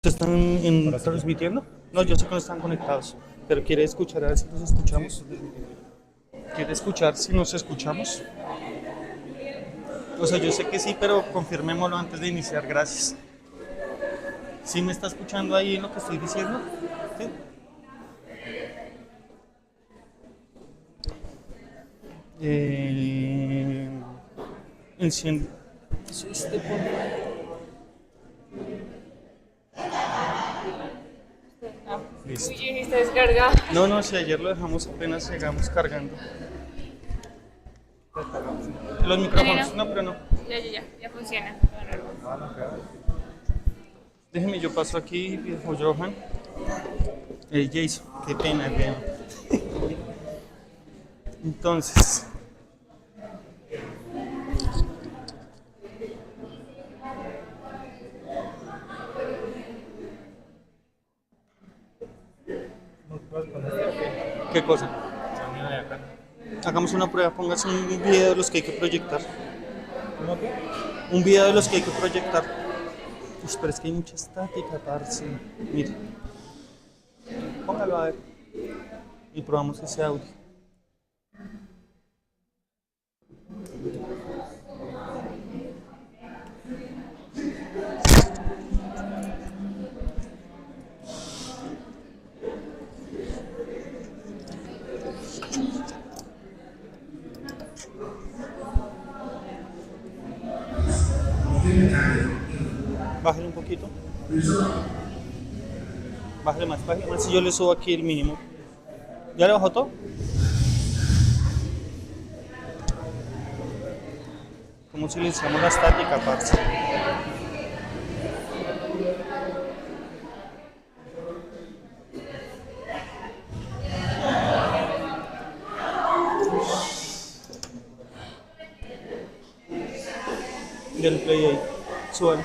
¿Están transmitiendo? No, yo sé que no están conectados, pero quiere escuchar a ver si nos escuchamos. ¿Quiere escuchar si nos escuchamos? O sea, yo sé que sí, pero confirmémoslo antes de iniciar, gracias. ¿Sí me está escuchando ahí lo que estoy diciendo? ¿Sí? Eh, enciende. Listo. Uy, está descargado. No, no, si ayer lo dejamos apenas llegamos cargando. Los micrófonos, no, pero no. Ya funciona. Déjeme, yo paso aquí, viejo Johan. Jason, qué pena, veo. Entonces, ¿qué cosa? Hagamos una prueba, póngase un video de los que hay que proyectar. Un video de los que hay que proyectar. Uy, pero es que hay mucha estática, parce. Mire, póngalo a ver. Y probamos ese audio. Bájale un poquito. Bájale más, bájale más. Si yo le subo aquí el mínimo. ¿Ya le bajó todo? ¿Cómo silenciamos la estática, parce? Del play ahí. Súbalo.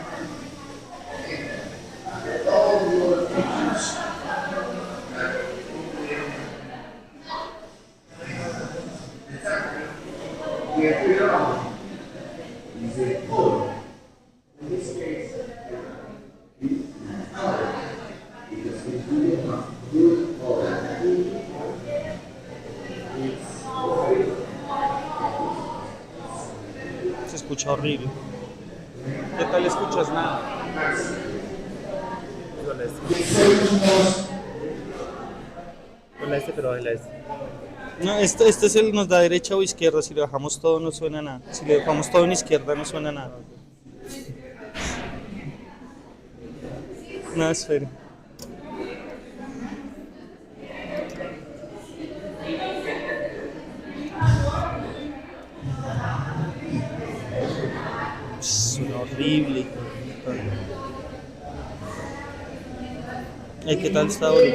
Se escucha horrible. ¿Qué tal escuchas? Nada. Con la este, pero la este. No, este es el nos da derecha o izquierda. Si le bajamos todo no suena nada. Si le dejamos todo en izquierda no suena nada. Nada, espere. Suena horrible. ¿Qué tal está ahora?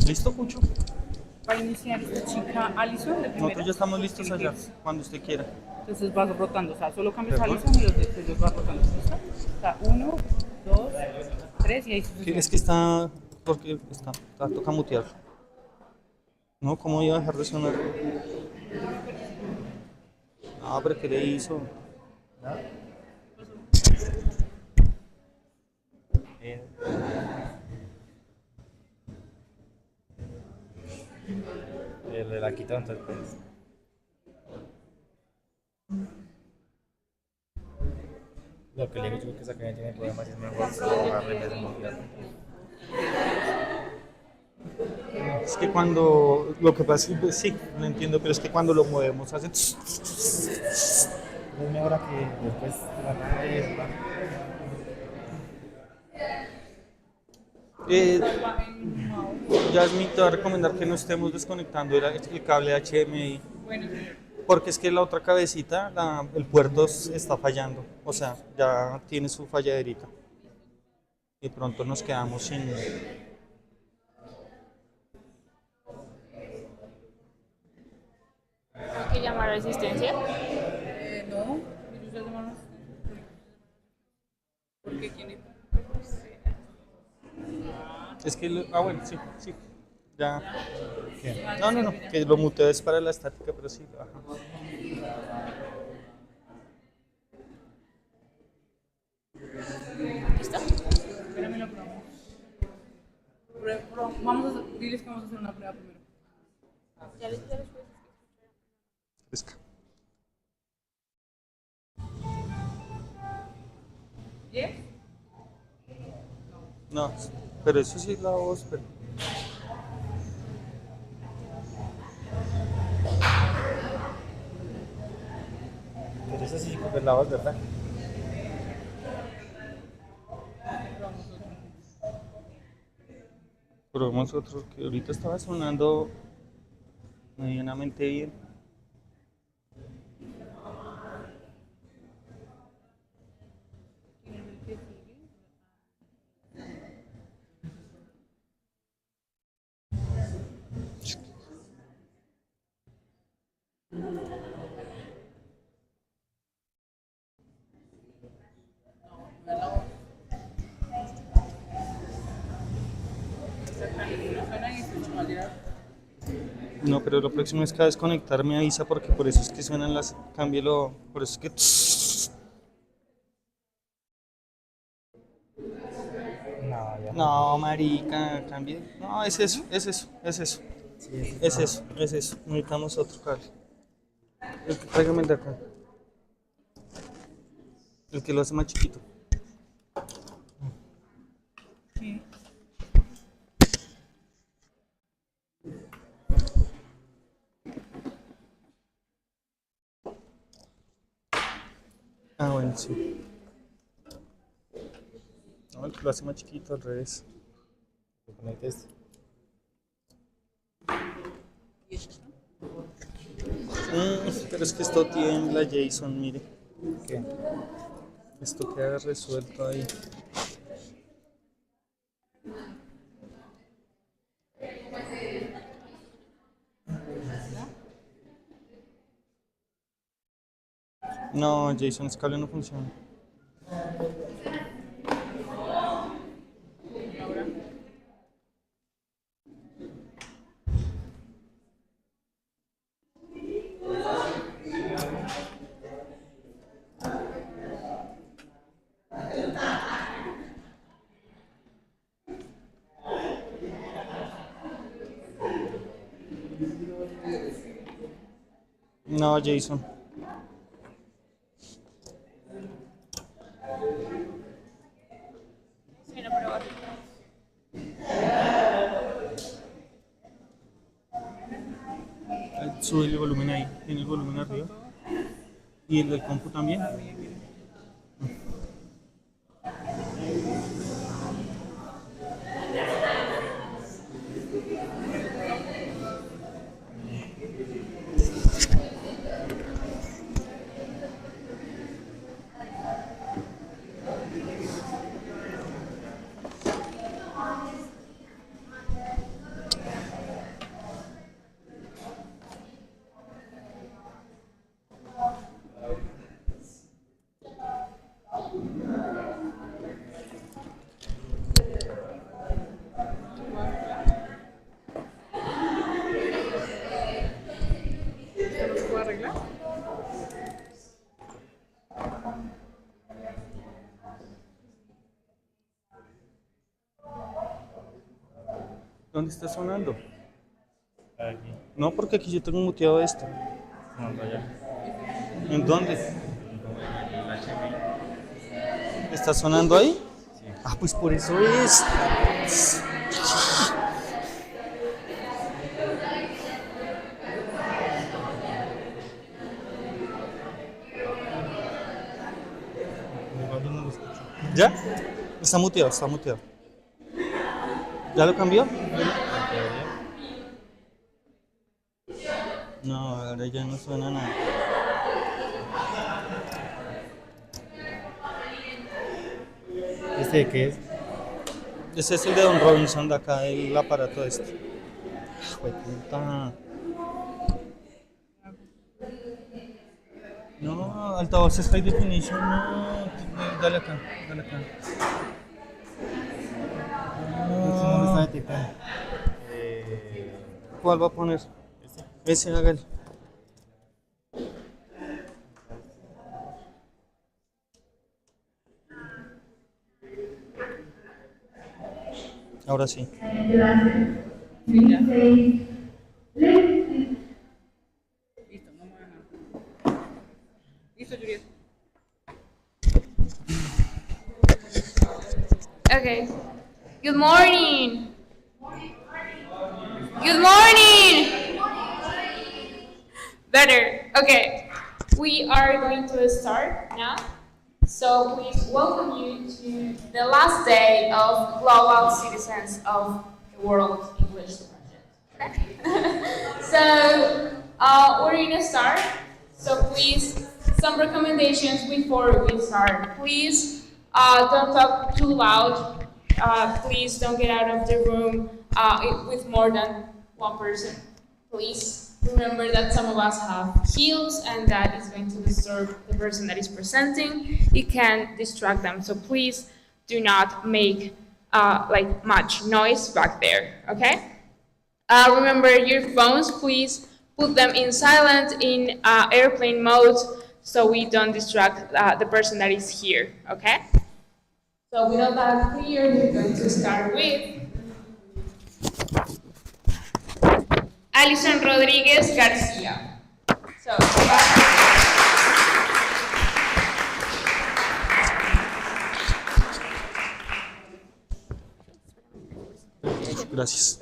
¿Listo, Cucho? Va a iniciar esta chica Alison de primera. Nosotros ya estamos listos allá, cuando usted quiera. Entonces vas rotando, o sea, solo cambias a Perdón. Alison y los vas rotando. ¿Listo? O sea, 1, 2, 3 y ahí Sí, sucesivamente. es que está, porque toca mutear. No, ¿cómo iba a dejar de sonar? Ah, pero ¿qué le hizo? Eh, Le la quitó entonces pues. Lo que le digo yo que esa caña tiene problemas y es mejor trabajarle en vez de motivarlo. Es que cuando, lo que pasa es que sí, lo entiendo, pero es que cuando lo movemos hace... Es mejor a que después la nadie va. Eh, Yasmin, te va a recomendar que no estemos desconectando el cable HDMI, Bueno, señor. porque es que la otra cabecita, el puerto está fallando, o sea, ya tiene su falladerita. Y pronto nos quedamos sin... Tengo que llamar a asistencia. No, ellos ya llamaron. ¿Por qué quién dijo? Es que, bueno, sí, sí, ya... ¿Qué? No, que lo muteo es para la estática, pero sí, ajá. ¿Listo? Espérame la prueba. Vamos a diles que vamos a hacer una prueba primero. Ya les puedes. Fresca. ¿Yes? No, pero eso sí es la voz, pero... Pero eso sí es la voz, ¿verdad? Probemos otro que ahorita estaba sonando medianamente bien. No, pero lo próximo es que desconectar me avisa porque por eso es que suenan las... Cámbielo, por eso es que... No, ya. No, marica, cambie. No, es eso, es eso, es eso. Sí, Es eso, es eso. Necesitamos otro cable. Tráigame el de acá. El que lo hace más chiquito. Sí. Ah, bueno, sí. No, el que lo hace más chiquito, al revés. que conecte este. Pero es que esto tiembla, Jason, mire. ¿Qué? Esto queda resuelto ahí. No, Jason, ese cable no funciona. No, Jason. Sí, no, pero Sube el volumen ahí. Tiene el volumen arriba. Y el del compu también. ¿Dónde está sonando? Aquí, No, porque aquí yo tengo muteado esto. sonando allá. ¿En dónde? Como en el HMI. ¿Está sonando ahí? Sí. Ah, pues por eso es. Igual no lo escucho. ¿Ya? Está muteado, está muteado. ¿Ya lo cambió? En teoría. No, ahora ya no suena nada. ¿Este de qué es? Ese es el de Don Robinson de acá, el aparato este. Jue puta. No, altavoces high definition, no. Dale acá, dale acá. No me está No. detectando. ¿Cuál va a poner? Este. Ese, hágale. Ahora sí. Listo, no me hagan nada. Listo, Juliet. Okay. Good morning. Good morning. Better. Okay. We are going to start now. So please welcome you to the last day of Global Citizens of the World English Project. Okay? So we're gonna start. So please, some recommendations before we start. Please don't talk too loud. Please don't get out of the room with more than one person. Please remember that some of us have heels and that is going to disturb the person that is presenting. It can distract them. So please do not make like much noise back there, okay? Remember your phones, please put them in silent in airplane mode so we don't distract the person that is here, okay? So with all that clear, we're going to start with Alison Rodriguez Garcia. So, Gracias.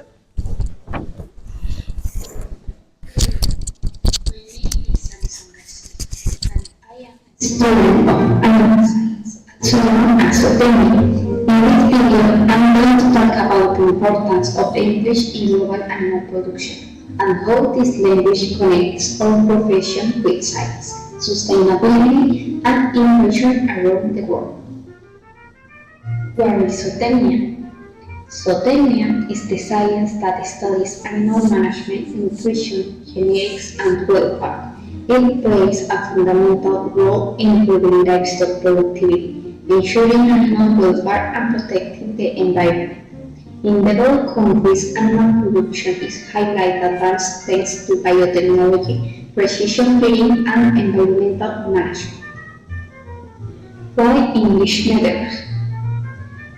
Student of animal science at Solomon Academy. In this video, I'm going to talk about the importance of English in global animal production and how this language connects our profession with science, sustainability, and innovation around the world. What is zootechnia? Zootechnia is the science that studies animal management, nutrition, genetics, and welfare. It plays a fundamental role in improving livestock productivity, ensuring animal welfare, and protecting the environment. In developed countries, animal production is highly advanced thanks to biotechnology, precision breeding, and environmental management. Why English matters?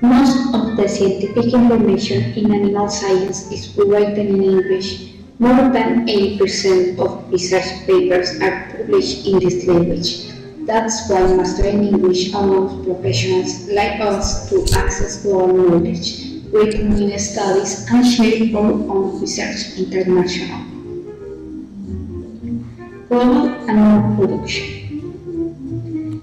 Most of the scientific information in animal science is written in English. More than 80% of research papers are published in this language. That's why mastering English allows professionals like us to access global knowledge, read new studies, and share our own research internationally. Global animal production.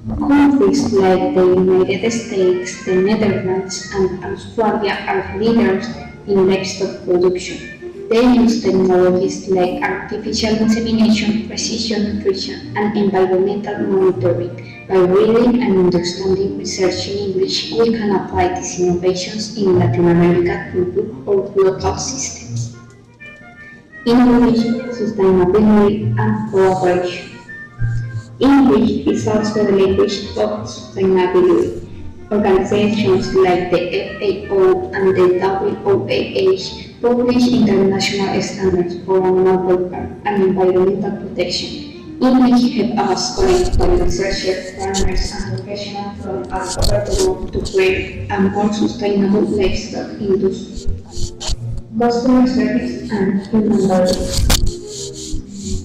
Countries like the United States, the Netherlands, and Australia are leaders in livestock production. They use technologies like artificial insemination, precision nutrition, and environmental monitoring. By reading and understanding research in English, we can apply these innovations in Latin America to improve our local systems. Innovation, sustainability, and cooperation. English is also the language of sustainability. Organizations like the FAO and the WOAH publish international standards for animal welfare and environmental protection. English helps us connect with researchers, farmers, and professionals from all over the world to create a more sustainable livestock industry, customer service, and human value.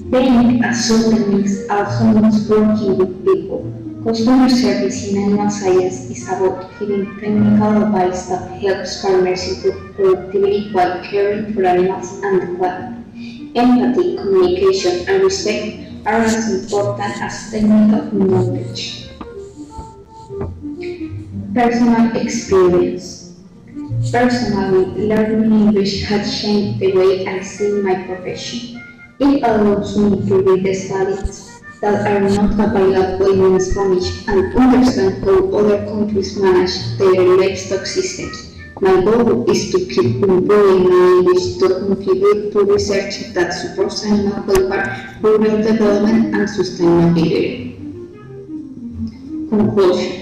Being a zootechnist also means working with people. Customer service in animal science is about giving technical advice that helps farmers improve productivity while caring for animals and the planet. Empathy, communication, and respect are as important as technical knowledge. Personal experience. Personally, learning English has changed the way I see my profession. It allows me to read the studies that are not available in Spanish and understand how other countries manage their livestock systems. My goal is to keep improving my English to contribute to research that supports animal welfare, rural development, and sustainability. Conclusion.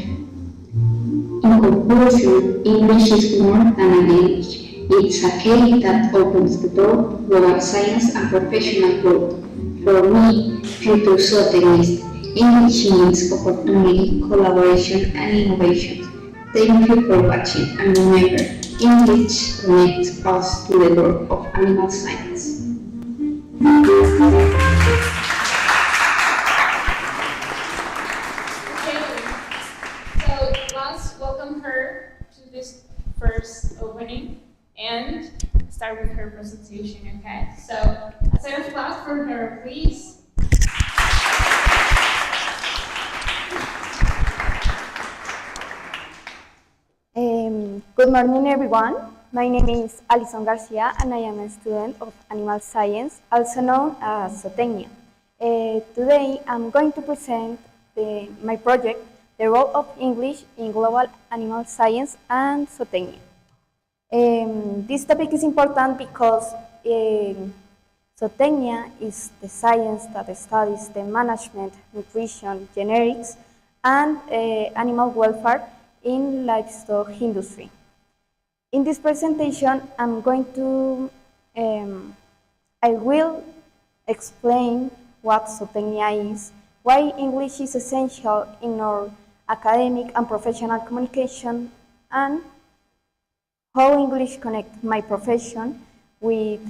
In conclusion, English is more than a language. It's a key that opens the door to global science and professional growth. For me, future scientist, English means opportunity, collaboration, and innovation. Thank you for watching, and remember, English connects us to the world of animal science. Okay, so let's welcome her to this first opening and start with her presentation, okay? So, a set of applause for her, please. Good morning, everyone. My name is Alison Garcia, and I am a student of animal science, also known as zootechnia. Today, I'm going to present my project, the role of English in global animal science and zootechnia. This topic is important because zootechnia is the science that studies the management, nutrition, genetics, and animal welfare in livestock industry. In this presentation, I will explain what zootechnia is, why English is essential in our academic and professional communication, and how English connects my profession with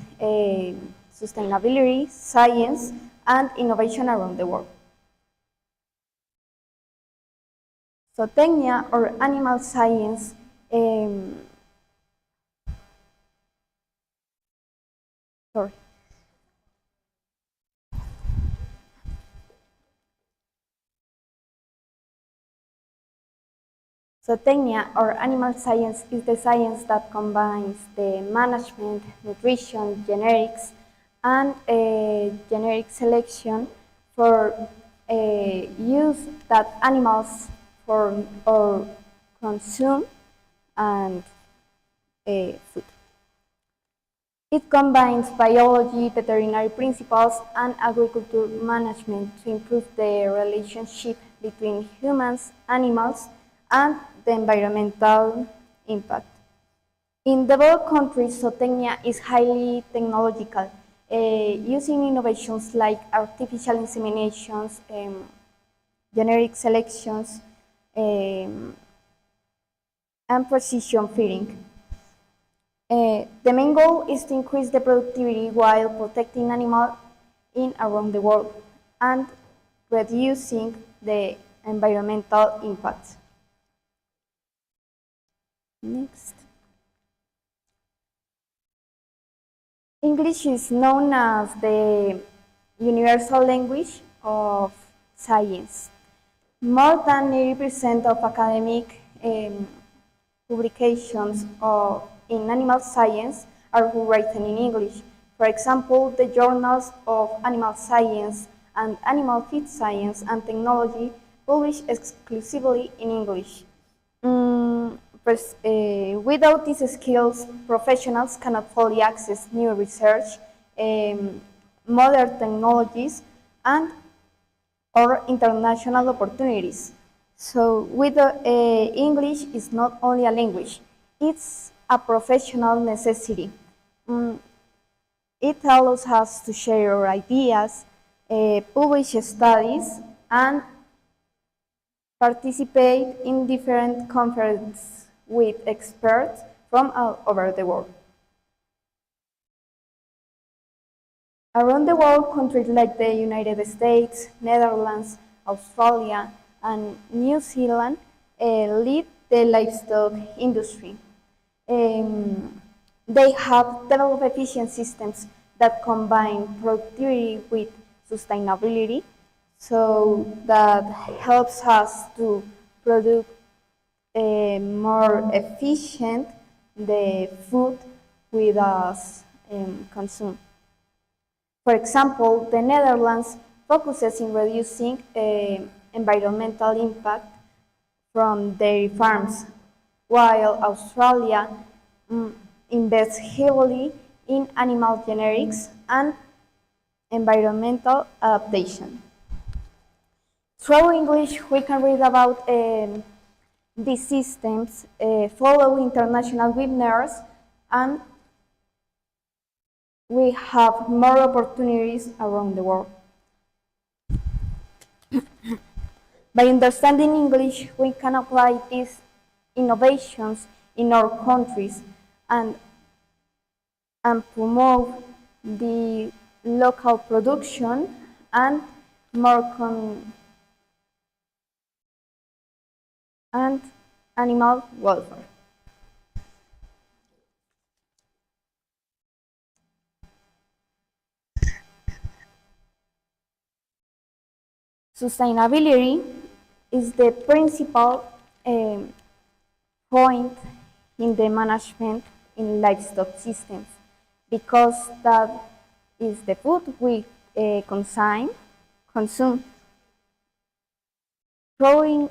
sustainability, science, and innovation around the world. Zootechnia, or animal science, sorry. Zootechnia, or animal science, is the science that combines the management, nutrition, genetics, and genetic selection for use that animals for or consume and food. It combines biology, veterinary principles, and agriculture management to improve the relationship between humans, animals, and the environmental impact. In developed countries, zootechnia is highly technological, using innovations like artificial inseminations, genetic selections, and precision feeding. The main goal is to increase the productivity while protecting animals in around the world and reducing the environmental impacts. Next. English is known as the universal language of science. More than 80% of academic publications in animal science are written in English. For example, the journals of animal science and animal feed science and technology publish exclusively in English. Without these skills, professionals cannot fully access new research, modern technologies, and or international opportunities. So, English is not only a language; it's a professional necessity. It allows us to share our ideas, publish studies, and participate in different conferences with experts from all over the world. Around the world, countries like the United States, Netherlands, Australia, and New Zealand lead the livestock industry. They have developed efficient systems that combine productivity with sustainability, so that helps us to produce more efficient the food with us consume. For example, the Netherlands focuses in reducing environmental impact from dairy farms, while Australia invests heavily in animal genetics and environmental adaptation. Through English, we can read about these systems, follow international webinars, and we have more opportunities around the world. By understanding English, we can apply these innovations in our countries and promote the local production and and animal welfare. Sustainability is the principal point in the management in livestock systems, because that is the food we consume. Growing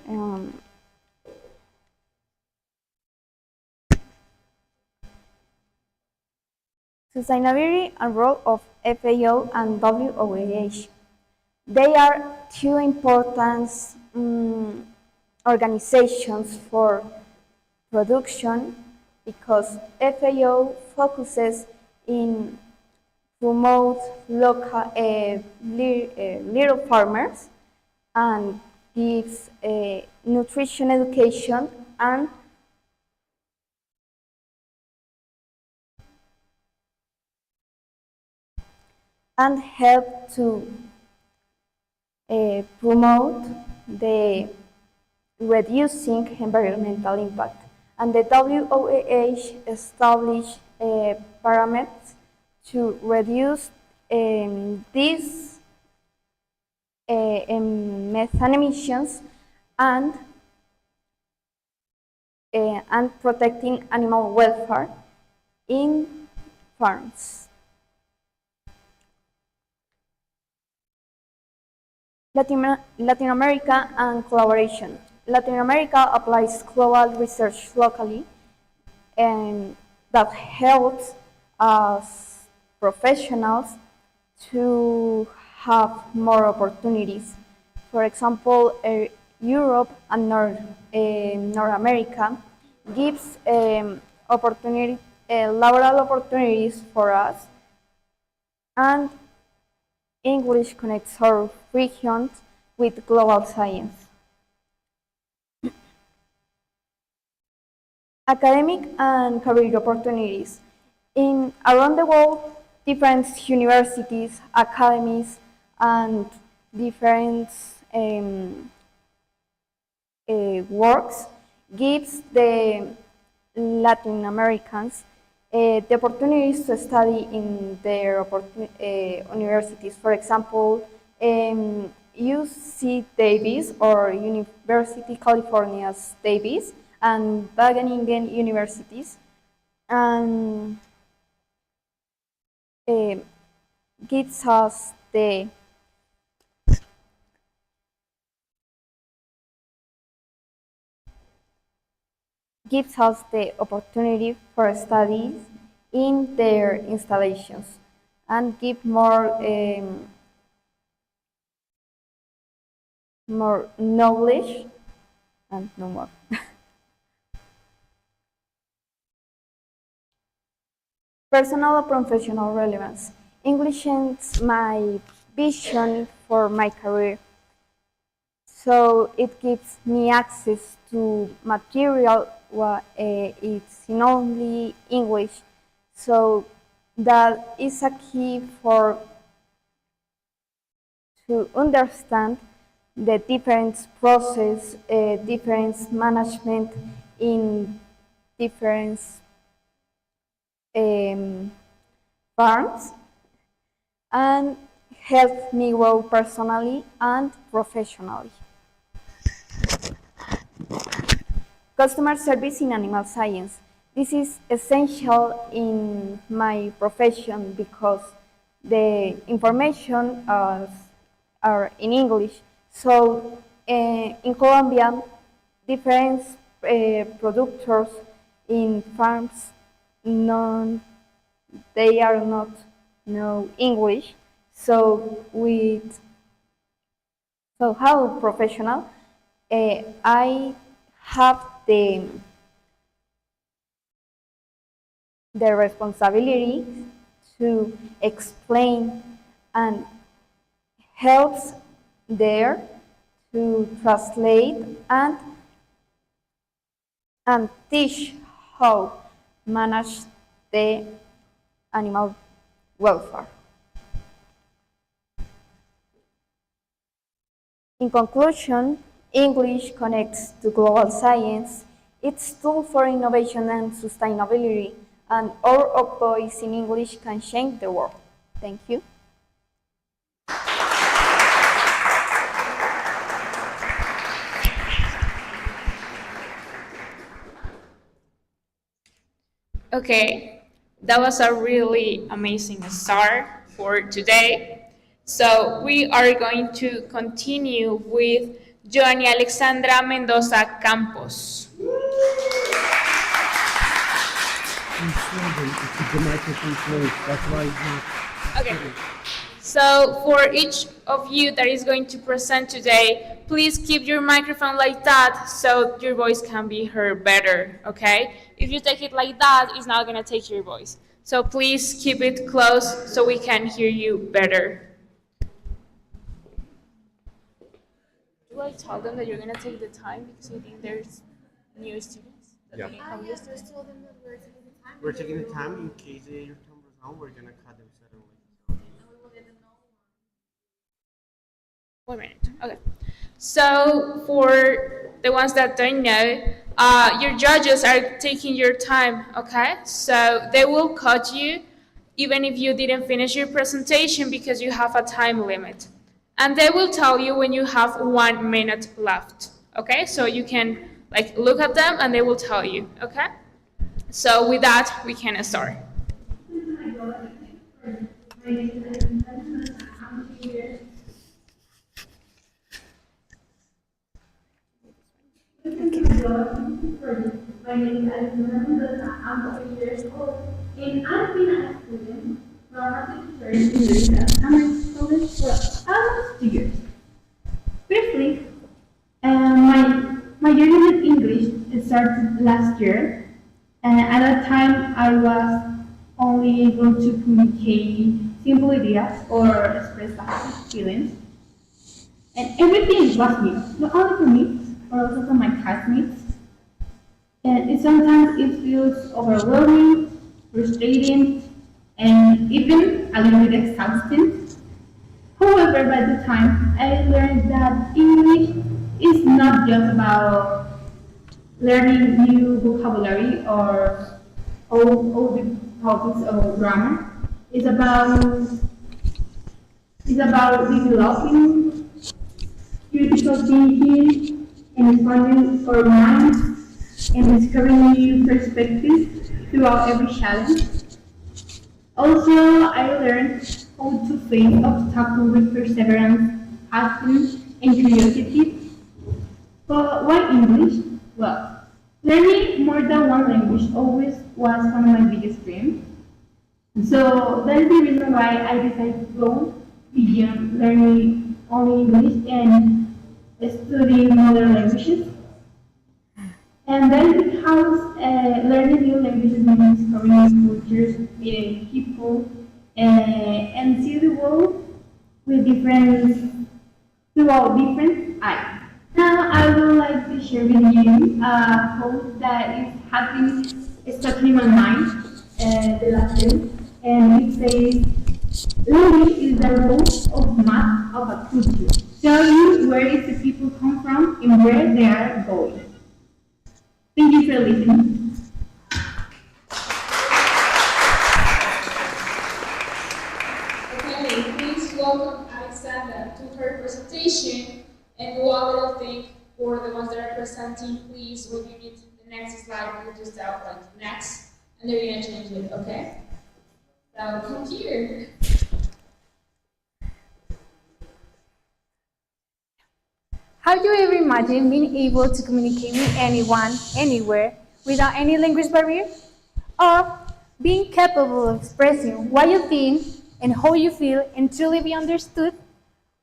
sustainability and role of FAO and WOAH. They are two important organizations for production, because FAO focuses in promote local little farmers and gives nutrition education and help to promote the reducing environmental impact. And the WOAH established parameters to reduce these methane emissions and protecting animal welfare in farms. Latin America and collaboration. Latin America applies global research locally, and that helps us professionals to have more opportunities. For example, Europe and North America gives laboral opportunities for us, and English connects our regions with global science. Academic and career opportunities. Around the world, different universities, academies, and different works gives the Latin Americans the opportunities to study in their universities. For example, UC Davis or University California's Davis and Wageningen universities, and gives us the opportunity for studies in their installations and give more knowledge and no more. Personal and professional relevance. English might vision for my career. So it gives me access to material it's in only English. So that is a key for to understand the different process, different management in different um, farms, and help me grow personally and professionally. Customer service in animal science. This is essential in my profession because the information are in English. So in Colombia, different producers in farms, non, they are not know English. So with so how professional, I have the responsibility to explain and helps there to translate and teach how manage the animal welfare. In conclusion, English connects to global science. It's a tool for innovation and sustainability, and our voice in English can change the world. Thank you. Okay, that was a really amazing start for today. So we are going to continue with Joanny Alexandra Mendoza Campos. The microphone closed, that's why it's not. Okay. So for each of you that is going to present today, please keep your microphone like that so your voice can be heard better, okay? If you take it like that, it's not gonna take your voice. So please keep it close so we can hear you better. Do I tell them that you're gonna take the time because I think there's new students that they can come with? We're taking the time in case your time runs out, we're gonna cut them suddenly. 1 minute. Okay. So for the ones that don't know, your judges are taking your time. Okay. So they will cut you even if you didn't finish your presentation because you have a time limit, and they will tell you when you have 1 minute left. Okay. So you can like look at them and they will tell you. Okay. So with that, we can start. My name is Alexandra Mendoza. I'm 4 years old, and I've been a student from a teacher in summer college for almost 2 years. Briefly, my journey with English started last year. At that time, I was only able to communicate simple ideas or express my feelings. And everything was new, not only for me, but also for my classmates. And sometimes it feels overwhelming, frustrating, and even a little bit exhausting. However, by the time I learned that English is not just about learning new vocabulary or all the topics of grammar. It's about developing critical thinking and expanding our minds and discovering new perspectives throughout every challenge. Also, I learned how to face obstacles with perseverance, passion, and curiosity. But why English? Well, learning more than one language always was one of my biggest dreams. So that is the reason why I decided to go beyond learning only English and studying other languages. And then because learning new languages means discovering new cultures, meeting people, and see the world with different throughout different eyes. Now I would like to share with you a quote that has been stuck in my mind the last day, and it says, "Learning is the root of math of a culture. Tell you where is the people come from and where they are going." Thank you for listening. Okay, please welcome Alexandra to her presentation and do a little thing for the ones that are presenting. Please, when you need the next slide, you just tap like next, and they're gonna change it. Okay? So come here. Have you ever imagined being able to communicate with anyone, anywhere, without any language barrier? Or being capable of expressing what you think and how you feel and truly be understood?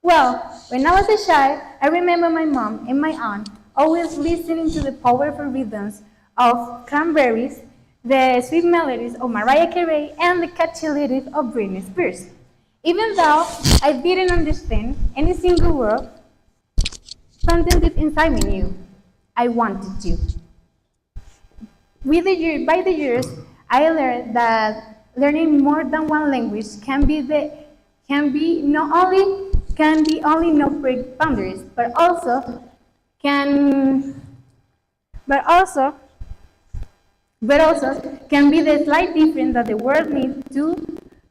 Well, when I was a child, I remember my mom and my aunt always listening to the powerful rhythms of Cranberries, the sweet melodies of Mariah Carey, and the catchy lyrics of Britney Spears. Even though I didn't understand any single word, something deep inside me knew I wanted to. By the years, I learned that learning more than one language can be only not break boundaries, can but also but also can be the slight difference that the world needs to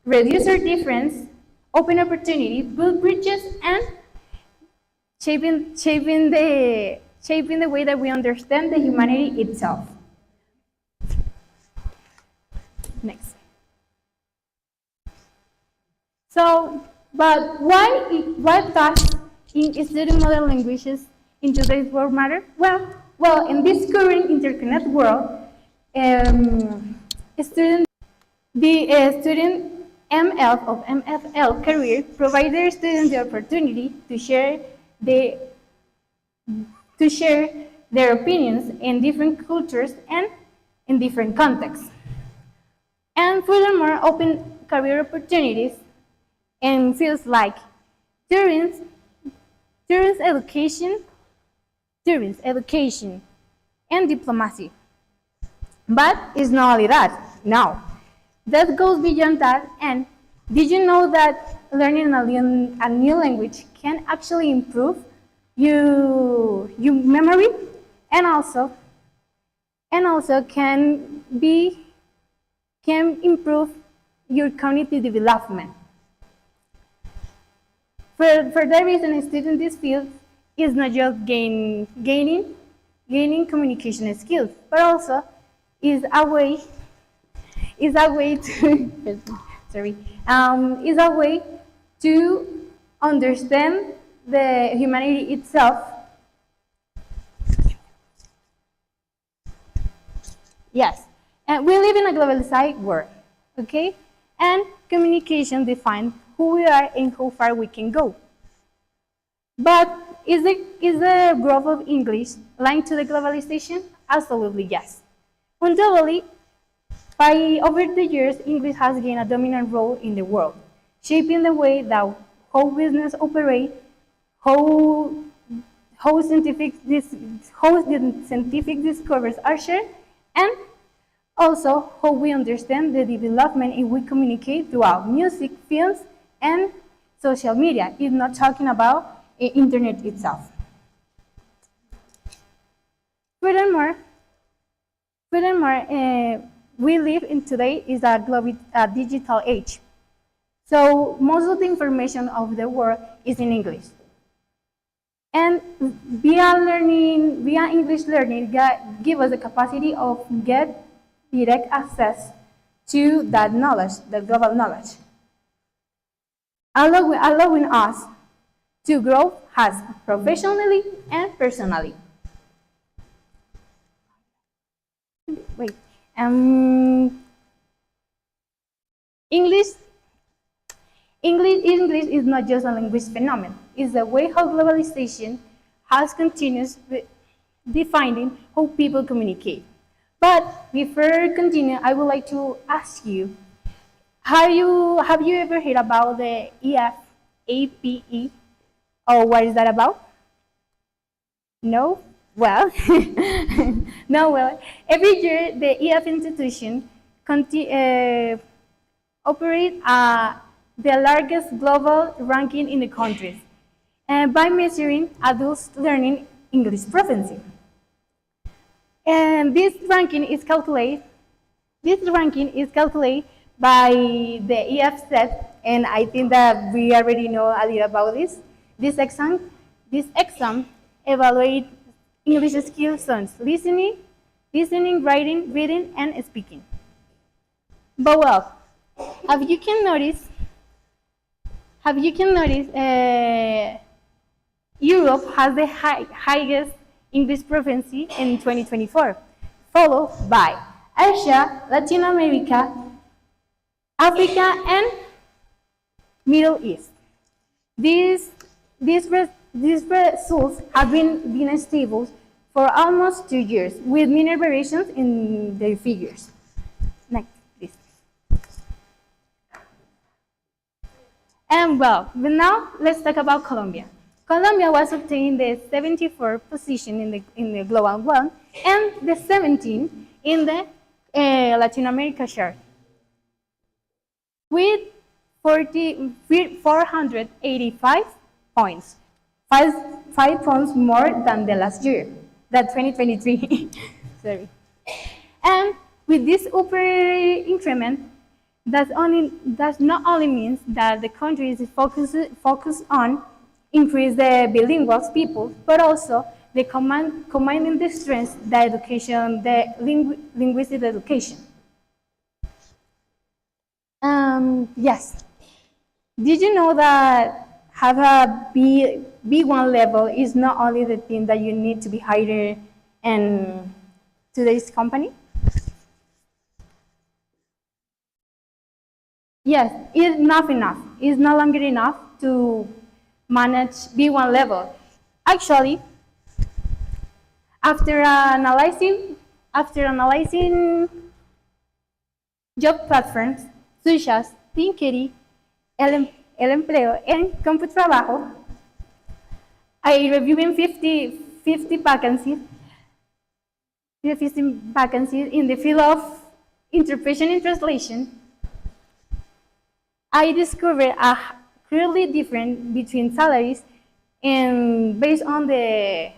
reduce our difference, open opportunity, build bridges, and shaping the way that we understand the humanity itself. Next. So, but why does in studying modern languages in today's world matter? Well, in this current interconnected world, student the student MFL career provides their students the opportunity the to share their opinions in different cultures and in different contexts. And furthermore, open career opportunities in fields like tourism, tourism education, and diplomacy. But it's not only that. No, that goes beyond that. And did you know that learning a new language can actually improve your memory, and also can improve your cognitive development. For that reason, a student in this field is not just gaining communication skills, but also is a way to is a way to understand the humanity itself. Yes, and we live in a globalized world, okay? And communication defines who we are and how far we can go. But is the growth of English linked to the globalization? Absolutely yes. Undoubtedly, over the years, English has gained a dominant role in the world, shaping the way that how business operate, how scientific discoveries are shared, and also how we understand the development and we communicate throughout music, films, and social media. It's not talking about the internet itself. Furthermore, we live in today is a digital age. So most of the information of the world is in English. And via English learning, give us the capacity of get direct access to that knowledge, the global knowledge, allowing us to grow as professionally and personally. Wait, English is not just a language phenomenon. It's the way how globalization has continues defining how people communicate. But before I continue, I would like to ask you, have you ever heard about the APE. Oh, what is that about? No? Well, no, well, every year the EF institution operate the largest global ranking in the countries by measuring adults learning English proficiency. And this ranking is calculated by the EFZ, and I think that we already know a little about this. This exam evaluates English skills on listening, writing, reading, and speaking. But well, have you can notice, Europe has the highest English proficiency in 2024, followed by Asia, Latin America, Africa, and Middle East. These results have been stable for almost 2 years, with minor variations in their figures. Next, please. And well, but now let's talk about Colombia. Colombia was obtaining the 74th position in the global one and the 17th in the Latin America chart, with 485 points, five points more than the last year, that 2023. Sorry. And with this upper increment, that not only means that the country is focused on increase the bilingual people, but also the combining the strengths, the education, the linguistic education. Yes. Did you know that have a B1 level is not only the thing that you need to be hired in today's company? Yes, it's not enough. It's no longer enough to manage B1 level. Actually, after analyzing job platforms such as Thinkity, El Empleo, and CompuTrabajo, I reviewed 50 vacancies in the field of interpretation and translation. I discovered a clearly difference between salaries and based on the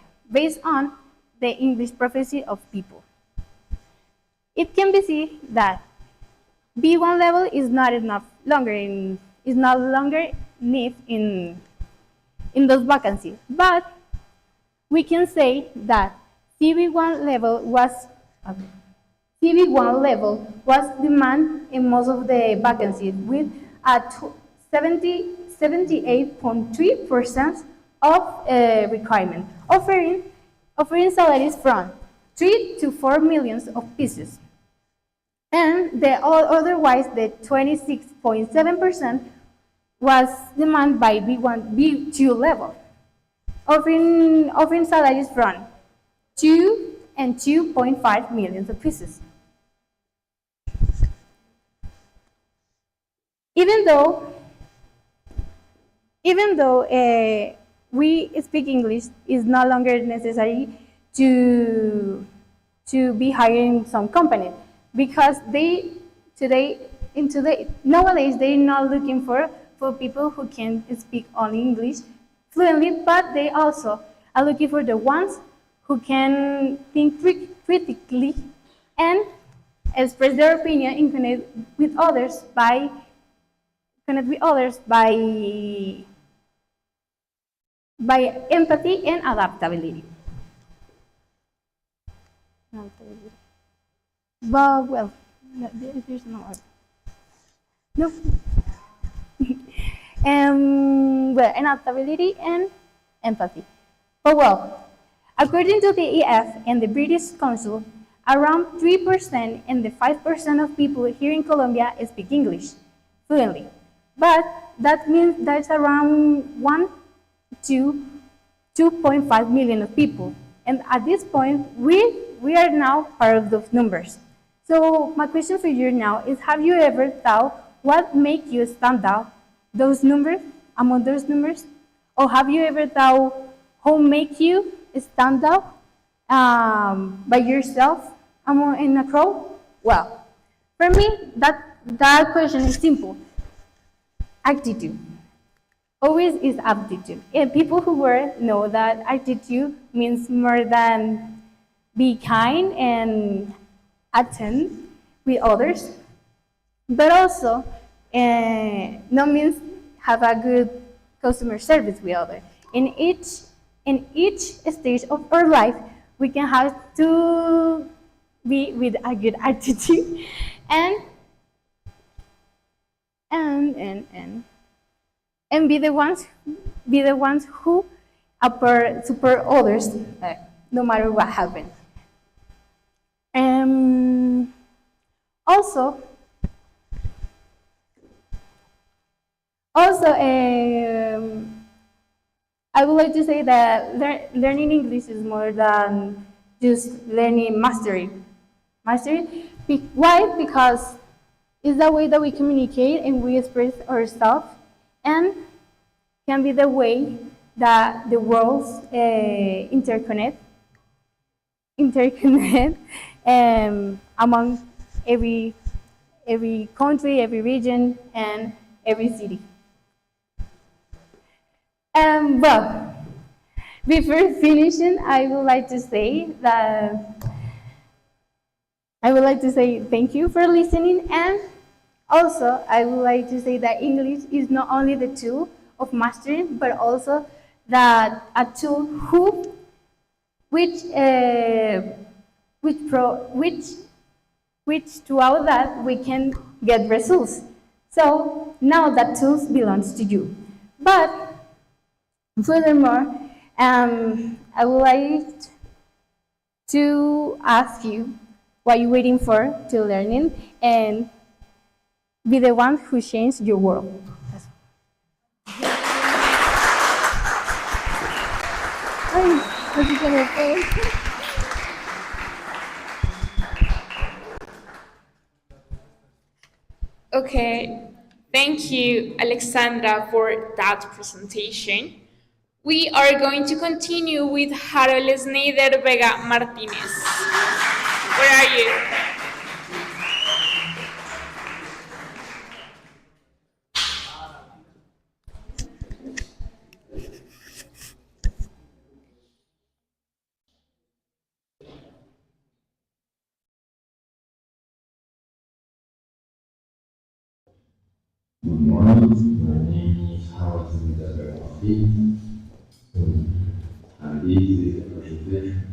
English proficiency of people. It can be seen that B1 level is not longer needed in those vacancies, but we can say that CV1 level was demand in most of the vacancies, with a 78.3% of requirement, offering salaries from 3 to 4 millions of pieces. And otherwise, the 26.7% was demand by B2 level, offering salaries from 2 and 2.5 millions of pieces. Even though we speak English, is no longer necessary to be hiring some companies, because nowadays they're not looking for people who can speak only English fluently, but they also are looking for the ones who can think critically and express their opinion and connect with others by empathy and adaptability. But well, there's no other. No. Well, adaptability and empathy. But well, according to the EF and the British Council, around 3% and the 5% of people here in Colombia speak English fluently. But that means that's around 1 to 2.5 million of people. And at this point, we are now part of those numbers. So my question for you now is, have you ever thought what makes you stand out those numbers among those numbers? Or have you ever thought how make you stand out by yourself among in a crowd? Well, for me, that question is simple. Attitude. Always is attitude. And people who were know that attitude means more than be kind and attend with others, but also no means have a good customer service with others. In each stage of our life, we can have to be with a good attitude and and and and and be the ones who support others no matter what happens. Um, also, I would like to say that learning English is more than just learning mastery. Mastery. Why? Because it's the way that we communicate and we express ourselves, and can be the way that the worlds interconnect among every country, every region, and every city. Well, before finishing, I would like to say thank you for listening, and also I would like to say that English is not only the tool of mastering, but also that a tool which which pro which throughout that we can get results. So now that tools belongs to you. But furthermore, I would like to ask you what you're waiting for to learning and be the one who changed your world. Ay, así que me fue. Okay, thank you, Alexandra, for that presentation. We are going to continue with Harold Snyder Vega Martinez. Where are you? Good morning, my name is Howard Smith. And this is a presentation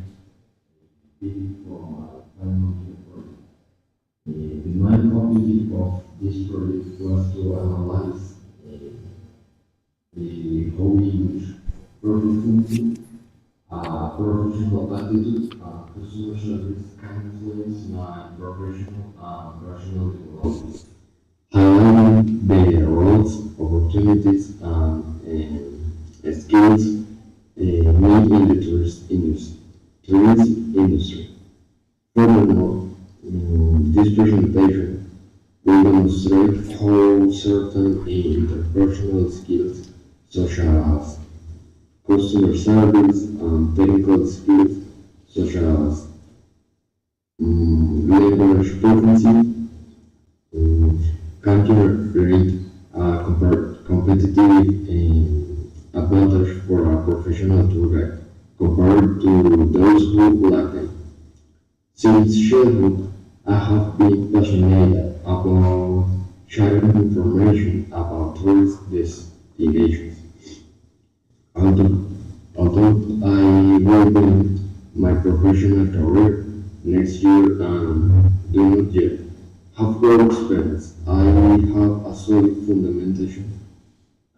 from our final project. The main objective of this project was to analyze the whole English proficiency, professional attitude, customer service, confidence, and professional and personal development, highlighting the roles, opportunities, and skills made in the tourist industry. Furthermore, in this presentation, we demonstrate how certain interpersonal skills, such as customer service and technical skills, such as language proficiency, can generate a competitive advantage for a professional tour guide compared to those who lack them. Since childhood, I have been passionate about sharing information about tourist destinations. Although I will begin my professional career next year and do not yet have work experience, I have a solid fundamentation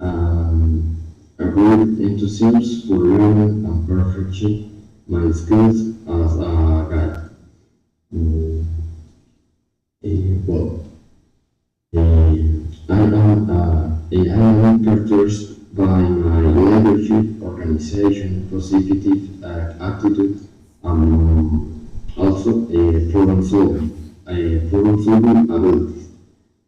and a great enthusiasm for learning and perfecting my skills as a guide. Well, I am characterized by my leadership, organization, positive attitude, and also problem solving abilities.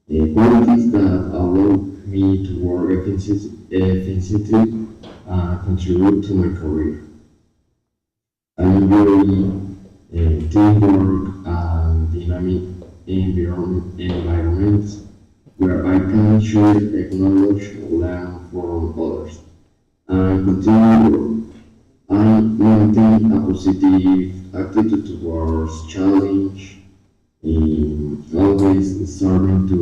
Qualities that allow me to work efficiently and contribute to my career. I enjoy teamwork and dynamic environments where I can share, acknowledge, and learn from others, and continue growth. I maintain a positive attitude towards challenge, always striving to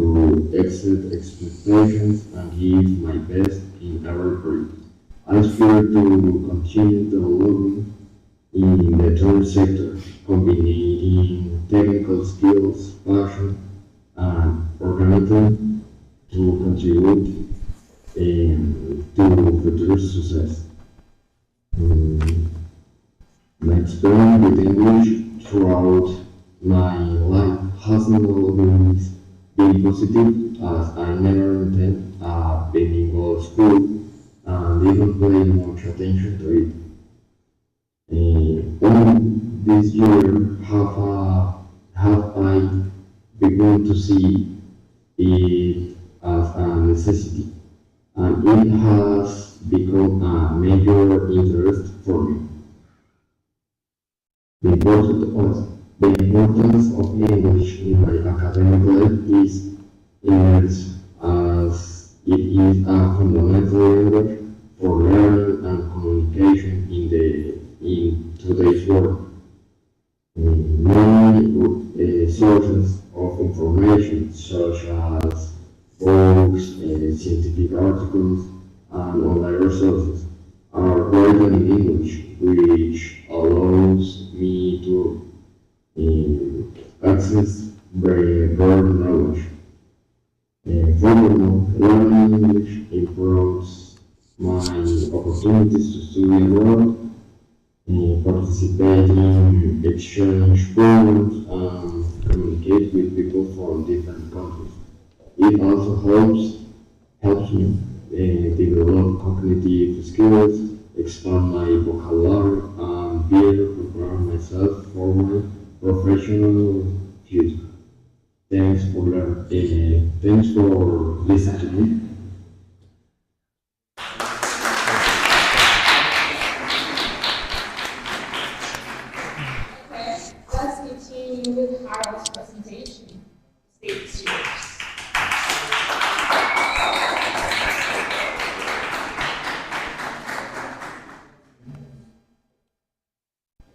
exceed expectations and give my best in every project. I aspire to continue developing in the third sector, combining technical skills, passion, and organizing to contribute to future success. Um, my experience with English throughout my life has not always been positive, as I never attended a bilingual school and didn't pay much attention to it. Only this year have I begun to see it as a necessity, and it has become a major interest for me. The importance of English in my academic life is immense, as it is a fundamental language for learning and communication in today's world. Many sources of information, such as books, scientific articles, and online resources, are written in English, which allows me to access very broad knowledge. Furthermore, learning English improves my opportunities to study abroad, participate in exchange programs, and communicate with people from different countries. It also helps me develop cognitive skills, expand my vocabulary, and better prepare myself for my professional future. Thanks for listening to me. Okay, let's continue with Harold's presentation. Stage is yours.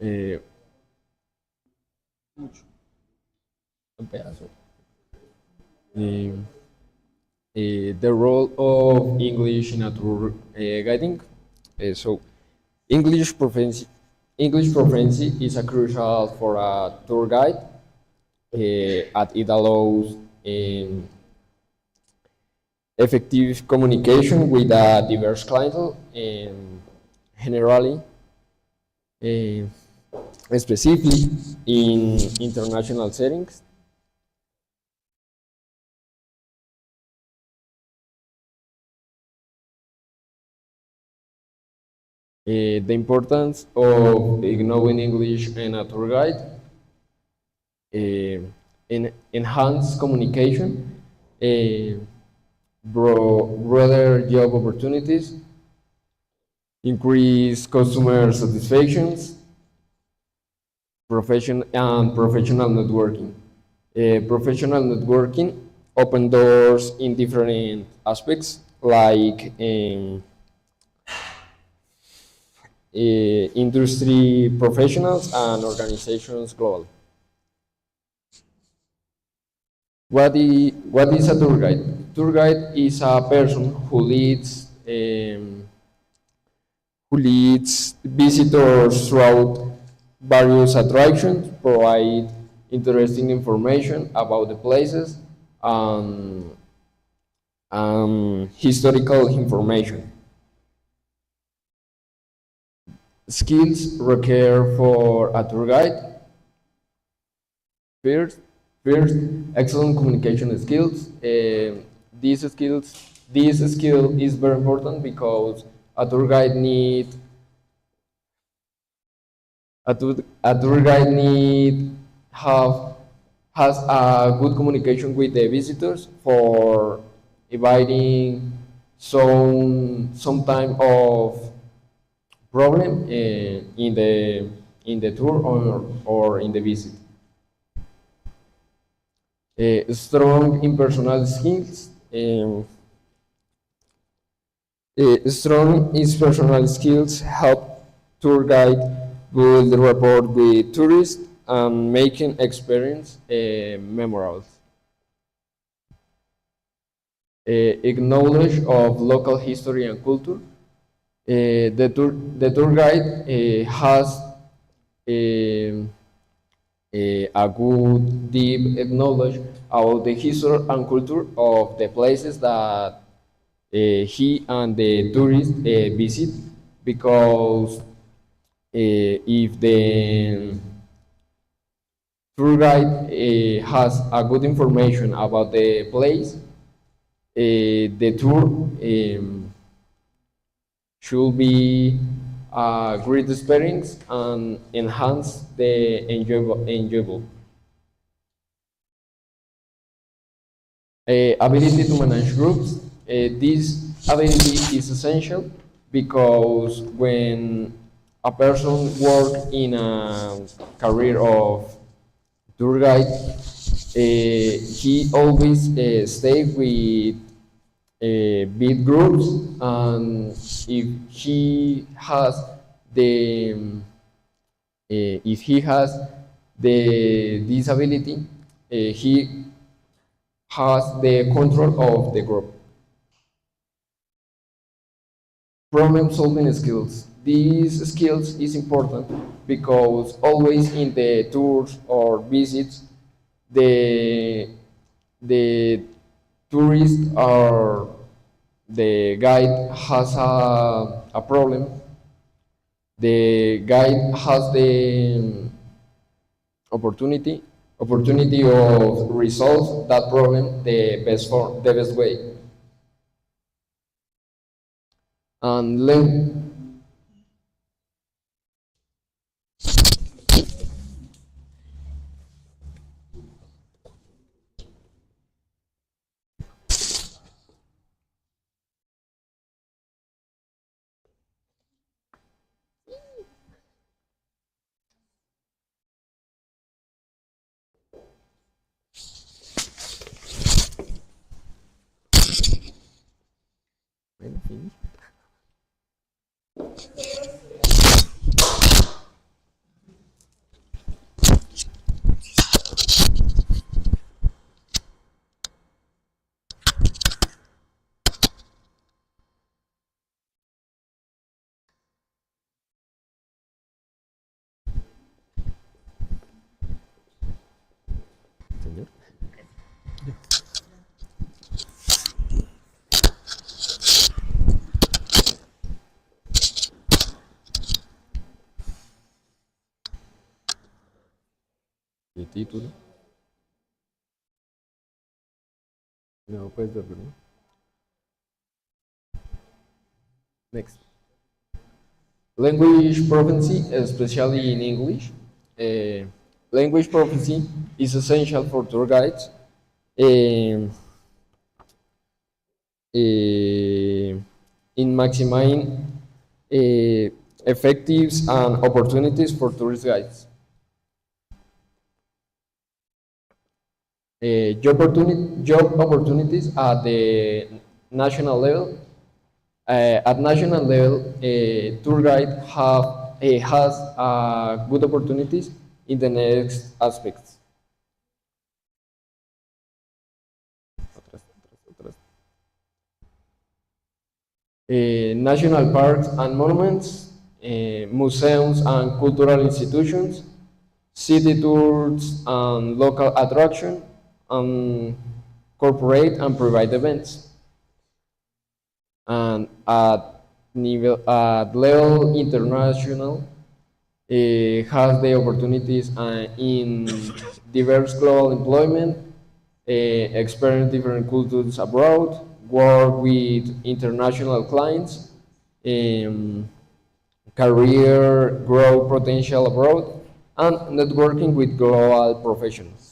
Eh, un pedazo. Eh, the role of English in a tour guiding. So, English proficiency, English proficiency is a crucial for a tour guide, as it allows effective communication with a diverse clientele, and generally, specifically in international settings. The importance of knowing English and a tour guide enhance communication, broader job opportunities, increase customer satisfactions, professional networking. Professional networking open doors in different aspects, like industry professionals and organizations globally. What is a tour guide? Tour guide is a person who leads visitors throughout various attractions, provide interesting information about the places, and historical information. Skills required for a tour guide. First, first, excellent communication skills. This skill is very important because a tour guide need have has a good communication with the visitors for evading some time of problem in the tour or in the visit. Strong in personal skills. Strong in personal skills help tour guide build rapport with tourists and making experience memorable. Knowledge of local history and culture. The tour guide has um, a good deep knowledge about the history and culture of the places that he and the tourists visit, because if the tour guide has a good information about the place, the tour should be a great experience and enhance the enjoyable. Ability to manage groups. This ability is essential because when a person works in a career of tour guide, he always stay with big groups, and if he has the disability, he has the control of the group. Problem solving skills. These skills is important because always in the tours or visits, the the tourist or the guide has a problem. The guide has the opportunity of resolve that problem the best way. And señor. ¿Y título? No, puedes verlo, ¿no? Next. Language proficiency, especially in English. Language proficiency is essential for tour guides. In maximizing effectives and opportunities for tourist guides. Job opportunities at the national level. At national level, a tour guide has good opportunities in the next aspects. National parks and monuments, museums and cultural institutions, city tours and local attraction, and corporate and private events. And at level international, has the opportunities in diverse global employment, experience different cultures abroad, work with international clients, career growth potential abroad, and networking with global professionals.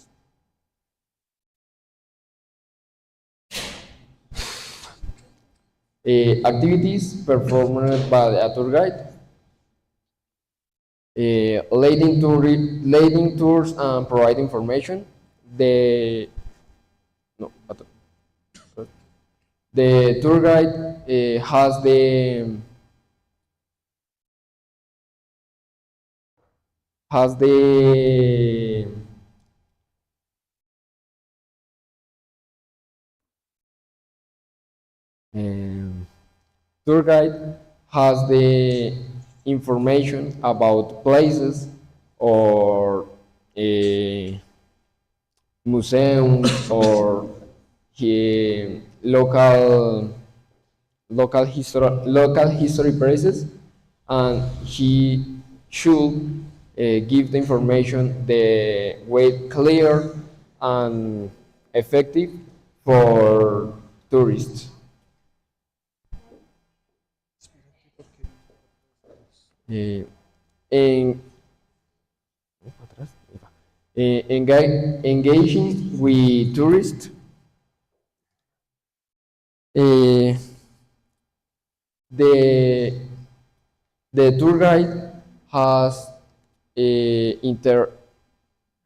Activities performed by a tour guide, leading tours and provide information. The no, the tour guide has the um, tour guide has the information about places or museums or local local history places, and he should give the information the way clear and effective for tourists. Eh, en, engaging with tourists, eh, the the tour guide has inter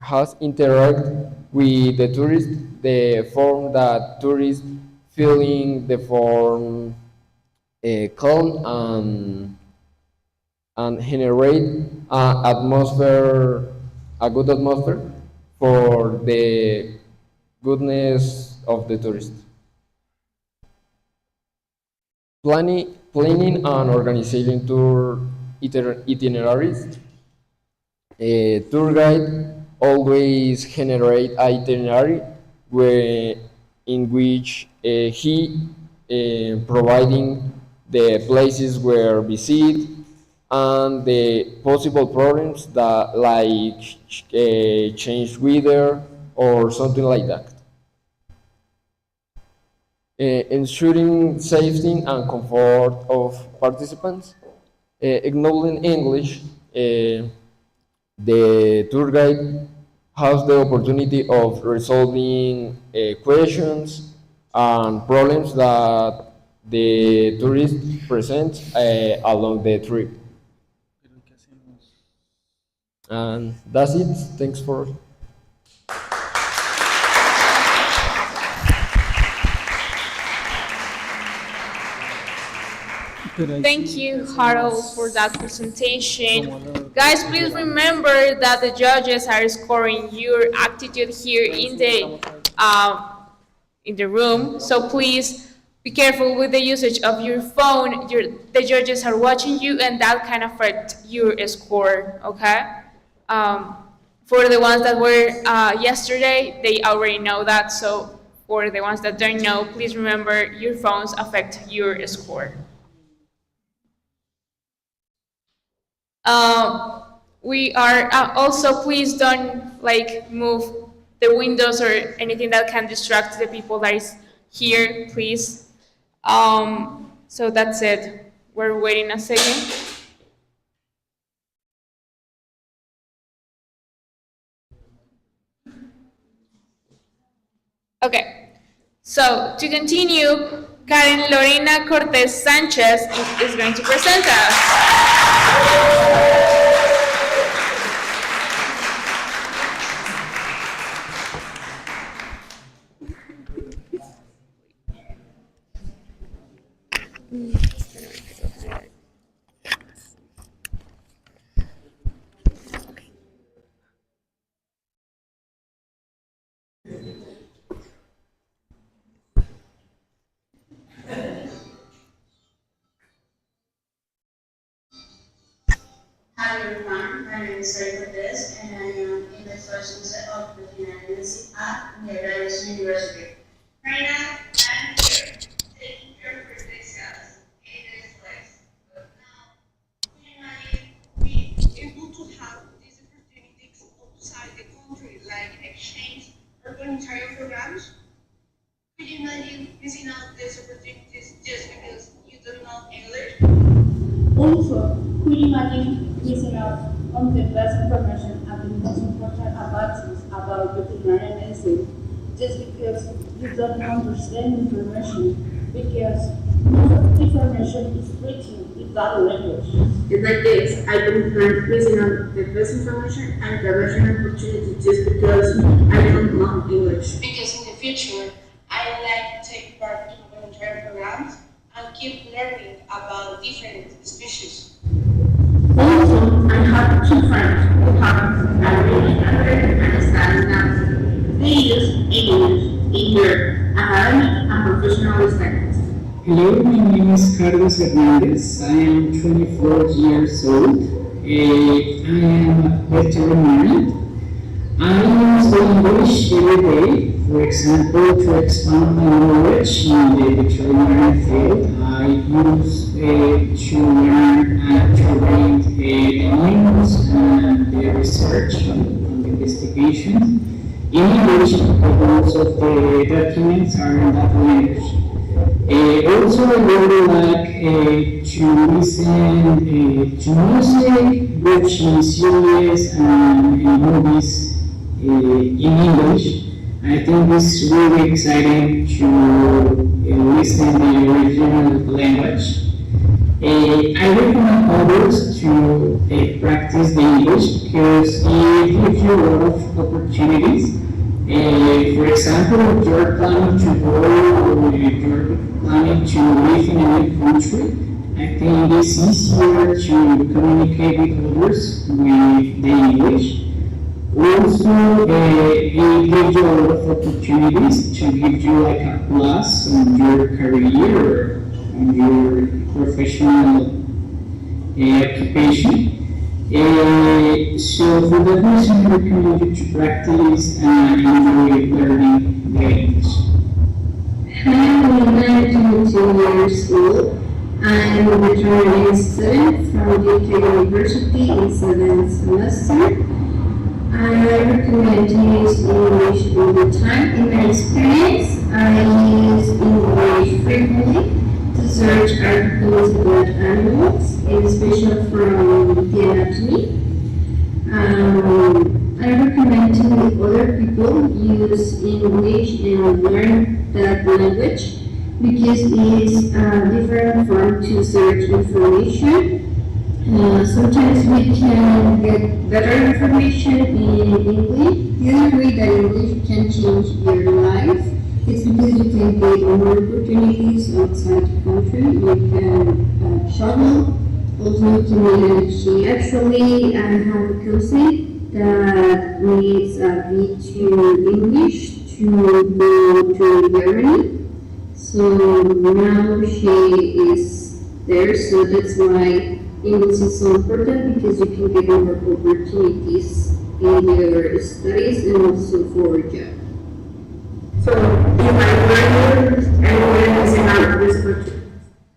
has interact with the tourist, the form that tourists feeling the form calm and generate a good atmosphere for the goodness of the tourist. Planning and organizing tour itineraries. A tour guide always generate itinerary where, in which he providing the places where visit and the possible problems that like change weather or something like that. Ensuring safety and comfort of participants, acknowledging English, the tour guide has the opportunity of resolving questions and problems that the tourist presents along the trip. And that's it. Thanks for. Thank you, Harold, for that presentation. Guys, please remember that the judges are scoring your attitude here in the room. So please be careful with the usage of your phone. The judges are watching you, and that can affect your score. Okay. For the ones that were yesterday, they already know that. So for the ones that don't know, please remember your phones affect your score. We are also, please don't like move the windows or anything that can distract the people that is here, please. So that's it. We're waiting a second. Okay. So to continue, Karen Lorena Cortez Sanchez is going to present us. Hi everyone, my name is Ray Cortez and I am in the first semester of the Finance at Nebraska University. Right now, I'm here taking care of discuss in this place. But now, we imagine being able to have these opportunities outside the country, like exchange or volunteer programs. Could you imagine missing out these opportunities just because you don't know English? Also, could you imagine missing out on the best information and the most important advances about veterinary medicine just because you don't understand information? Because most of information is written in that language. In that case, I don't plan missing out the best information and progression opportunity just because I don't know English. Because in the future, I like to take part in volunteer programs and keep learning about different species. Also, I have two friends who have a really understanding that they use English in their academic and professional studies. Hello, my name is Carlos Hernandez. I am 24 years old. I am a veterinarian. I use English every day, for example, to expand my knowledge in the veterinary field. I use to learn and to read the news and the research and the investigations in English, but most of the documents are in that language. Also, I really like to listen to music, watching series and movies in English. I think it's really exciting to listen the original language. I recommend others to practice the English because it gives you a lot of opportunities. For example, if you're planning to go or if you're planning to live in a new country, I think it's easier to communicate with others with the English. Also, it gives you a lot of opportunities to give you like a plus on your career or on your professional occupation. So for that reason, I recommend you to practice and enjoy learning the English. Hi, I'm 22 years old. I'm a veterinary student from UK University in 7th semester. I recommend to use English all the time. In my experience, I use English frequently to search articles about animals, especially from the anatomy. I recommend to other people use English and learn that language because it's different from to search information. Sometimes we can get better information in English. The other way that English can change your life is because you can get more opportunities outside the country. You can travel. Also, you can make an exchange. Actually, I have a cousin that needs a B2 English to go to Germany. So now she is there. So that's why English is so important because you can get more opportunities in your studies and also for a job. So if I learn everyone is about this project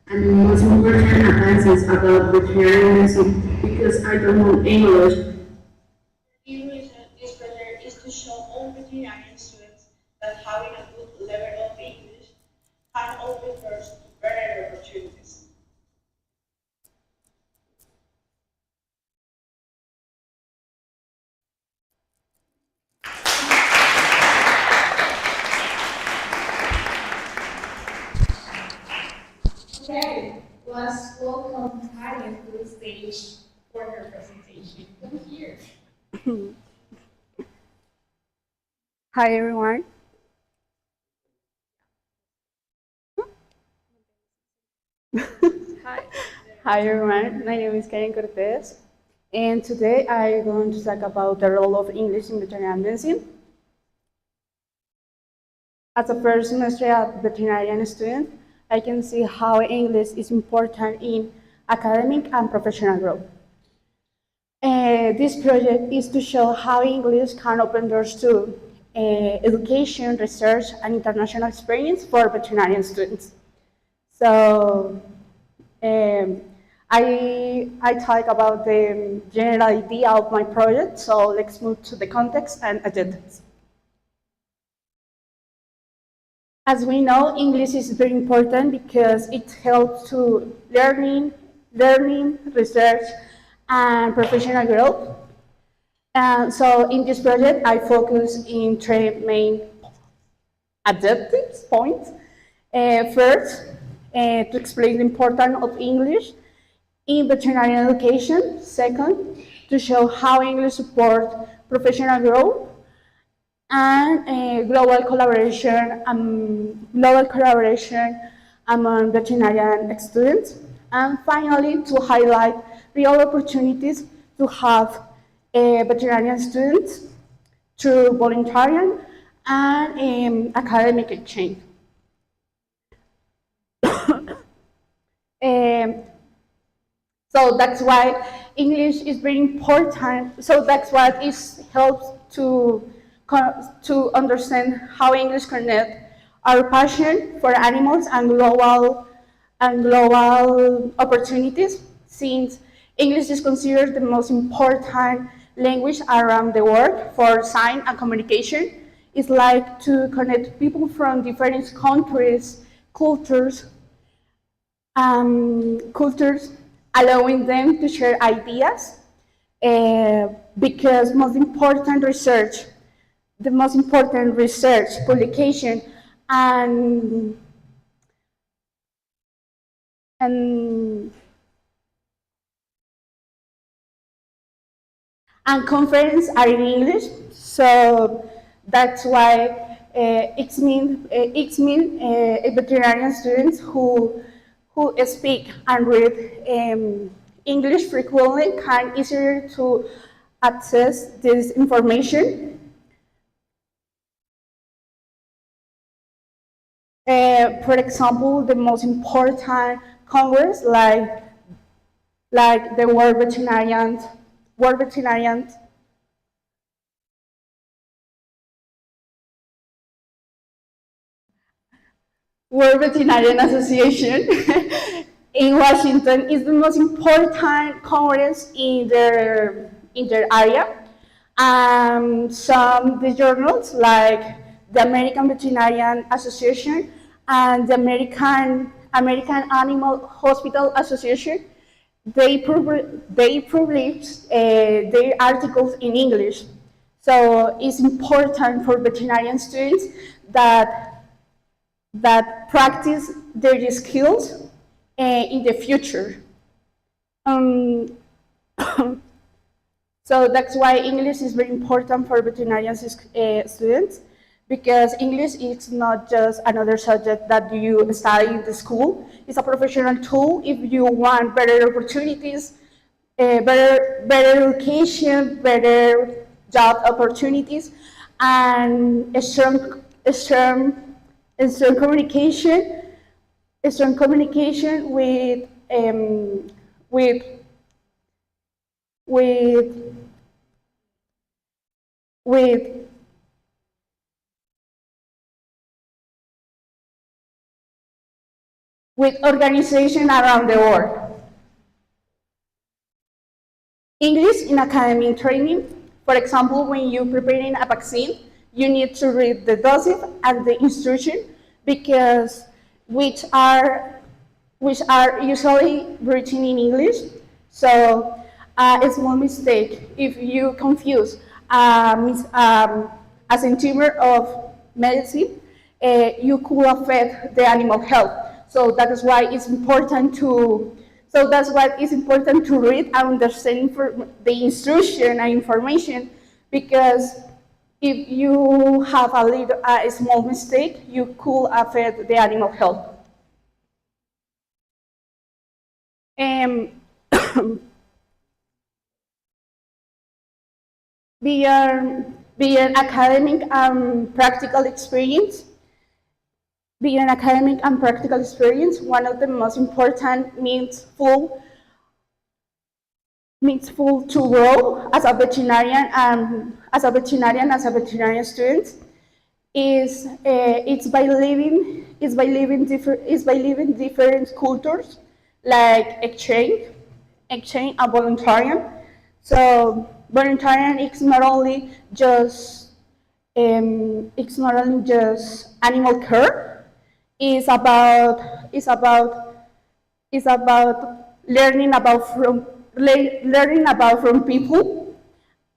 and the most important advances about veterinarianism because I don't know English. The reason this project is to show all veterinarian students that having a good level of English can open doors to better opportunities. Okay, let's welcome Karen to the stage for her presentation. Come here. Hi everyone. Hi everyone, my name is Karen Cortez, and today I'm going to talk about the role of English in veterinarianism. As a first semester veterinarian student, I can see how English is important in academic and professional growth. This project is to show how English can open doors to education, research, and international experience for veterinarian students. So I talk about the general idea of my project, so let's move to the context and agendas. As we know, English is very important because it helps to learning, research, and professional growth. So in this project, I focus in three main objectives, points. First, to explain the importance of English in veterinary education. Second, to show how English supports professional growth and global collaboration among veterinarian students. And finally, to highlight real opportunities to have veterinarian students through volunteering and academic exchange. So that's why English is very important. So that's what it helps to understand how English connect our passion for animals and global opportunities, since English is considered the most important language around the world for sign and communication. It's like to connect people from different countries, cultures, allowing them to share ideas, because the most important research, publication, and conference are in English. So that's why it's mean veterinarian students who speak and read English frequently can easier to access this information. For example, the most important congress like the World Veterinarian Association in Washington is the most important congress in their area. Some the journals like the American Veterinarian Association and the American Animal Hospital Association, they publish their articles in English. So it's important for veterinarian students that practice their skills in the future. So that's why English is very important for veterinarian students, because English is not just another subject that you study in the school. It's a professional tool if you want better opportunities, better education, better job opportunities, and a strong communication with organization around the world. English in academic training. For example, when you're preparing a vaccine, you need to read the dosage and the instruction, because which are usually written in English. So a small mistake, if you confuse a centimere of medicine, you could affect the animal health. So that is why it's important to read and understand the instruction and information, because if you have a small mistake, you could affect the animal health. Beyond academic and practical experience, one of the most important means to grow as a veterinarian as a veterinarian student is by living different cultures, like exchange and volunteering. So volunteering is not only just animal care. It's about learning about from people,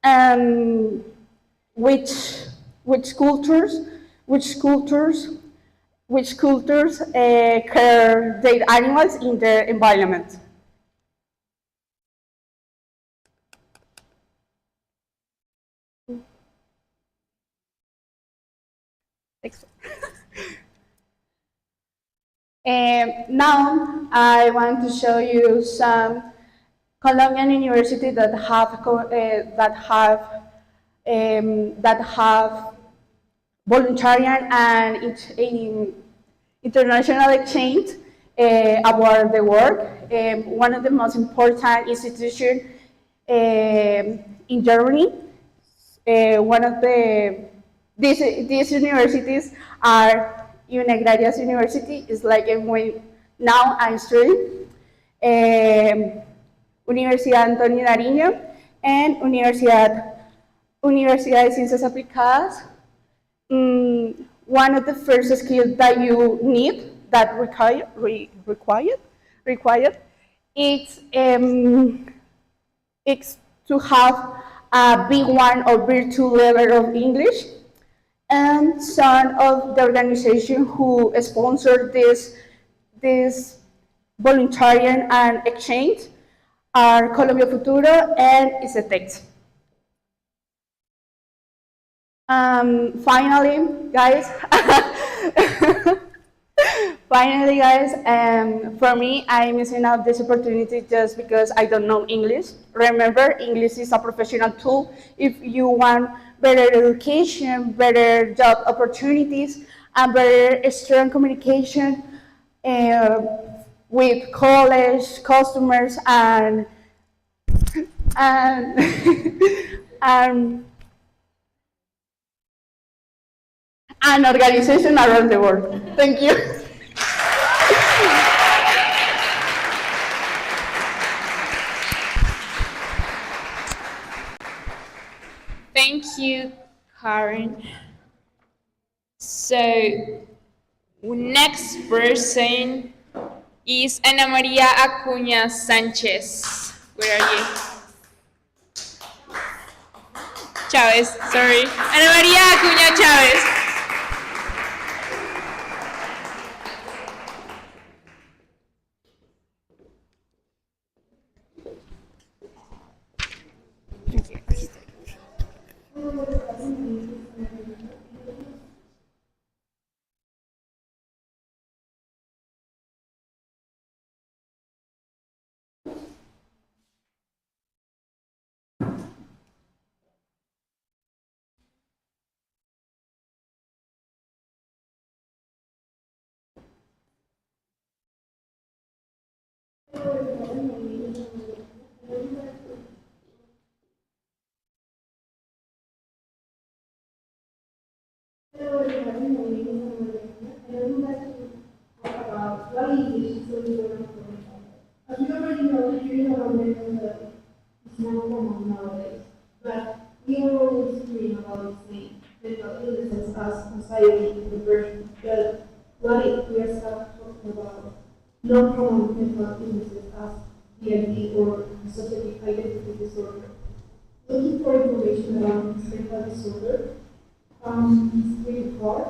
and which cultures which cultures care their animals in their environment. Now I want to show you some Colombian universities that have voluntarian and international exchange about the work. One of the most important institutions in Germany. One of these universities are Unagrarias University. It's like when now I'm studying. Universidad Antonio Nariño and Universidad de Ciencias Aplicadas. One of the first skills that you need, that required, it's to have a B1 or B2 level of English. And some of the organization who sponsor this voluntarian and exchange are Colombia Futuro and ICETEX. Finally, guys, for me, I'm missing out this opportunity just because I don't know English. Remember, English is a professional tool if you want better education, better job opportunities, and better strong communication with college, customers, and an organization around the world. Thank you. Thank you, Karen. So, next person is Ana Maria Acuña Sanchez. Where are you? Chavez, sorry. Ana Maria Acuña Chavez. What English is so important for me. As we already know, hearing about mental health is more common nowadays, but we are always hearing about the same mental illnesses as anxiety and depression. But what if we are talking about non-common mental illnesses as DID or dissociative identity disorder? Looking for information around this mental disorder is really hard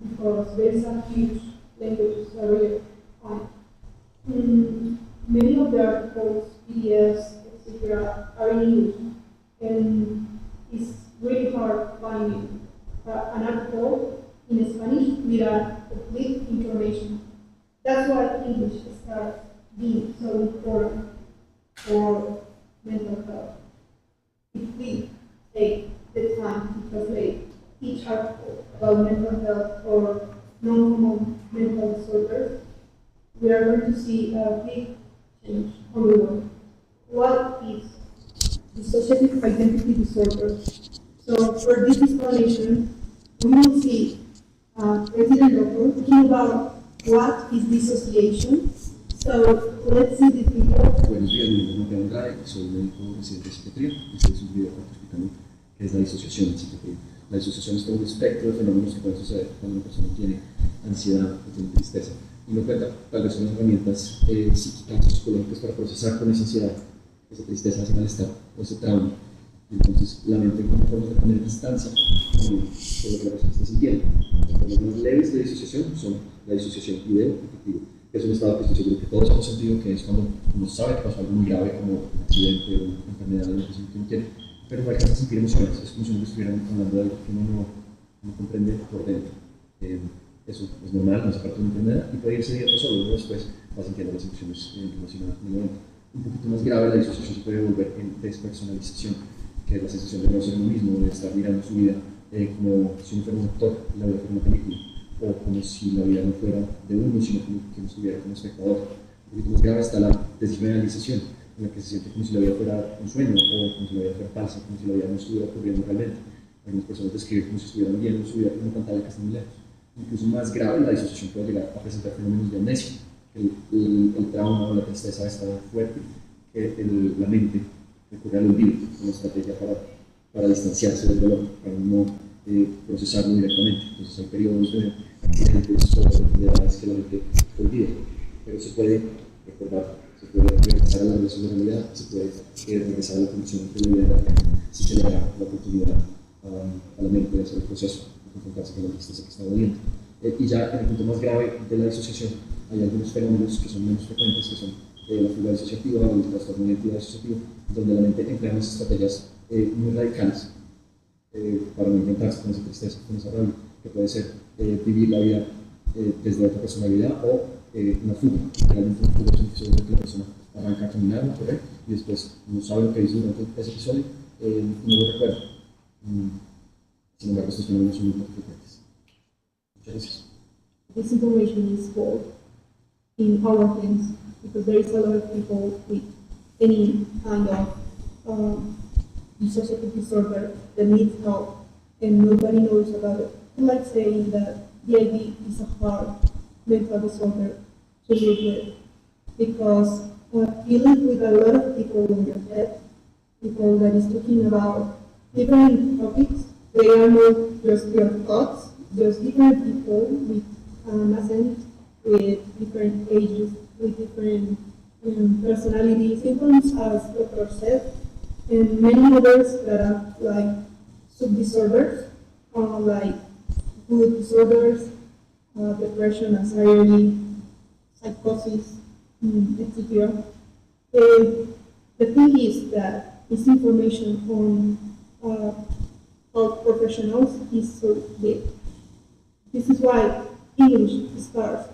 because there is a huge language barrier. Many of the articles, PDFs, etc., are in English, and it's really hard finding an article in Spanish without complete information. That's why English starts being so important for mental health. If we take the time to translate each article about mental health or non-common mental disorders, we are going to see a big change on the world. What is dissociative identity disorder? So for this explanation, we will see President Doctor talking about what is dissociation. So let's see the video. Buenos días, mi nombre es Mateo Andrade, soy médico residente de psiquiatría. Este es un video para explicar qué es la disociación en psiquiatría. La disociación es todo un espectro de fenómenos que pueden suceder cuando una persona tiene ansiedad o tiene tristeza y no cuenta tal vez con herramientas psíquicas o psicológicas para procesar con esa ansiedad, esa tristeza, ese malestar o ese trauma Entonces, la mente encuentra formas de poner distancia con lo que la persona está sintiendo. Las formas más leves de disociación son la disociación ideo-afectiva, que es un estado que estoy seguro que todos hemos sentido, que es cuando uno sabe que pasó algo muy grave como un accidente o una enfermedad o lo que uno quiere, pero no alcanza a sentir emociones. Es como si uno estuviera hablando de algo que uno no comprende por dentro. Eso es normal, no es parte de una enfermedad y puede irse directo solo, luego después va sintiendo las emociones relacionadas con el momento. Un poquito más grave, la disociación se puede volver en despersonalización, que es la sensación de no ser uno mismo, de estar mirando su vida como si uno fuera un actor, la vida fuera una película, o como si la vida no fuera de uno, sino como que uno estuviera como espectador. Un poquito más grave está la desrealización, en la que se siente como si la vida fuera un sueño, o como si la vida fuera falsa, como si la vida no estuviera ocurriendo realmente. Algunas personas describen como si estuvieran viendo su vida en una pantalla que está muy lejos. Incluso más grave, la disociación puede llegar a presentar fenómenos de amnesia. El trauma o la tristeza es tan fuerte que la mente recurre al olvido como estrategia para distanciarse del dolor, para no procesarlo directamente. Entonces hay periodos de accidentes o enfermedades que la mente olvida, pero se puede recordar, se puede regresar a la relación de realidad, se puede regresar a la conexión entre la vida y la mente, si se le da la oportunidad a la mente de hacer el proceso, de confrontarse con la tristeza que está doliendo. Y ya en el punto más grave de la disociación, hay algunos fenómenos que son menos frecuentes, que son la fuga disociativa o el trastorno de identidad disociativa, donde la mente emplea unas estrategias muy radicales para no enfrentarse con esa tristeza, con esa rabia, que puede ser vivir la vida desde otra personalidad o una fuga. Realmente una fuga es un episodio en que la persona arranca a caminar, a correr, y después no sabe lo que hizo durante ese episodio y no lo recuerda. Sin embargo, estos fenómenos son muy poco frecuentes. Muchas gracias. This information is stored in our hands because there is a lot of people with any kind of dissociative disorder that needs help and nobody knows about it. I like saying that DID is a hard mental disorder to live with because you live with a lot of people in your head, people that is talking about different topics. They are not just your thoughts, just different people with accent, with different ages, with different personality symptoms, as Dr. said, and many others that are like sub-disorders, like mood disorders, depression, anxiety, psychosis, etc. The thing is that this information on health professionals is so big. This is why English starts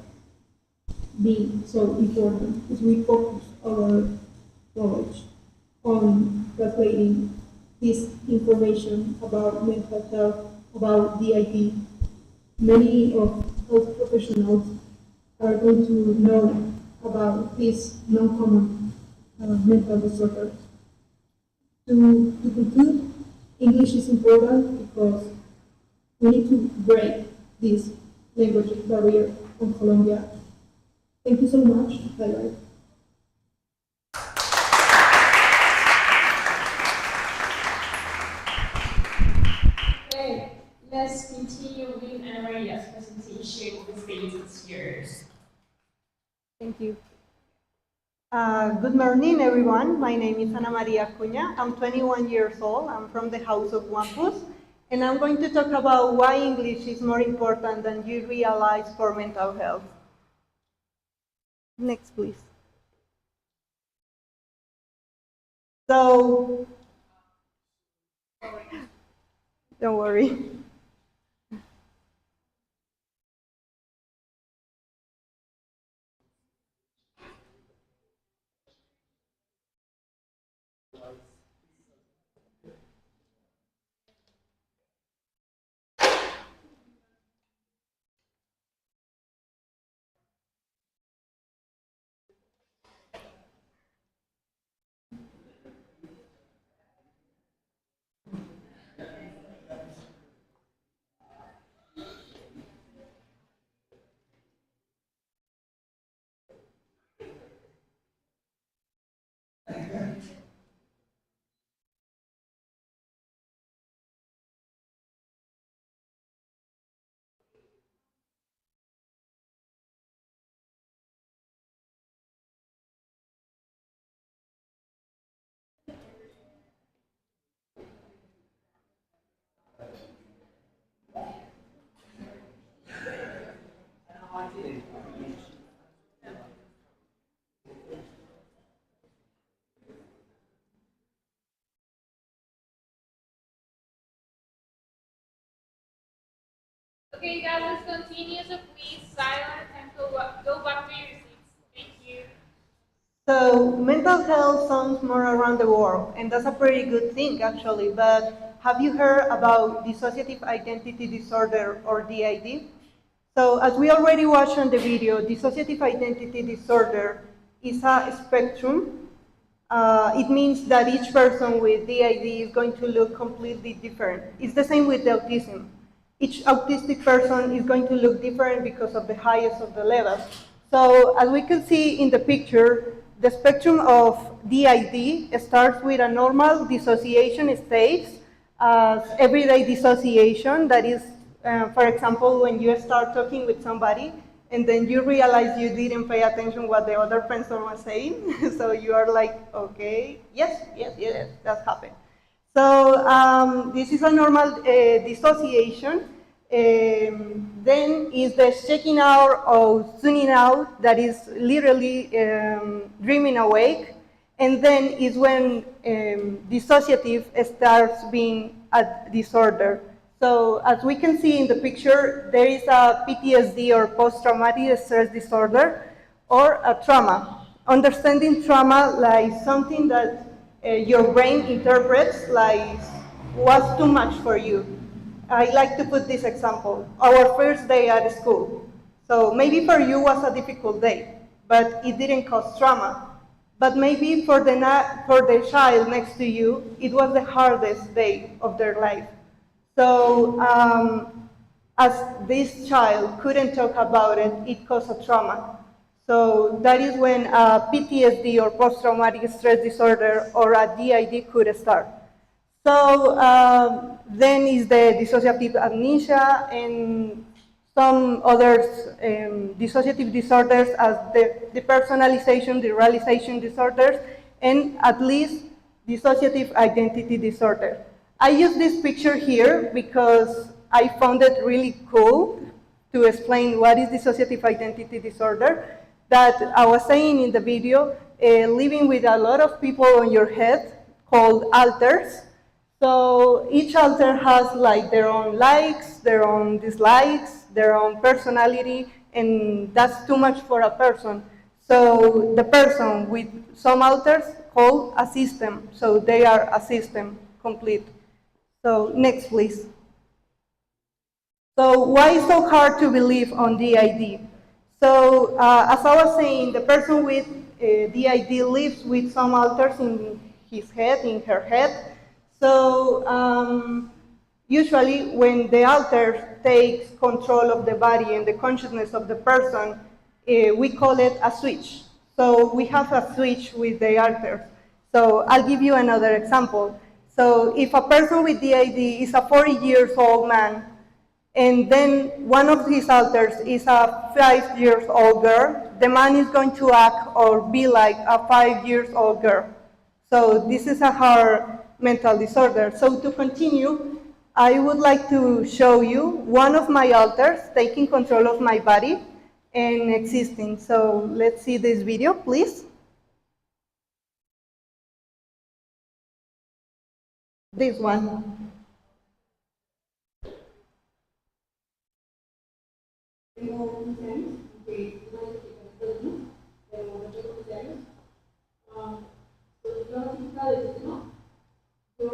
being so important, is we focus our knowledge on translating this information about mental health, about DID. Many of health professionals are going to know about this non-common mental disorder. To conclude, English is important because we need to break this language barrier on Colombia. Thank you so much. Bye-bye. Okay, let's continue with Ana Maria's presentation. The stage is yours. Thank you. Good morning, everyone. My name is Ana Maria Cunha. I'm 21 years old. I'm from the House of Wampus, and I'm going to talk about why English is more important than you realize for mental health. Next, please. So, don't worry. Okay, guys, let's continue. So please silence and go back to your seats. Thank you. So mental health sounds more around the world, and that's a pretty good thing actually, but have you heard about dissociative identity disorder or DID? So as we already watched on the video, dissociative identity disorder is a spectrum. It means that each person with DID is going to look completely different. It's the same with the autism. Each autistic person is going to look different because of the highest of the levels. So as we can see in the picture, the spectrum of DID starts with a normal dissociation stage, everyday dissociation, that is, for example, when you start talking with somebody and then you realize you didn't pay attention what the other person was saying, so you are like, okay, yes, that happened. So this is a normal dissociation. Then is the checking out or tuning out, that is literally dreaming awake. And then is when dissociative starts being a disorder. So as we can see in the picture, there is a PTSD or post-traumatic stress disorder or a trauma. Understanding trauma like something that your brain interprets like was too much for you. I like to put this example. Our first day at school. So maybe for you was a difficult day, but it didn't cause trauma. But maybe for the child next to you, it was the hardest day of their life. So as this child couldn't talk about it, it caused a trauma. So that is when PTSD or post-traumatic stress disorder or a DID could start. So then is the dissociative amnesia and some other dissociative disorders as the depersonalization, derealization disorders, and at least dissociative identity disorder. I use this picture here because I found it really cool to explain what is dissociative identity disorder. That I was saying in the video, living with a lot of people on your head called alters. So each alter has like their own likes, their own dislikes, their own personality, and that's too much for a person. So the person with some alters called a system. So they are a system complete. So next, please. So why is so hard to believe on DID? So as I was saying, the person with DID lives with some alters in his head, in her head. So usually when the alter takes control of the body and the consciousness of the person, we call it a switch. So we have a switch with the alters. So I'll give you another example. So if a person with DID is a 40 years old man, and then one of his alters is a 5 years old girl, the man is going to act or be like a 5 years old girl. So this is a hard mental disorder. So to continue, I would like to show you one of my alters taking control of my body and existing. So let's see this video, please. This one. Tengo 15 años, aunque no es que tengo uno, pero tengo 15 años. Pues yo la chica del sistema, yo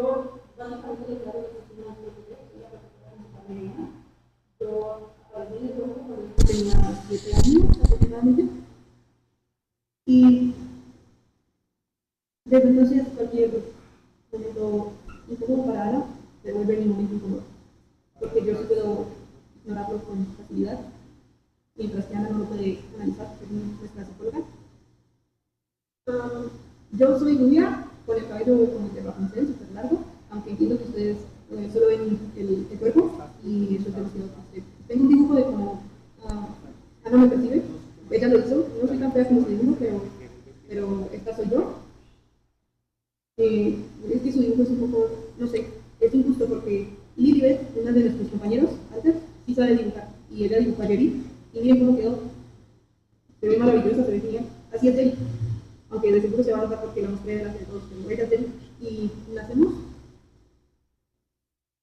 básicamente le traigo el sistema de soy la persona americana. Yo aparecí en el grupo cuando yo tenía 7 años aproximadamente. Y desde entonces cualquier momento incómodo para Ana se vuelve mi momento incómodo. Porque yo sí puedo ignorarlo con facilidad, mientras que Ana no lo puede analizar, que es nuestra psicóloga. Yo soy rubia, con el cabello como de Rapunzel, súper largo, aunque entiendo que ustedes solo ven el cuerpo y eso es demasiado fácil. Tengo un dibujo de como Ana me percibe, ella lo hizo, no soy tan fea como su dibujo, pero esta soy yo. Es que su dibujo es un poco, no sé, es injusto porque Lilibet, una de nuestros compañeros antes, sí sabe dibujar, y ella dibujó a Jerry, y miren cómo quedó. Se ve maravillosa, se ve genial. Así es Jerry, aunque de seguro se va a notar porque la mostré delante de todos, pero ella es Jerry. Y nacemos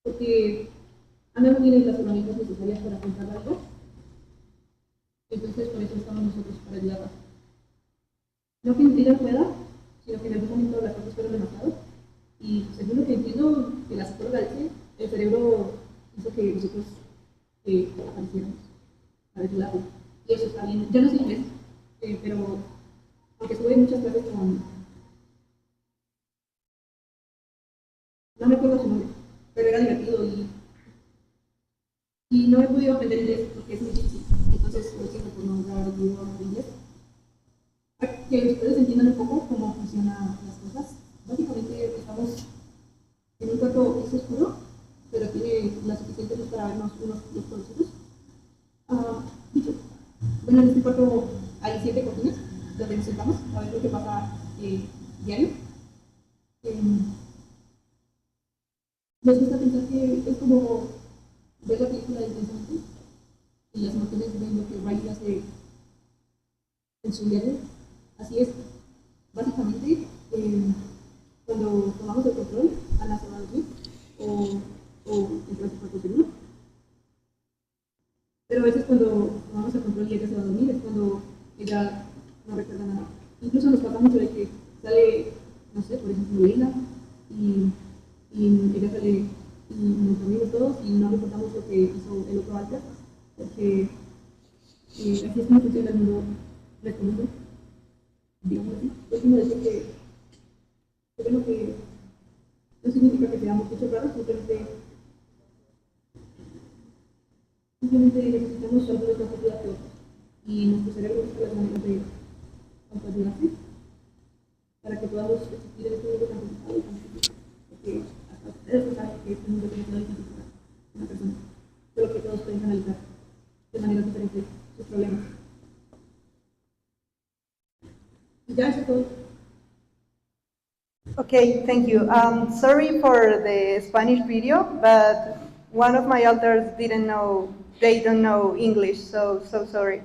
porque a no tienen las herramientas necesarias para afrontar algo. Entonces, por eso estamos nosotros para ayudarla. No que ella no pueda, sino que en algún momento las cosas fueron demasiado. Y según lo que entiendo que la psicóloga dice, el cerebro hizo que nosotros apareciéramos para ayudarla. Y eso está bien. Yo no sé inglés, pero aunque estuve en muchas clases con... No me acuerdo su nombre, pero era divertido y no he podido aprender inglés porque es muy difícil. Entonces, lo siento por no hablar inglés. Para que ustedes entiendan un poco cómo funcionan las cosas. Básicamente estamos en un cuarto oscuro, pero tiene la suficiente luz para vernos unos con los otros. Bueno, en este cuarto hay 7 cocinas donde nos sentamos a ver lo que pasa diario. Nos gusta pensar que es como ver la película intensamente y las emociones ven lo que Riley hace en su diario. Así es, básicamente, cuando tomamos el control, Ana se va a dormir o entra a su cuarto seguro. Pero a veces cuando tomamos el control y ella se va a dormir es cuando ella no recuerda nada. Incluso nos pasa mucho de que sale, no sé, por ejemplo, Leila y ella sale y nos dormimos todos y no recordamos lo que hizo el otro antes, porque así es como funciona el mundo nuestro mundo, digamos así. Es como decir que bueno, que no significa que seamos bichos raros, simplemente necesitamos algunas más ayudas que otras. Y nuestro cerebro busca las maneras de autoayudarse para que podamos existir en este mundo tan complicado y tan difícil. Porque hasta ustedes no saben que este mundo tiene que difícil para una persona. Solo que todos pueden analizar de manera diferente sus problemas. Y ya eso es todo. Okay, thank you. Sorry for the Spanish video, but one of my elders didn't know, they don't know English, so sorry.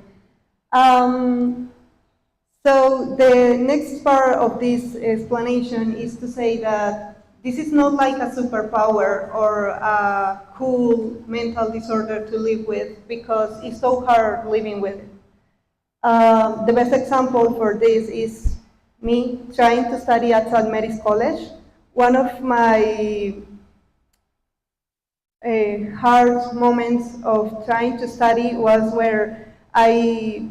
So the next part of this explanation is to say that this is not like a superpower or a cool mental disorder to live with because it's so hard living with it. The best example for this is me trying to study at St. Mary's College. One of my hard moments of trying to study was where I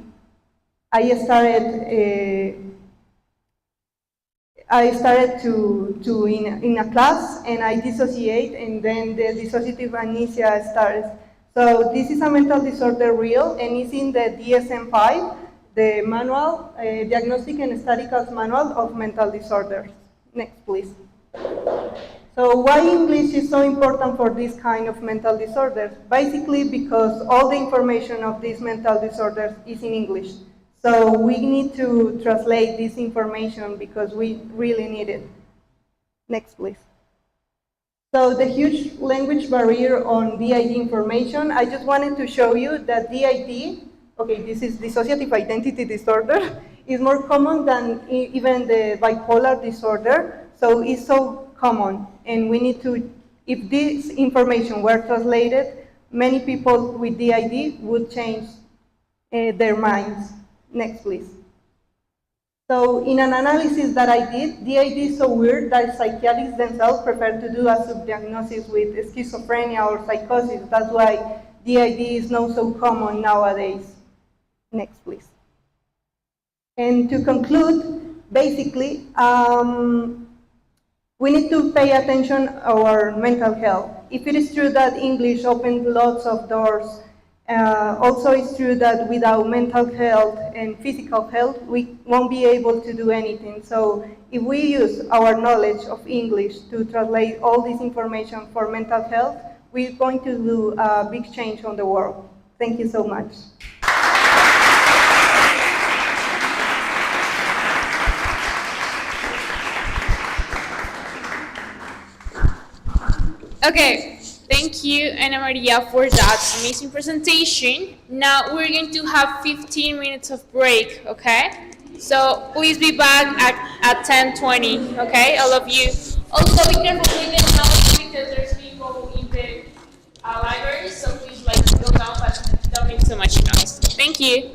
started to in a class and I dissociate and then the dissociative amnesia starts. So this is a mental disorder real and it's in the DSM-5, the manual, Diagnostic and Statistical Manual of Mental Disorders. Next, please. So why English is so important for this kind of mental disorders? Basically because all the information of these mental disorders is in English. So we need to translate this information because we really need it. Next, please. So the huge language barrier on DID information, I just wanted to show you that DID, okay, this is dissociative identity disorder, is more common than even the bipolar disorder. So it's so common, and we need to, if this information were translated, many people with DID would change their minds. Next, please. So in an analysis that I did, DID is so weird that psychiatrists themselves prefer to do a subdiagnosis with schizophrenia or psychosis. That's why DID is not so common nowadays. Next, please. And to conclude, basically, we need to pay attention to our mental health. If it is true that English opened lots of doors, also it's true that without mental health and physical health, we won't be able to do anything. So if we use our knowledge of English to translate all this information for mental health, we're going to do a big change on the world. Thank you so much. Okay, thank you, Ana Maria, for that amazing presentation. Now we're going to have 15 minutes of break, okay? So please be back at 10:20, okay? All of you. Also, be careful with the noise because there's people in the library, so please like go down, but don't make too much noise. Thank you.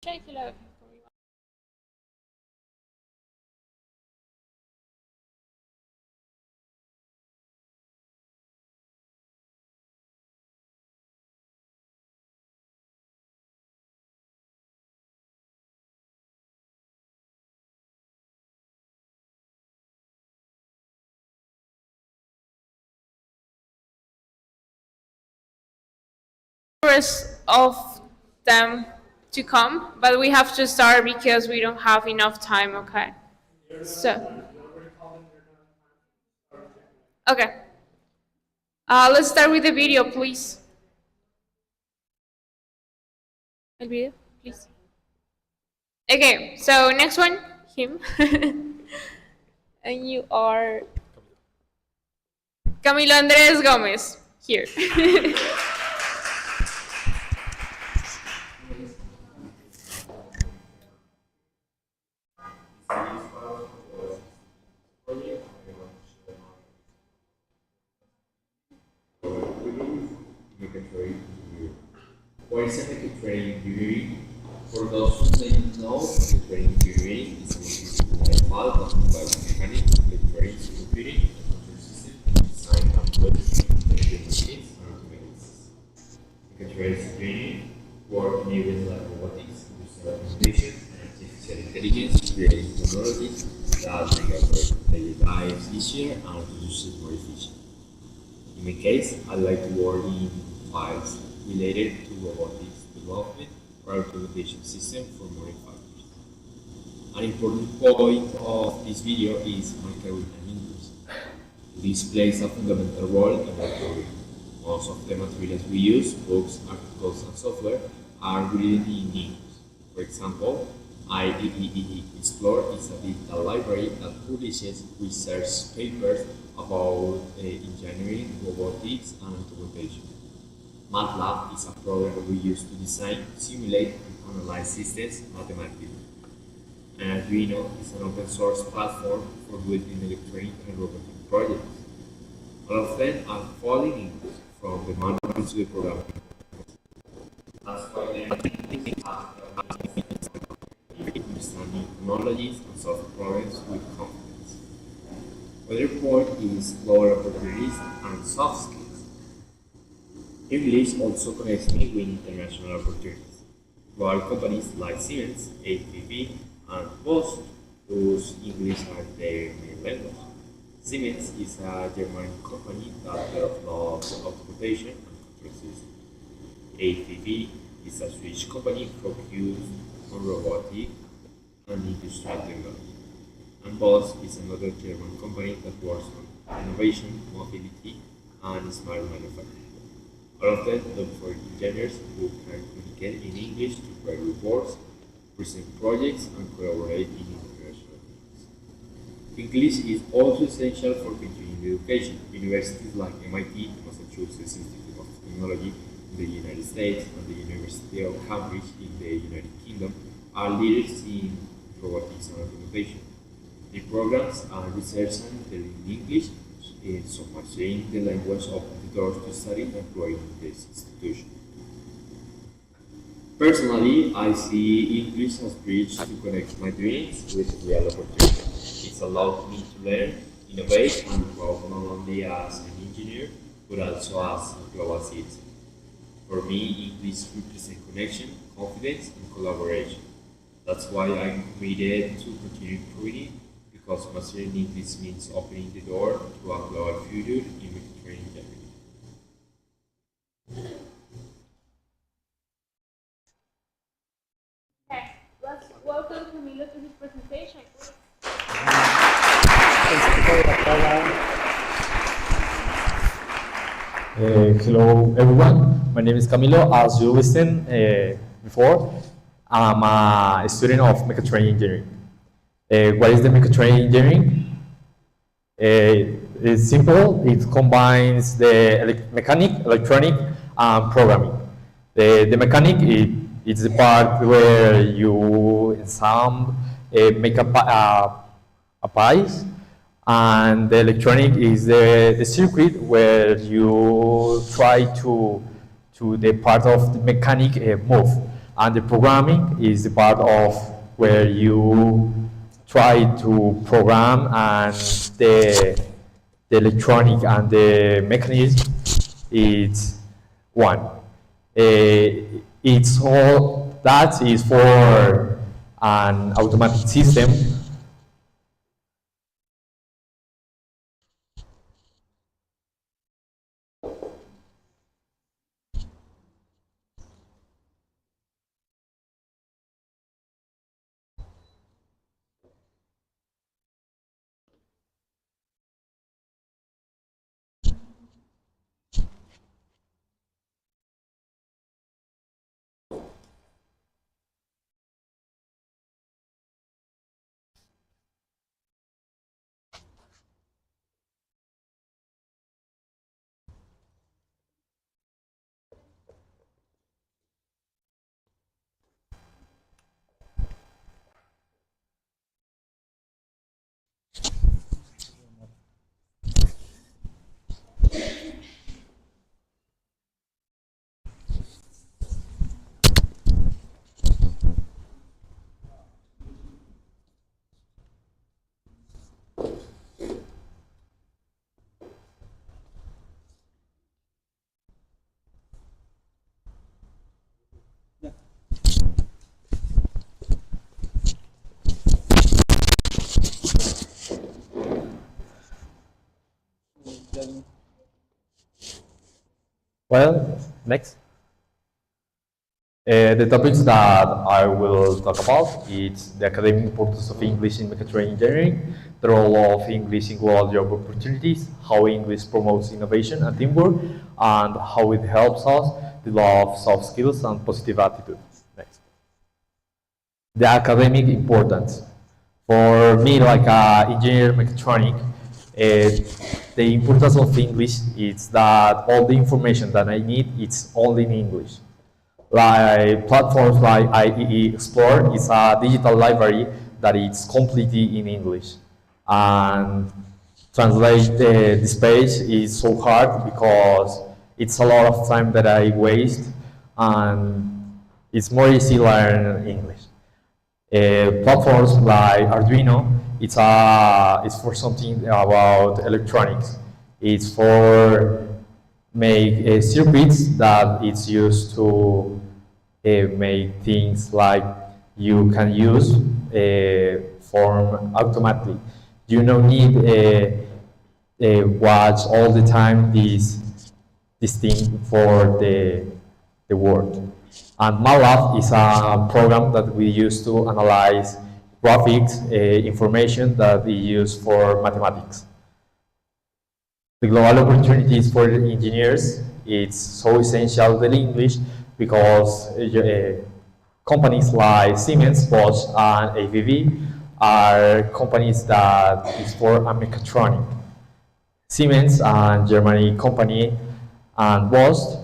Say hello. Rest of them to come, but we have to start because we don't have enough time, okay? So, okay. Let's start with the video, please. El video, please. Okay, so next one, him. And you are Camilo Andrés Gómez, here. What is a mechatronic engineering? For those who may not know, mechatronic engineering is a multidisciplinary field of biomechanics, electronics, computing, and control systems, design and production of machines and automated systems. Mechatronics engineering work in areas like robotics, industrial automation, and artificial intelligence, creating technologies that make our daily lives easier and produce more efficient. In my case, I like to work in fields related to robotics development or automation system for modern factories. An important point of this video is my career in English. This plays a fundamental role in my career. Most of the materials we use, books, articles, and software, are written in English. For example, IEEE Explore is a digital library that publishes research papers about engineering, robotics, and automation. MATLAB is a program we use to design, simulate, and analyze systems mathematically. And Arduino is an open source platform for building electronic and robotic projects. All of them are fully in English, from the manual to the programming. That's why learning understanding technologies and solve problems with confidence. Other point is global opportunities and soft skills. English also connects me with international opportunities. Global companies like Siemens, ABB, and Bosch use English as their main language. Siemens is a German company that develops automation and control systems. ABB is a Swedish company focused on robotic and industrial technology. And Bosch is another German company that works on innovation, mobility, and smart manufacturing. All of them look for engineers who can communicate in English to write reports, present projects, and collaborate in international meetings. English is also essential for continuing education. Universities like MIT, Massachusetts Institute of Technology in the United States, and the University of Cambridge in the United Kingdom are leaders in robotics and automation. The programs are research centered in English, so mastering the language opens the doors to study and grow in this institution. Personally, I see English as a bridge to connect my dreams with real opportunities. It's allowed me to learn, innovate, and grow not only as an engineer, but also as a global citizen. For me, English represents connection, confidence, and collaboration. That's why I'm committed to continue improving it, because mastering English means opening the door to a global future in mechatronic engineering. Okay, let's welcome Camilo to his presentation. Hello everyone, my name is Camilo. As you listened before, I'm a student of mechatronic engineering. What is the mechatronic engineering? It's simple. It combines the mechanic, electronic, and programming. The mechanic it's the part where you ensemble, make a piece, and the electronic is the circuit where you try to the part of the mechanic move. And the programming is the part of where you try to program, and the electronic and the mechanism is one. It's all that is for an automatic system. Well, next. The topics that I will talk about is the academic importance of English in mechatronic engineering, the role of English in global job opportunities, how English promotes innovation and teamwork, and how it helps us develop soft skills and positive attitudes. Next. The academic importance. For me, like an engineer mechatronic, the importance of English is that all the information that I need, it's only in English. Like platforms like IEE Explore is a digital library that is completely in English. And translate this page is so hard because it's a lot of time that I waste, and it's more easy to learn English. Platforms like Arduino, it's for something about electronics. It's for make circuits that it's used to make things like you can use form automatically. You don't need watch all the time this thing for the word. And MATLAB is a program that we use to analyze graphics information that we use for mathematics. The global opportunities for engineers, it's so essential the English because companies like Siemens, Bosch, and ABB are companies that is for a mechatronic. Siemens and Germany company and Bosch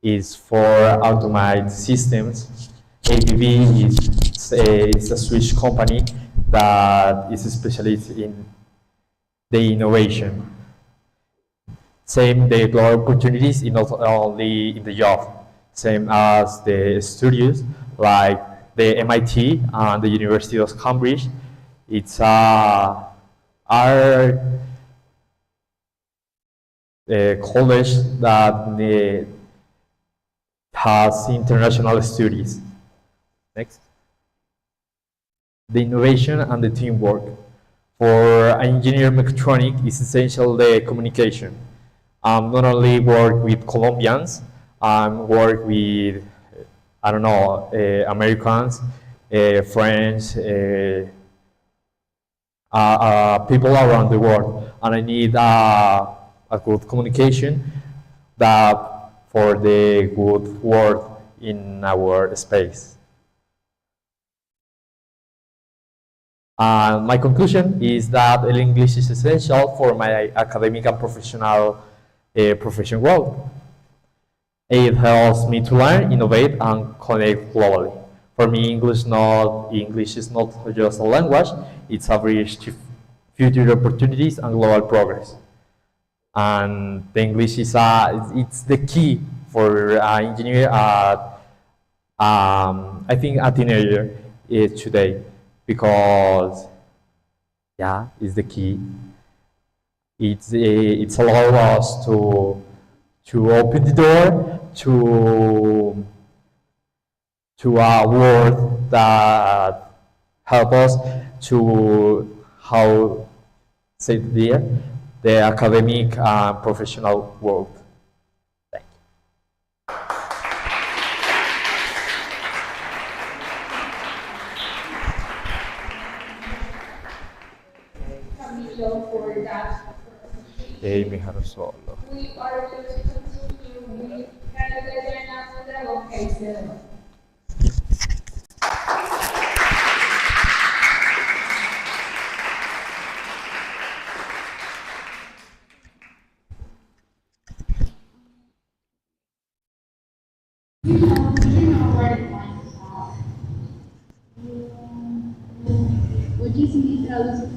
is for automated systems. ABB is a Swiss company that is a specialist in the innovation. Same, the global opportunities in not only in the job, same as the studios like the MIT and the University of Cambridge. It's our college that has international studies. Next. The innovation and the teamwork. For an engineer mechatronic, it's essential the communication. Not only work with Colombians, work with, I don't know, Americans, French, people around the world. And I need a good communication that for the good work in our space. My conclusion is that English is essential for my academic and professional profession world. It helps me to learn, innovate, and connect globally. For me, English is not just a language; it's a bridge to future opportunities and global progress. And the English is it's the key for an engineer at I think a teenager is today because yeah, is the key. It's allow us to open the door to a world that help us to how say it there the academic and professional world. Camilo, for that. E mi dejaron solo. We are going to continue with Carolina Mondragon Caicedo. What do you think it was?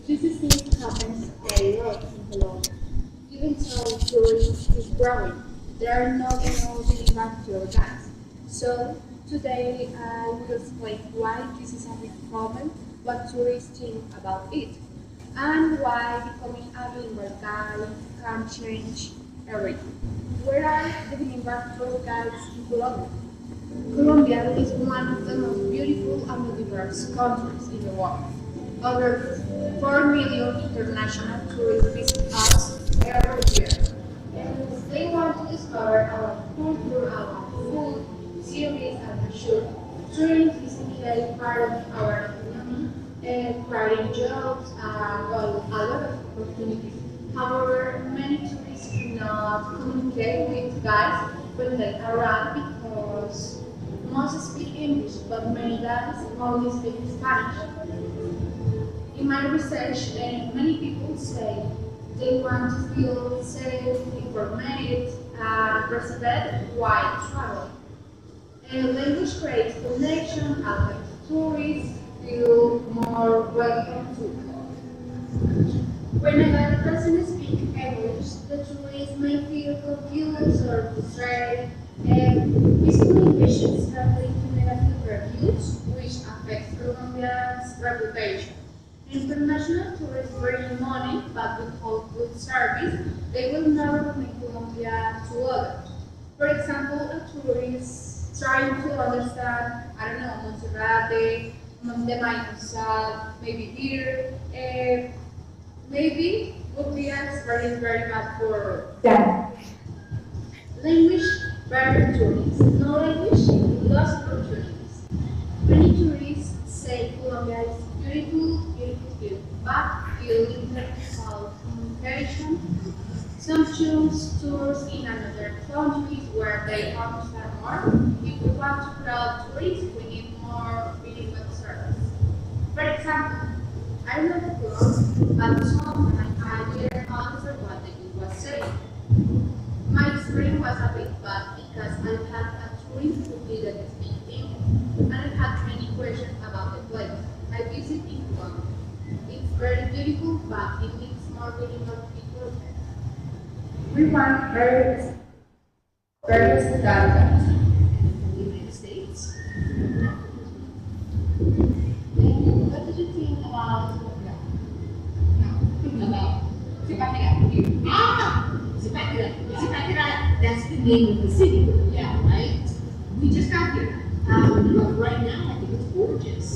This thing happens a lot in Colombia. Even though tourism is growing, there are no building natural gas. So today I will explain why this is a big problem, what tourists think about it, and why becoming a bilingual guide can change everything. Where are the bilingual guides in Colombia? Colombia is one of the most beautiful and diverse countries in the world. Over 4 million international tourists visit us every year. And they want to discover our culture, our food, series, and culture. Tourism is a key part of our economy, creating jobs and well, a lot of opportunities. However, many tourists cannot communicate with guides when they arrive because most speak English, but many guys only speak Spanish. In my research, many people say they want to feel safe, informed, and respect while traveling. And language creates connection and makes tourists feel more welcome to. When another person speaks English, the tourists may feel confused or frustrated, and miscommunications can lead to negative reviews, which affects Colombia's reputation. International tourists bring money, but without good service, they will never recommend Colombia to others. For example, a tourist trying to understand, I don't know, Monserrate, the Maicosal, maybe here, maybe would be an experience very bad for them. Language barrier tourists. No language, lost opportunities. Many tourists say Colombia is beautiful, but feel limited about communication. Some choose tours in another countries where they understand more. If we want to crowd tourists, we need more bilingual service. For example, I love Colombia, but sometimes I didn't answer what the guide was saying. My experience was a bit bad because I had a tourist who didn't speak English, and I had many questions about the place. I visited in Colombia. It's very beautiful, but it needs more bilingual people. We want very standards in the United States. And what did you think about Zipaquirá, that's the name of the city. Yeah, right? We just got here. But right now, I think it's gorgeous.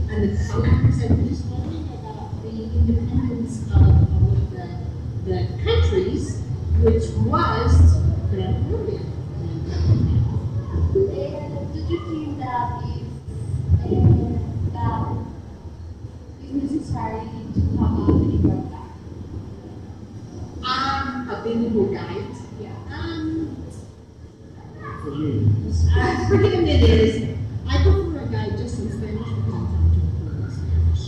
And the colors, I was just wondering about the independence of one of the countries, which was Gran Colombia. Did you think that it's necessary to have a bilingual guide? A bilingual guide? Yeah. For him it is. I prefer a guide just in Spanish because I'm trying to learn Spanish.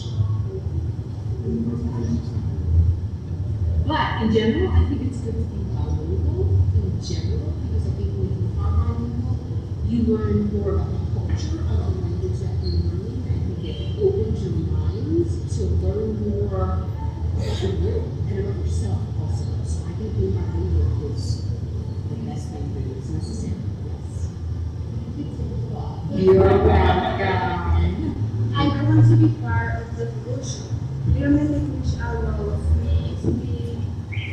But in general, I think it's good to be bilingual in general because I think when you are bilingual, you learn more about the culture of the language that you're learning and you get open your minds to learn more about the world and solution. Learning language allows me to speak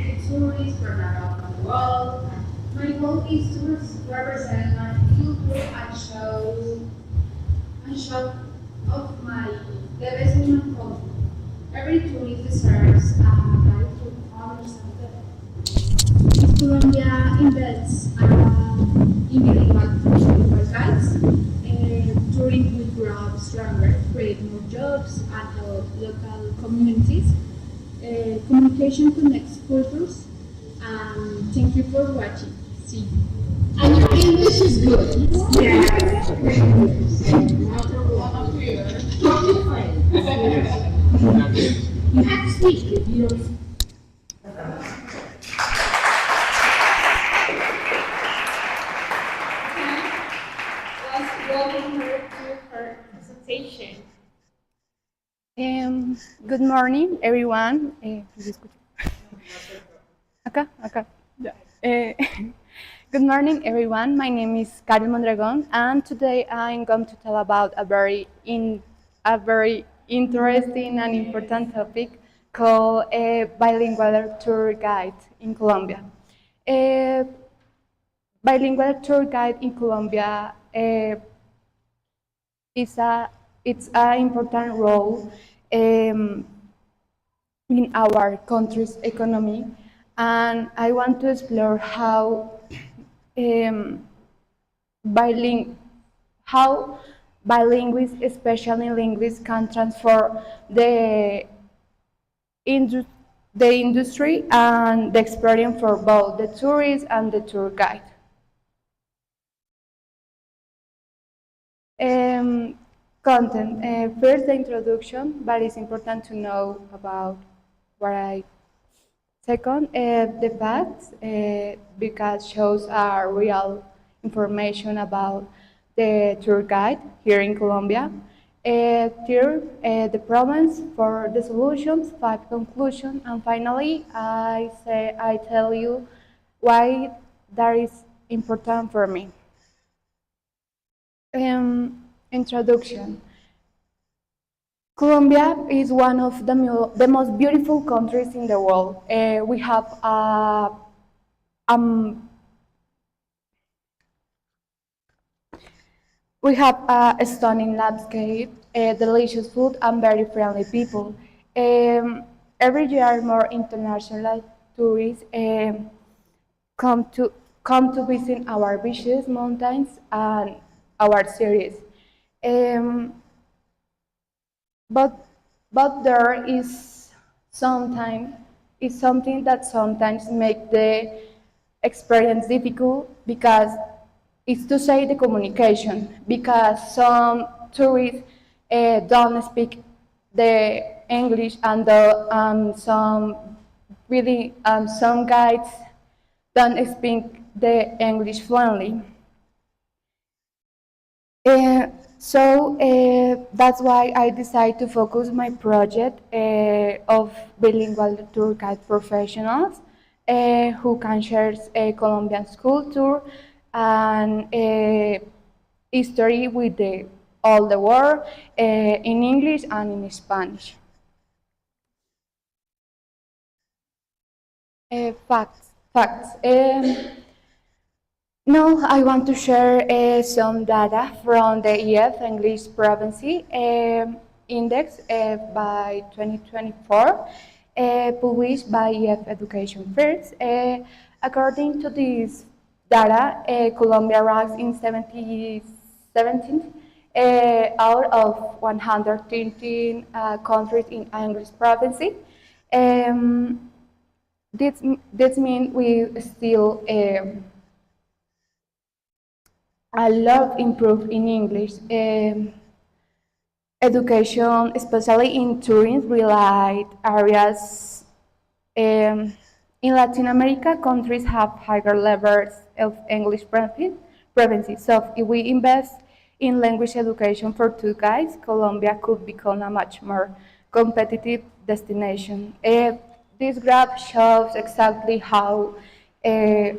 with tourists from around the world. My goal is to represent my culture and show of the best of my culture. Every tourist deserves a guide to understand it. If Colombia invests individual guides, tourism will grow stronger, create more jobs, and help local communities. Communication connects cultures. Thank you for watching. See you. And your English is good. You have to speak if you don't. Let's welcome her to her presentation. Good morning, everyone. Acá, acá. Ya. Good morning, everyone. My name is Karen Mondragon, and today I'm going to tell about a very interesting and important topic called a bilingual tour guide in Colombia. A bilingual tour guide in Colombia it's an important role in our country's economy, and I want to explore how how bilinguals, especially linguists, can transform the industry and the experience for both the tourist and the tour guide. Content. First, the introduction, but it's important to know about what I. Second, the facts, because shows are real information about the tour guide here in Colombia. Third, the problems for the solutions, 5 conclusions, and finally, I tell you why that is important for me. Introduction. Colombia is one of the most beautiful countries in the world. We have a stunning landscape, delicious food, and very friendly people. Every year, more international tourists come to visit our beaches, mountains, and our cities. But there is something that sometimes make the experience difficult, because it's to say the communication, because some tourists don't speak the English, and some guides don't speak the English fluently. That's why I decided to focus my project of bilingual tour guide professionals who can share Colombian culture and history with all the world in English and in Spanish. Facts. Now I want to share some data from the EF English Proficiency Index by 2024, published by EF Education First. According to this data, Colombia ranks in 17th out of 113 countries in English proficiency. This means we still a lot improved in English. Education, especially in tourism-related areas, in Latin America, countries have higher levels of English proficiency. So if we invest in language education for tour guides, Colombia could become a much more competitive destination. This graph shows exactly how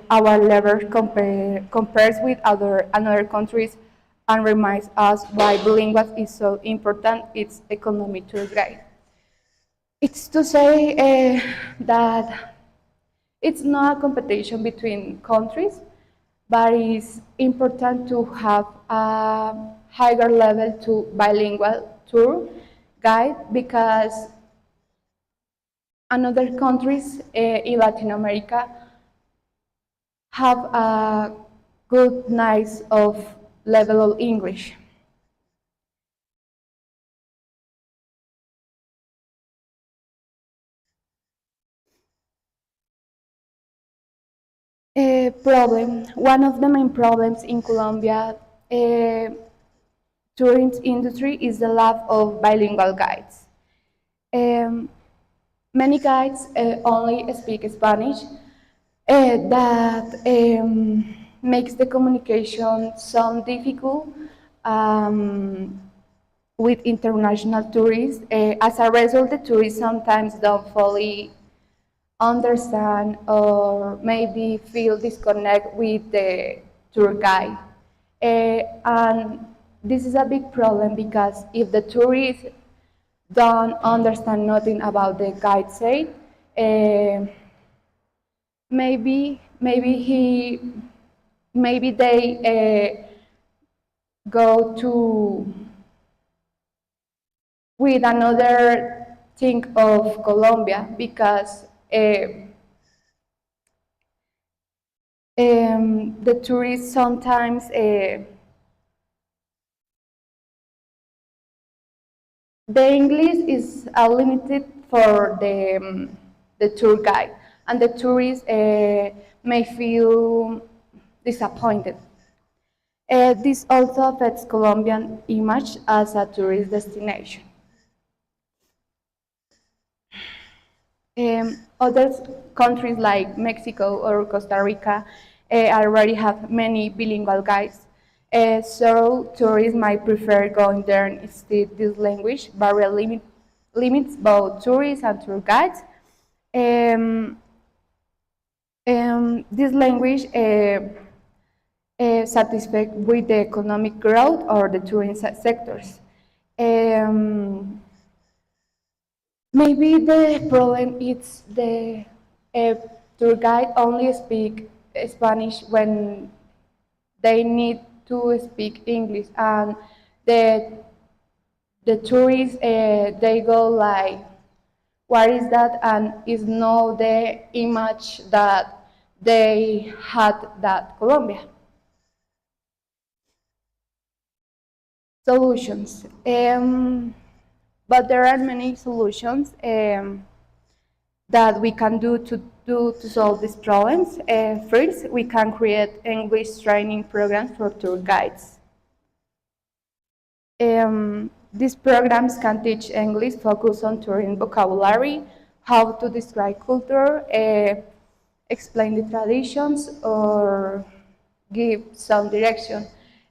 our level compares with other countries, and reminds us why bilingual is so important. It's economic tour guide. It's to say that it's not a competition between countries, but it's important to have a higher level to bilingual tour guide because another countries in Latin America have a good nice of level of English. Problem. One of the main problems in Colombia tourism industry is the lack of bilingual guides. Um, Many guides only speak Spanish. That makes the communication some difficult with international tourists. As a result, the tourists sometimes don't fully understand or maybe feel disconnect with the tour guide. And this is a big problem because if the tourists don't understand nothing about the guide say, maybe they go to with another thing of Colombia because the tourists sometimes the English is limited for the tour guide, and the tourists may feel disappointed. This also affects Colombian image as a tourist destination. Other countries like Mexico or Costa Rica already have many bilingual guides. So tourists might prefer going there instead this language barrier limits both tourists and tour guides. This language satisfied with the economic growth or the tourism sectors. Maybe the problem is the tour guide only speak Spanish when they need to speak English, and the tourists they go like, what is that? And is not the image that they had that Colombia. Solutions. But there are many solutions that we can do to solve these problems. First, we can create English training programs for tour guides. These programs can teach English, focus on touring vocabulary, how to describe culture, explain the traditions, or give some direction.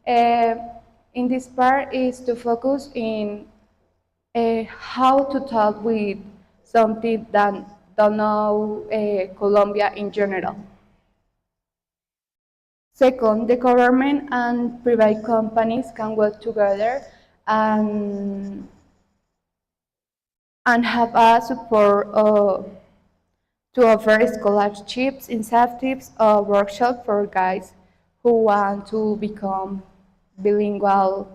In this part is to focus in how to talk with something that don't know Colombia in general. Second, the government and private companies can work together and have a support to offer scholarships, incentives, or workshops for guys who want to become bilingual.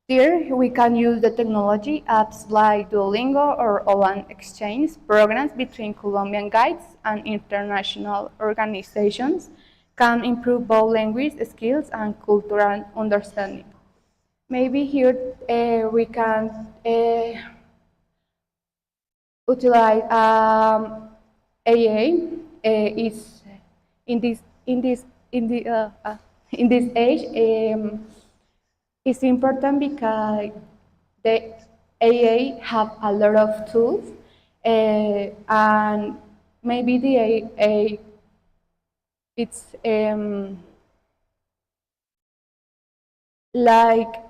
Here, we can use the technology apps like Duolingo or online exchange programs between Colombian guides and international organizations can improve both language skills and cultural understanding. Maybe here we can utilize AA. Is in this age. It's important because the AA have a lot of tools, and maybe the AA it's like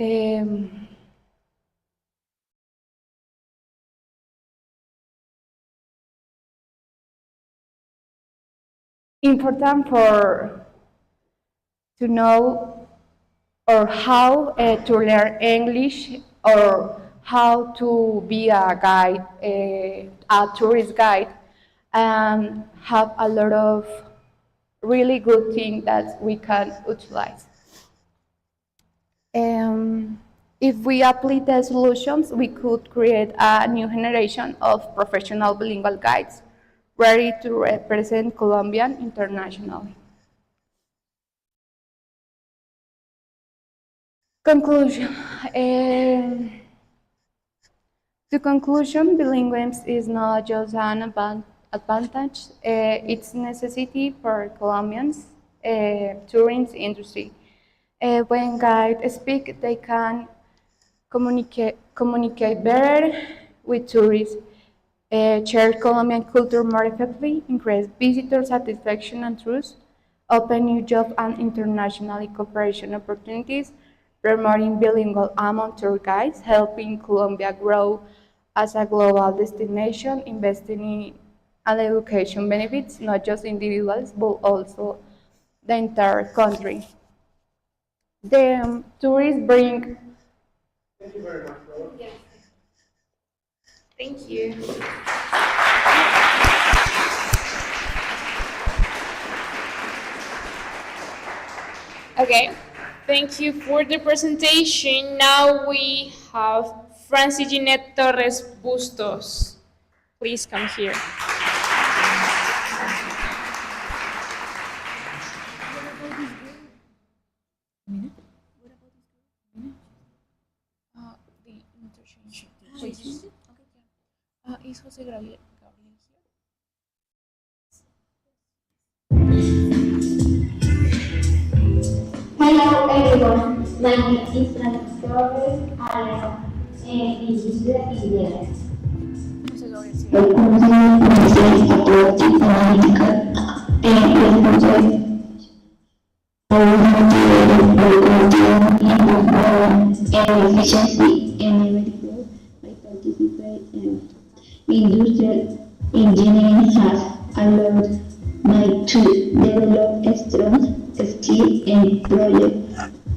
important for to know or how to learn English or how to be a guide, a tourist guide, and have a lot of really good things that we can utilize. If we apply the solutions, we could create a new generation of professional bilingual guides ready to represent Colombian internationally. Conclusion. To conclusion, bilingualism is not just an advantage, it's a necessity for Colombians' tourism industry. When guides speak, they can communicate better with tourists, share Colombian culture more effectively, increase visitor satisfaction and trust, open new job and international cooperation opportunities, promoting bilingual among tour guides, helping Colombia grow as a global destination, investing in education benefits, not just individuals, but also the entire country. The tourists bring. Thank you very much, Robert. Yeah. Thank you. Okay, thank you for the presentation. Now we have Francie Ginette Torres Bustos. Please come here. The interchange, please. Is Jose Gabriel here? Hello everyone, my name is Francis Torres. I am an engineer in the efficiency and medical. I participate in industrial engineering has allowed me to develop strong skills in project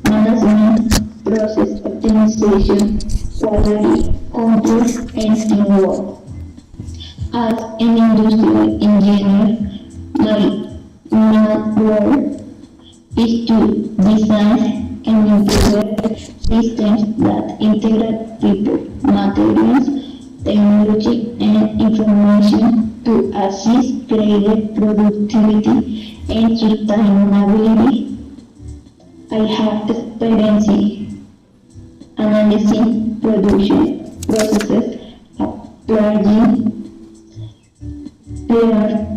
management, process optimization, quality control, and teamwork. As an industrial engineer, my main role is to design and implement systems that integrate people, materials, technology, and information to assist greater productivity and sustainability. I have experience analyzing production processes, applying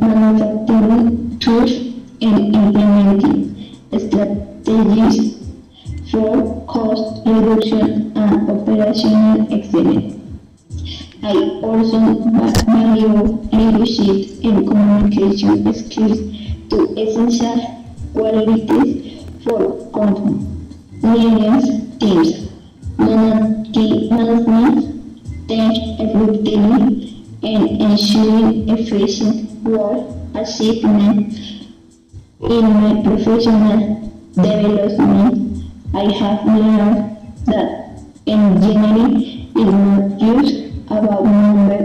manufacturing tools, and implementing strategies for cost reduction and operational excellence. I also value leadership and communication skills to essential qualities for compliance teams, management, team effectively, and ensuring efficient work achievement. In my professional development, I have learned that engineering is not just about number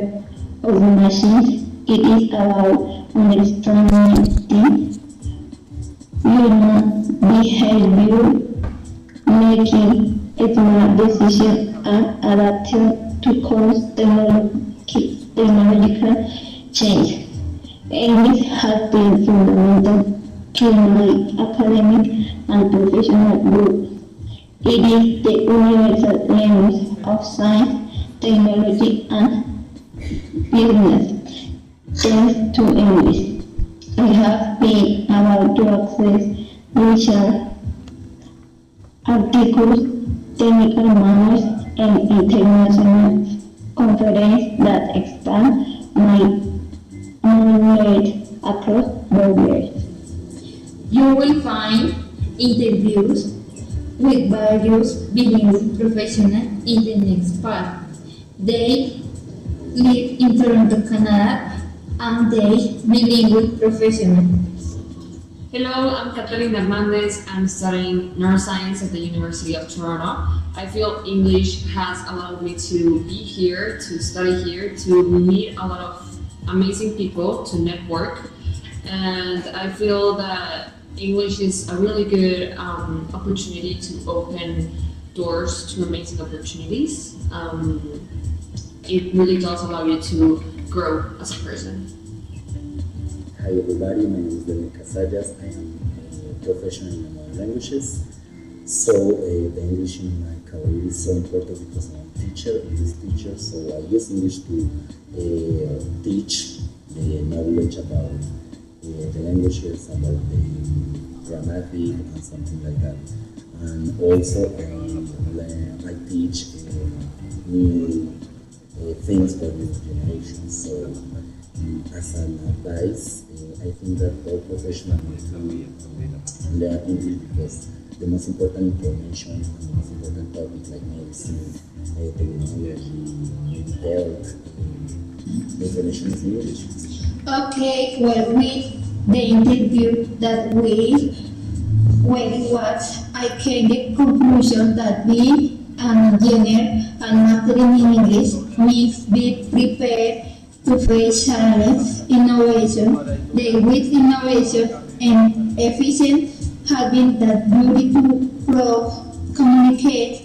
of machines, it is about understanding human behavior, making smart decisions, and adapting to current technological change. English has been fundamental to my academic and professional growth. It is the universal language of science, technology, and business. Thanks to English, I have been able to access research articles, technical manuals, and international conferences that expand my knowledge across borders. You will find interviews with various bilingual professionals in the next part. They live in Toronto, Canada, and they bilingual professionals. Hello, I'm Catalina Hernandez. I'm studying neuroscience at the University of Toronto. I feel English has allowed me to be here, to study here, to meet a lot of amazing people, to network. And I feel that English is a really good opportunity to open doors to amazing opportunities. It really does allow you to grow as a person. Hi everybody, my name is Daniel Casallas. I am a professional in modern languages. So the English in my career is so important because I'm a teacher, English teacher. So I use English to teach the knowledge about the languages, about the grammatic and something like that. And also I teach new things for new generations. So as an advice, I think that all professionals need to learn English because the most important information and the most important topic like medicine, technology, health, the information is in English. Okay, well, with the interview that when it was, I came to the conclusion that being an engineer and mastering in English means be prepared to face challenges, innovation. With innovation and efficient having the ability to communicate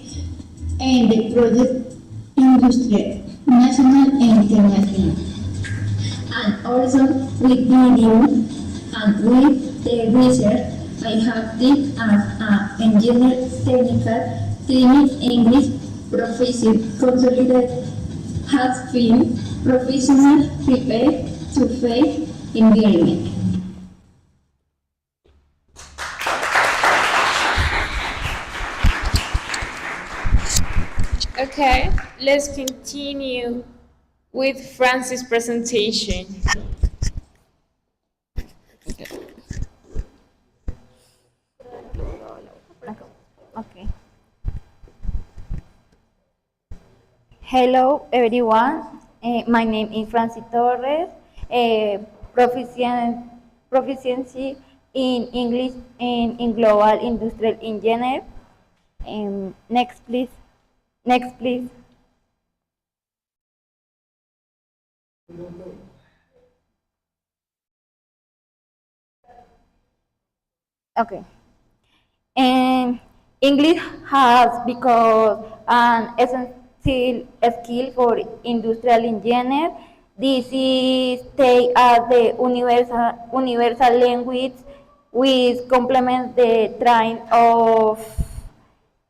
and the project industry, national and international. And also with video and with the research, I have did as an engineer technical training English proficient consolidated has been professional prepared to face environment. Okay, let's continue with Francis' presentation. Okay. Hello, everyone. My name is Francis Torres. Proficiency in English and in global industrial engineer. Next, please. Next, please. Okay. And English has become an essential skill for industrial engineers. This is take as the universal language which complements the training of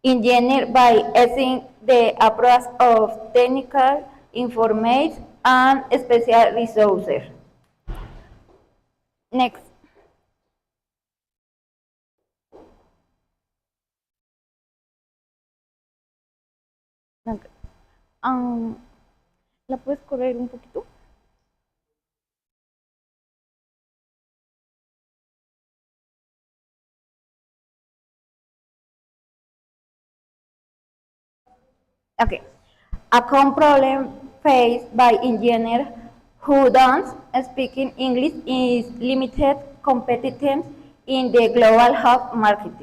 engineer by using the approach of technical information and special resources. Next. Okay. ¿La puedes correr un poquito? Okay. A common problem faced by engineers who don't speak English is limited competence in the global job market.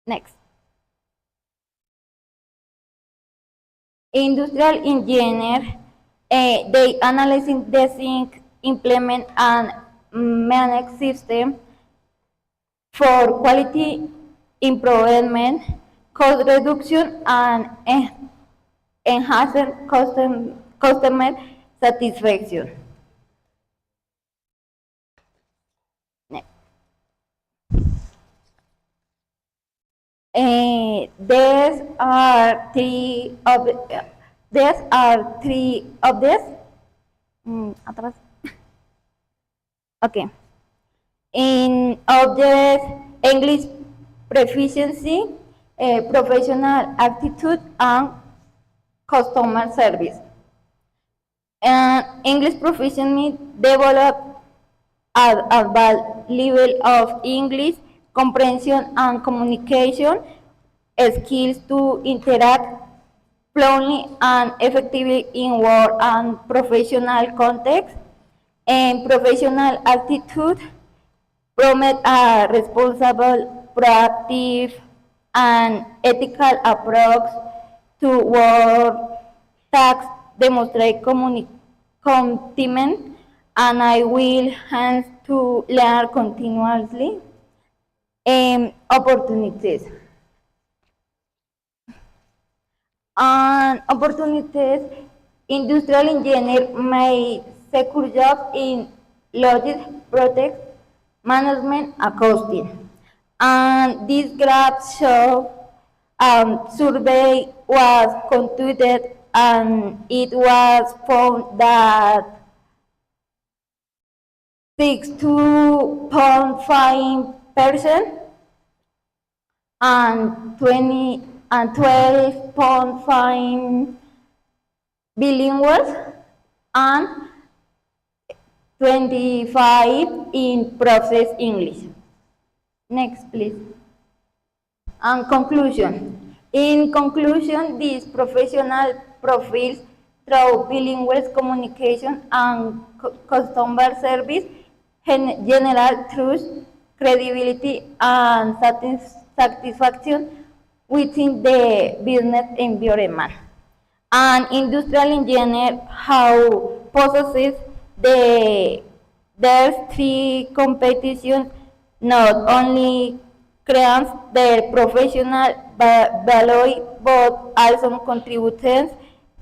Next. Industrial engineers, they analyze, design, implement, and manage systems for quality improvement, cost reduction, and enhance customer satisfaction. Next. There are three of these. Atrás. Okay. In object English proficiency, professional attitude, and customer service. And English proficiency develop at a level of English comprehension and communication skills to interact fluently and effectively in work and professional context. And professional attitude promote a responsible, proactive, and ethical approach to work tasks, demonstrate commitment, and I will have to learn continuously. Opportunities. And opportunities, industrial engineer may secure jobs in logistics, project management, accounting. And this graph show survey was conducted and it was found that 62.5% and 20 and 12.5 bilinguals and 25 in process English. Next, please. And conclusion. In conclusion, these professional profiles through bilingual communication and customer service generate trust, credibility, and satisfaction within the business environment. An industrial engineer how possesses their three competitions not only creates their professional value but also contributes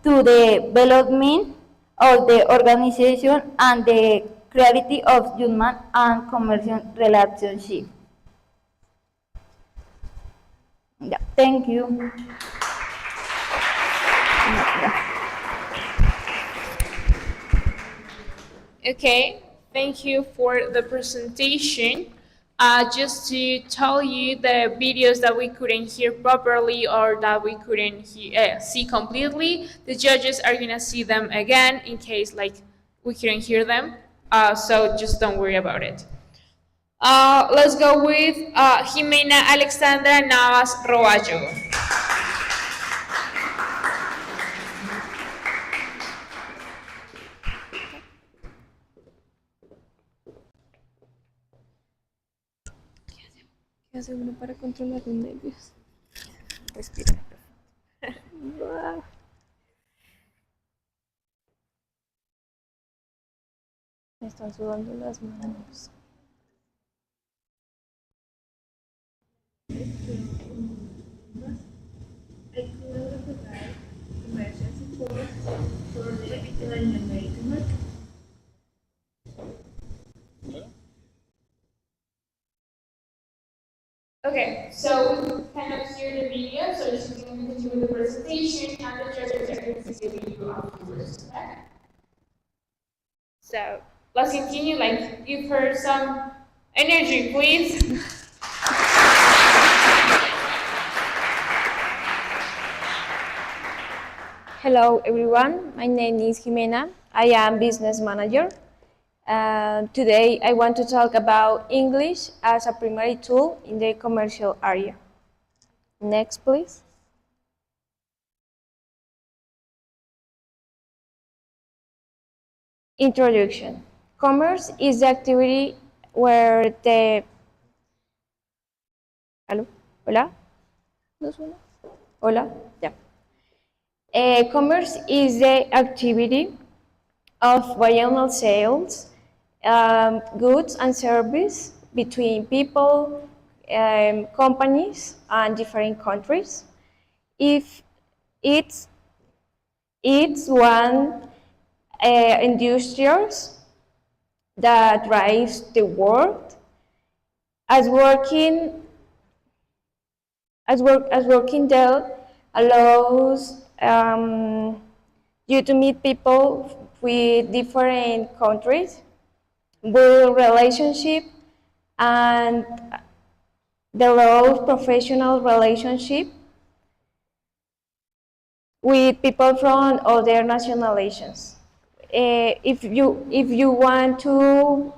to the development of the organization and the clarity of human and commercial relationships. Yeah, thank you. Okay, thank you for the presentation. Just to tell you the videos that we couldn't hear properly or that we couldn't see completely, the judges are gonna see them again in case like we couldn't hear them. So just don't worry about it. Let's go with Jimena Alexandra Navas Roballo. ¿Qué hace uno para controlar los nervios? Respira. Me están sudando las manos. Okay, so we kind of hear the video, so she's going to continue with the presentation, and the judges are going to see the video afterwards. Okay? So let's continue. Like, give her some energy, please. Hello everyone, my name is Jimena. I am business manager. Today I want to talk about English as a primary tool in the commercial area. Next, please. Introduction. Commerce is the activity where the... Hello? Hola? Hola? Yeah. Commerce is the activity of bilateral sales, goods and service between people, companies, and different countries. If it's one industries that drives the world, as working there allows you to meet people with different countries, build relationship, and develop professional relationship with people from other nationalities. If you want to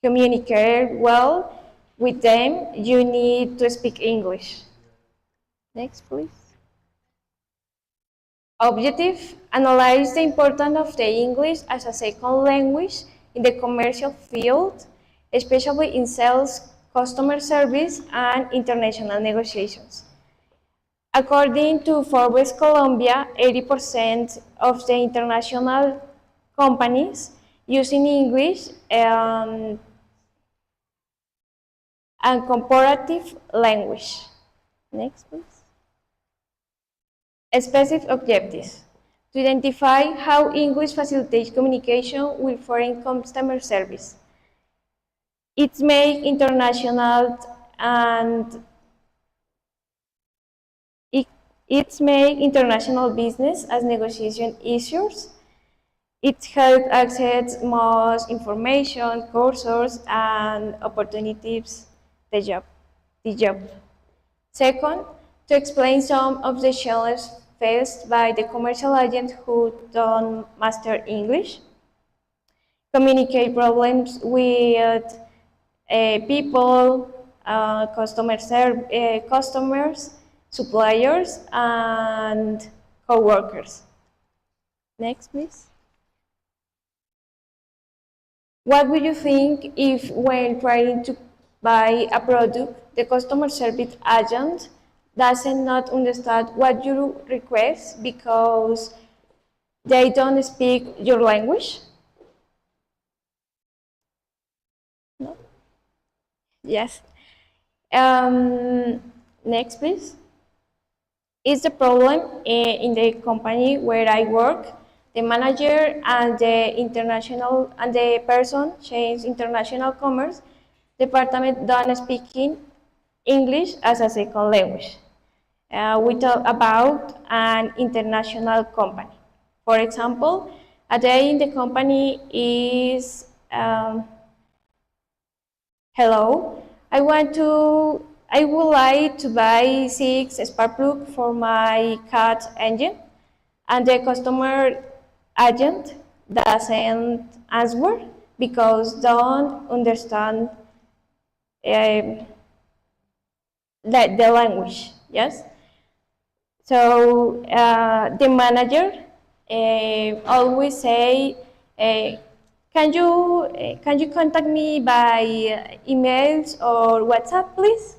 communicate well with them, you need to speak English. Next, please. Objective Analyze the importance of the English as a second language in the commercial field, especially in sales, customer service, and international negotiations. According to Forbes Colombia, 80% of the international companies using English and comparative language. Next, please. Specific objectives. To identify how English facilitates communication with foreign customer service. It's make international and it's make international business as negotiation issues. It helps access more information, courses, and opportunities the job. Second, to explain some of the challenges faced by the commercial agent who don't master English. Communicate problems with people, customers, suppliers, and co-workers. Next, please. What would you think if when trying to buy a product, the customer service agent doesn't not understand what you request because they don't speak your language? No? Yes. Next, please. Is the problem in the company where I work? The manager and the person change international commerce department don't speaking English as a second language. We talk about an international company. For example, a day in the company is hello. I would like to buy 6 spark plug for my cat engine, and the customer agent doesn't answer because don't understand the language. Yes. So the manager always say, can you contact me by emails or WhatsApp, please?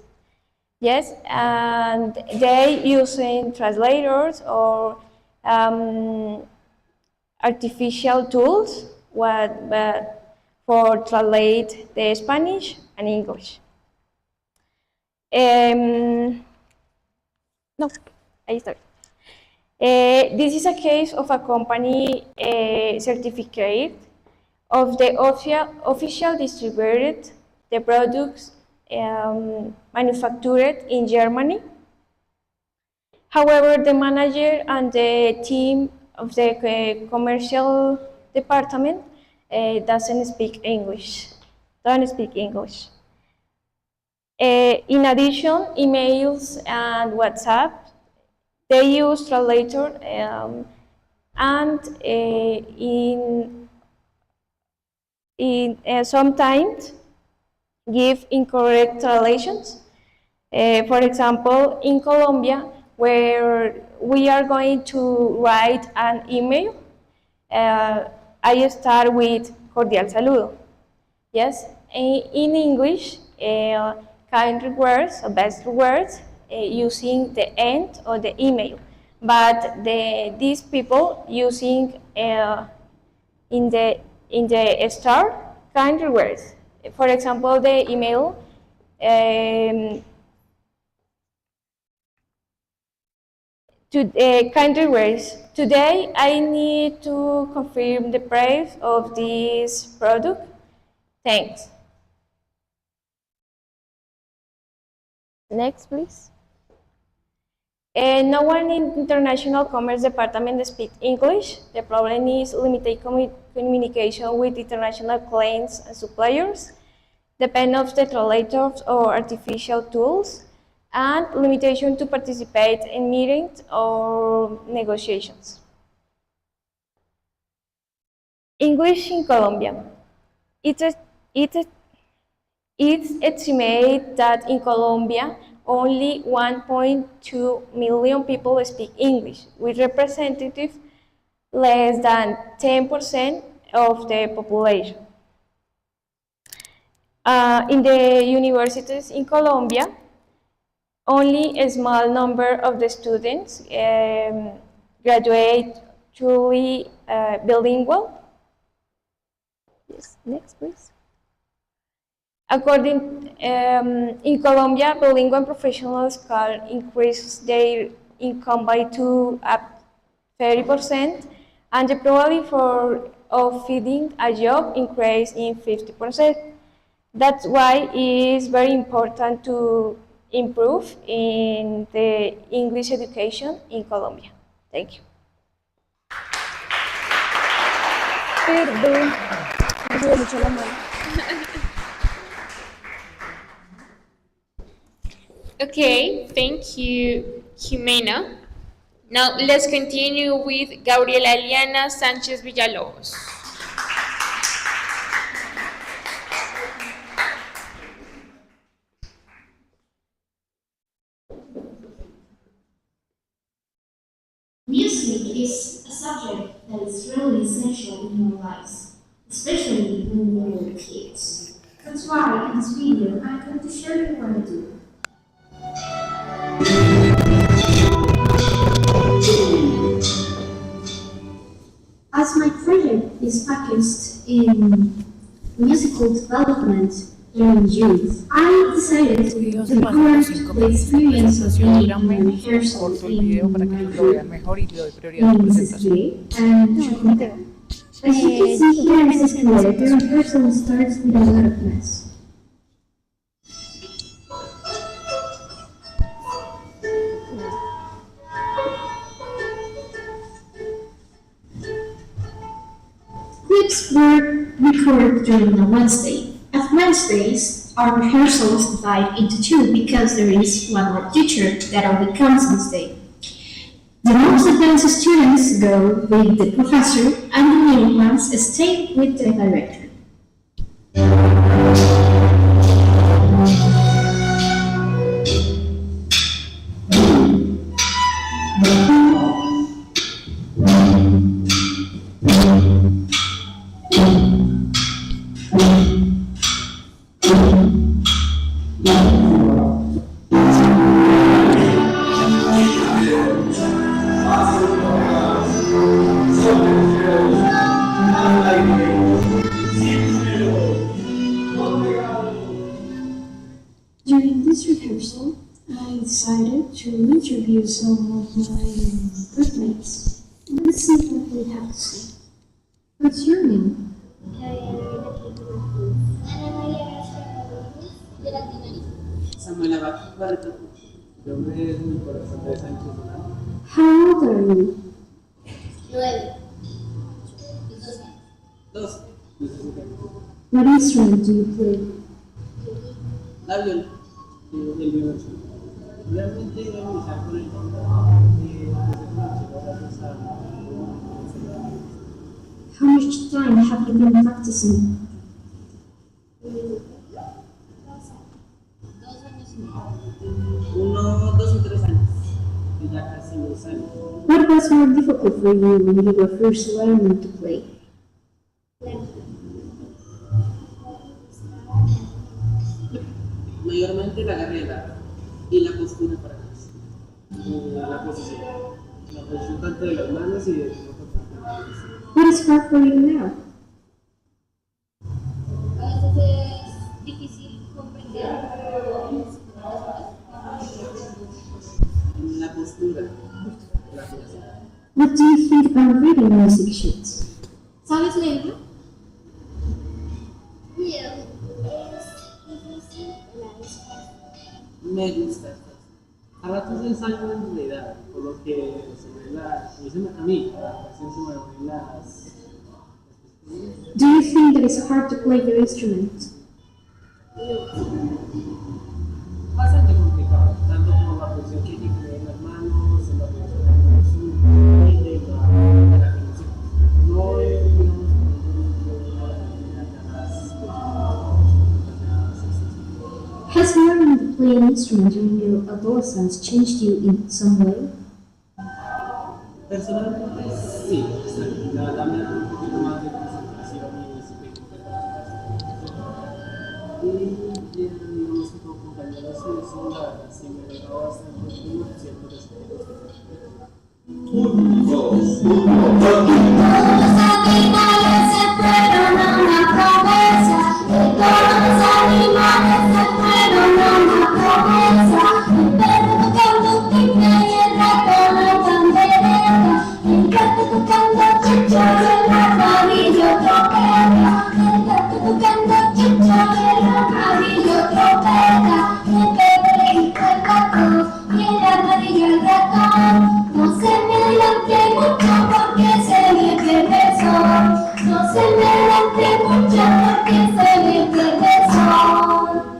Yes, and they using translators or artificial tools for translate the Spanish and English. No, I started. This is a case of a company certificate of the official distributed the products manufactured in Germany. However, the manager and the team of the commercial department doesn't speak English. Don't speak English. In addition, emails and WhatsApp, they use translator and sometimes give incorrect translations. For example, in Colombia, where we are going to write an email, I start with cordial saludo. Yes, in English, kind regards or best regards using the end of the email, but these people using in the start kind regards. For example, the email to kind regards. Today, I need to confirm the price of this product. Thanks. Next, please. No one in International Commerce Department speaks English. The problem is limited communication with international clients and suppliers, depend of the translators or artificial tools, and limitation to participate in meetings or negotiations. English in Colombia. It's estimated that in Colombia, only 1.2 million people speak English, with representative less than 10% of the population. In the universities in Colombia, only a small number of the students graduate truly bilingual. Yes, next please. In Colombia, bilingual professionals can increase their income by 30%, and the probability of finding a job increase in 50%. That's why it is very important to improve in the English education in Colombia. Thank you. Perdón, me sube mucho la mano. Okay, thank you, Jimena. Now let's continue with Gabriela Eliana Sánchez Villalobos. Music is a subject that is really essential in our lives, especially when we were kids. That's why in this video I'm going to show you what I do. As my project is focused in musical development during youth, I decided to record the experience of being in rehearsal in my group in CCA and Chocolate. As you can see here in this clip, the rehearsal starts with a lot of mess. Clips were recorded during a Wednesday. At Wednesdays, our rehearsals divide into two because there is one more teacher that only comes Wednesday. The most advanced students go with the professor and the young ones stay with the director. During this rehearsal, I decided to interview some of my groupmates. Let's see what they have to say. What's your name? Samuel Barreto. Mi nombre es Nicolás Andrés Sánchez Solano. How old are you? 9. 12. What instrument do you play? La viola. El violonchelo. Realmente iba a iniciar con el How much time have you been practicing? 2 o 3 años. Y ya casi 2 años. What was more difficult for you when you were first learning to play? Mayormente la garrera y la postura para atrás. La posición. La posición tanto de las manos y de los ojos. What is hard for you now? A veces es difícil comprender la postura. What do you think about reading music sheets? ¿Sabes leerlo? Me gusta. A ratos ensayo en realidad, por lo que a mí, la pasión se me ven las... Do you think that it's hard to play your instrument? Bastante complicado, tanto como la posición que hay que poner en las manos, en la posición de la conexión. No es, digamos, Has learning to play an instrument during your adolescence changed you in some way? Personalmente, sí, exacto. La verdad me da un poquito más de concentración y ese ritmo que trabajas. Y digamos que como compañeros sí, eso la verdad sí me ha dado bastante por ciertos respetos que Un, dos, uno, dos. Todos los animales se fueron a una promesa. Todos los animales se fueron a una promesa. El perro tocando piña y el ratón la pandereta. El gato tocando chicha y el amarillo trompeta. El gato tocando chicha y el amarillo trompeta. El perro y el gato y el amarillo el ratón. No se me adelante mucho porque se me pierde el sol. No se me adelante mucho porque se me pierde el sol.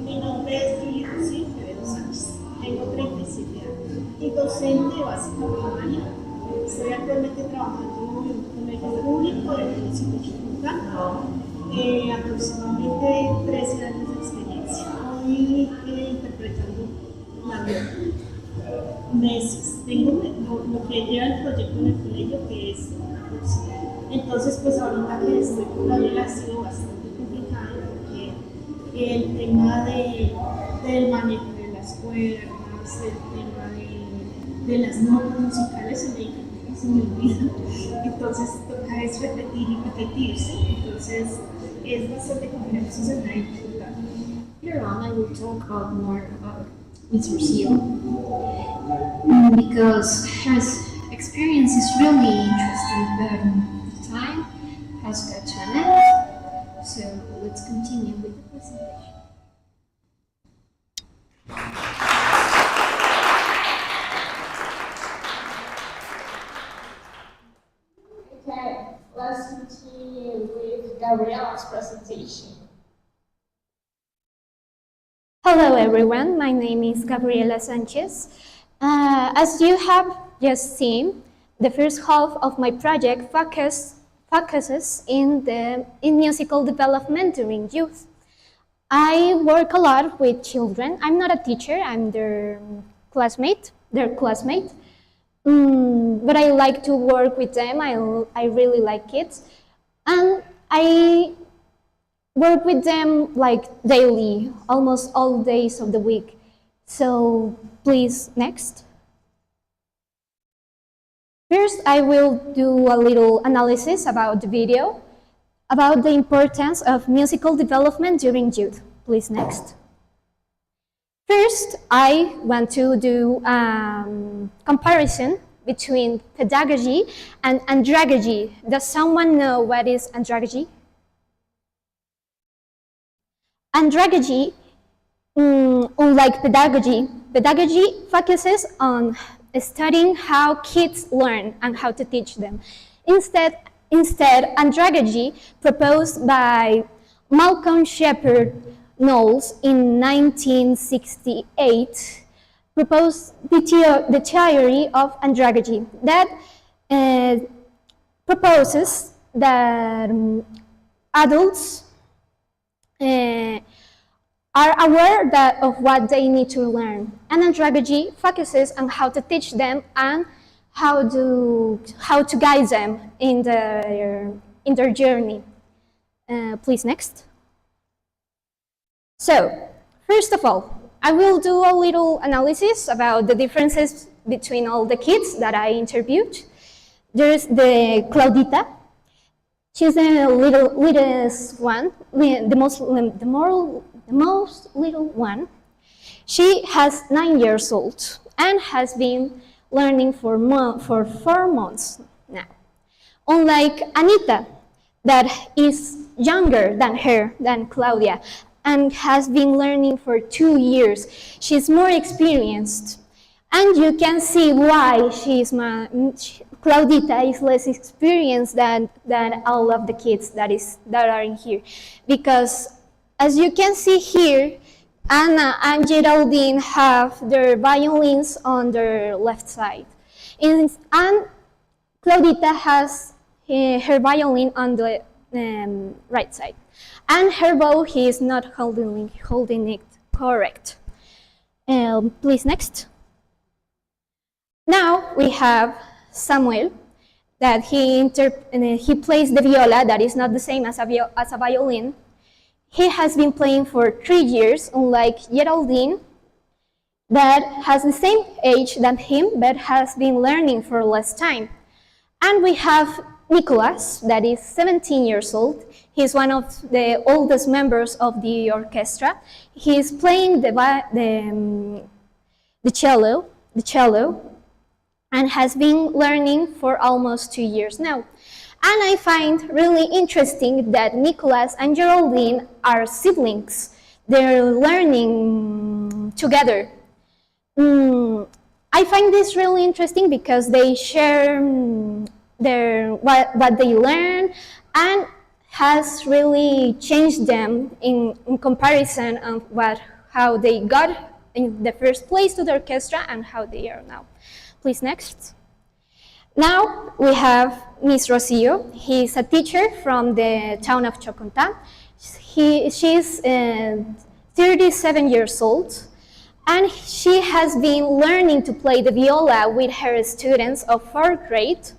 Mi nombre es Lili Rocío Quevedo Sánchez. Tengo 37 años y docente básica primaria. Estoy actualmente trabajando en un colegio público del municipio de Chucucán. Aproximadamente 13 años de experiencia. Hoy interpretando la vida. Meses. Tengo lo que lleva el proyecto en el colegio, que es una curso. Entonces, pues ahorita que estoy con Gabriela ha sido bastante complicado porque el tema del manejo de las cuerdas, el tema de las notas musicales se me olvida. Entonces, toca es repetir y repetirse. Entonces, es bastante complejo, eso se me ha dificultado. Later on, I will talk about more about Ms. Rocio because her experience is really interesting, but the time has got to an end. So let's continue with the presentation. Okay, let's continue with Gabriela's presentation. Hello everyone, my name is Gabriela Sanchez. As you have just seen, the first half of my project focuses in musical development during youth. I work a lot with children. I'm not a teacher, I'm their classmate. But I like to work with them, I really like kids. And I work with them like daily, almost all days of the week. So please, next. First, I will do a little analysis about the video, about the importance of musical development during youth. Please, next. First, I want to do comparison between pedagogy and andragogy. Does someone know what is andragogy? Andragogy, unlike pedagogy focuses on studying how kids learn and how to teach them. Instead, andragogy, proposed by Malcolm Shepard Knowles in 1968, proposed the theory of andragogy that proposes that adults are aware of what they need to learn. And andragogy focuses on how to teach them and how to guide them in their journey. Please, next. So, first of all, I will do a little analysis about the differences between all the kids that I interviewed. There's the Claudita. She's the littlest one, the most little one. She has 9 years old and has been learning for 4 months now. Unlike Anita, that is younger than Claudia, and has been learning for 2 years. She's more experienced. And you can see why Claudita is less experienced than all of the kids that are in here. Because as you can see here, Anna and Geraldine have their violins on their left side. And Claudita has her violin on the right side. And her bow, he is not holding it correct. Please, next. Now we have Samuel, that he plays the viola, that is not the same as a violin. He has been playing for 3 years, unlike Geraldine, that has the same age than him, but has been learning for less time. And we have Nicholas, that is 17 years old. He's one of the oldest members of the orchestra. He's playing the cello, and has been learning for almost 2 years now. And I find really interesting that Nicholas and Geraldine are siblings. They're learning together. I find this really interesting because they share what they learn, and has really changed them in comparison of how they got in the first place to the orchestra and how they are now. Please, next. Now we have Miss Rosillo. He's a teacher from the town of Chocontá. She's 37 years old, and she has been learning to play the viola with her students of fourth grade.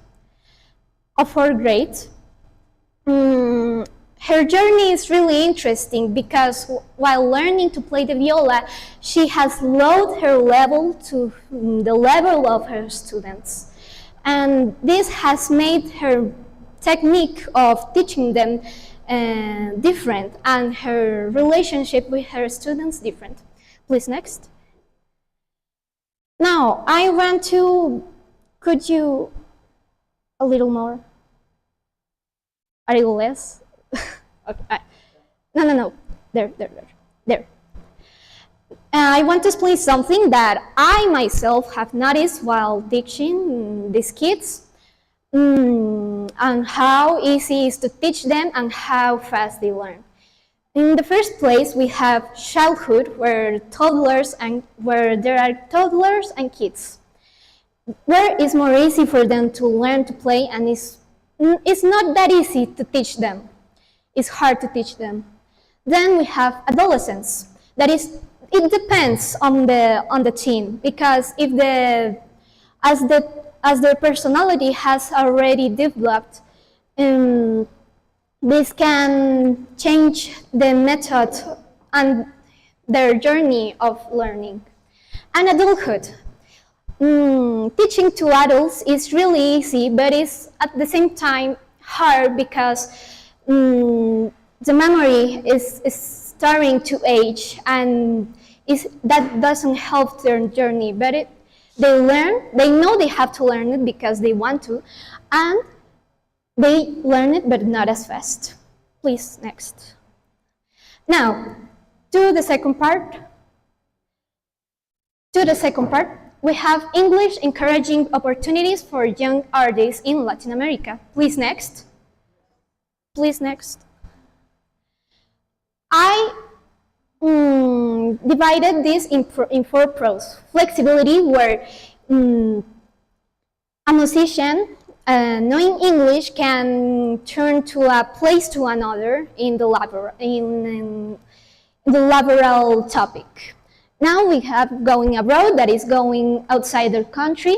Her journey is really interesting because while learning to play the viola, she has lowered her level to the level of her students. And this has made her technique of teaching them different, and her relationship with her students different. Please, next. Now, I want to, could you a little more? A little less? Okay. No. There. I want to explain something that I myself have noticed while teaching these kids, and how easy it is to teach them and how fast they learn. In the first place, we have childhood, where there are toddlers and kids, where it's more easy for them to learn to play, and it's not that easy to teach them. It's hard to teach them. Then we have adolescents. That is, it depends on the teen, because as their personality has already developed, this can change the method and their journey of learning. And adulthood. Teaching to adults is really easy, but it's at the same time hard because the memory is starting to age, and that doesn't help their journey. But they know they have to learn it because they want to, and they learn it, but not as fast. Please, next. Now, to the second part. We have English encouraging opportunities for young artists in Latin America. Please, next. I divided this in 4 pros. Flexibility, where a musician knowing English can turn to a place to another in the laboral topic. Now we have going abroad, that is going outside their country,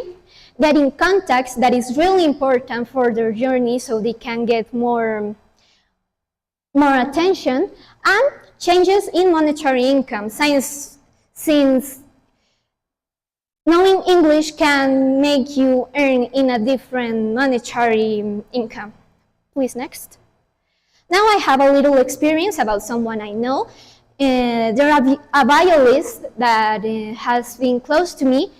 getting contacts, that is really important for their journey so they can get more attention, and changes in monetary income, since knowing English can make you earn in a different monetary income. Please, next. Now I have a little experience about someone I know. There are a violist that has been close to me.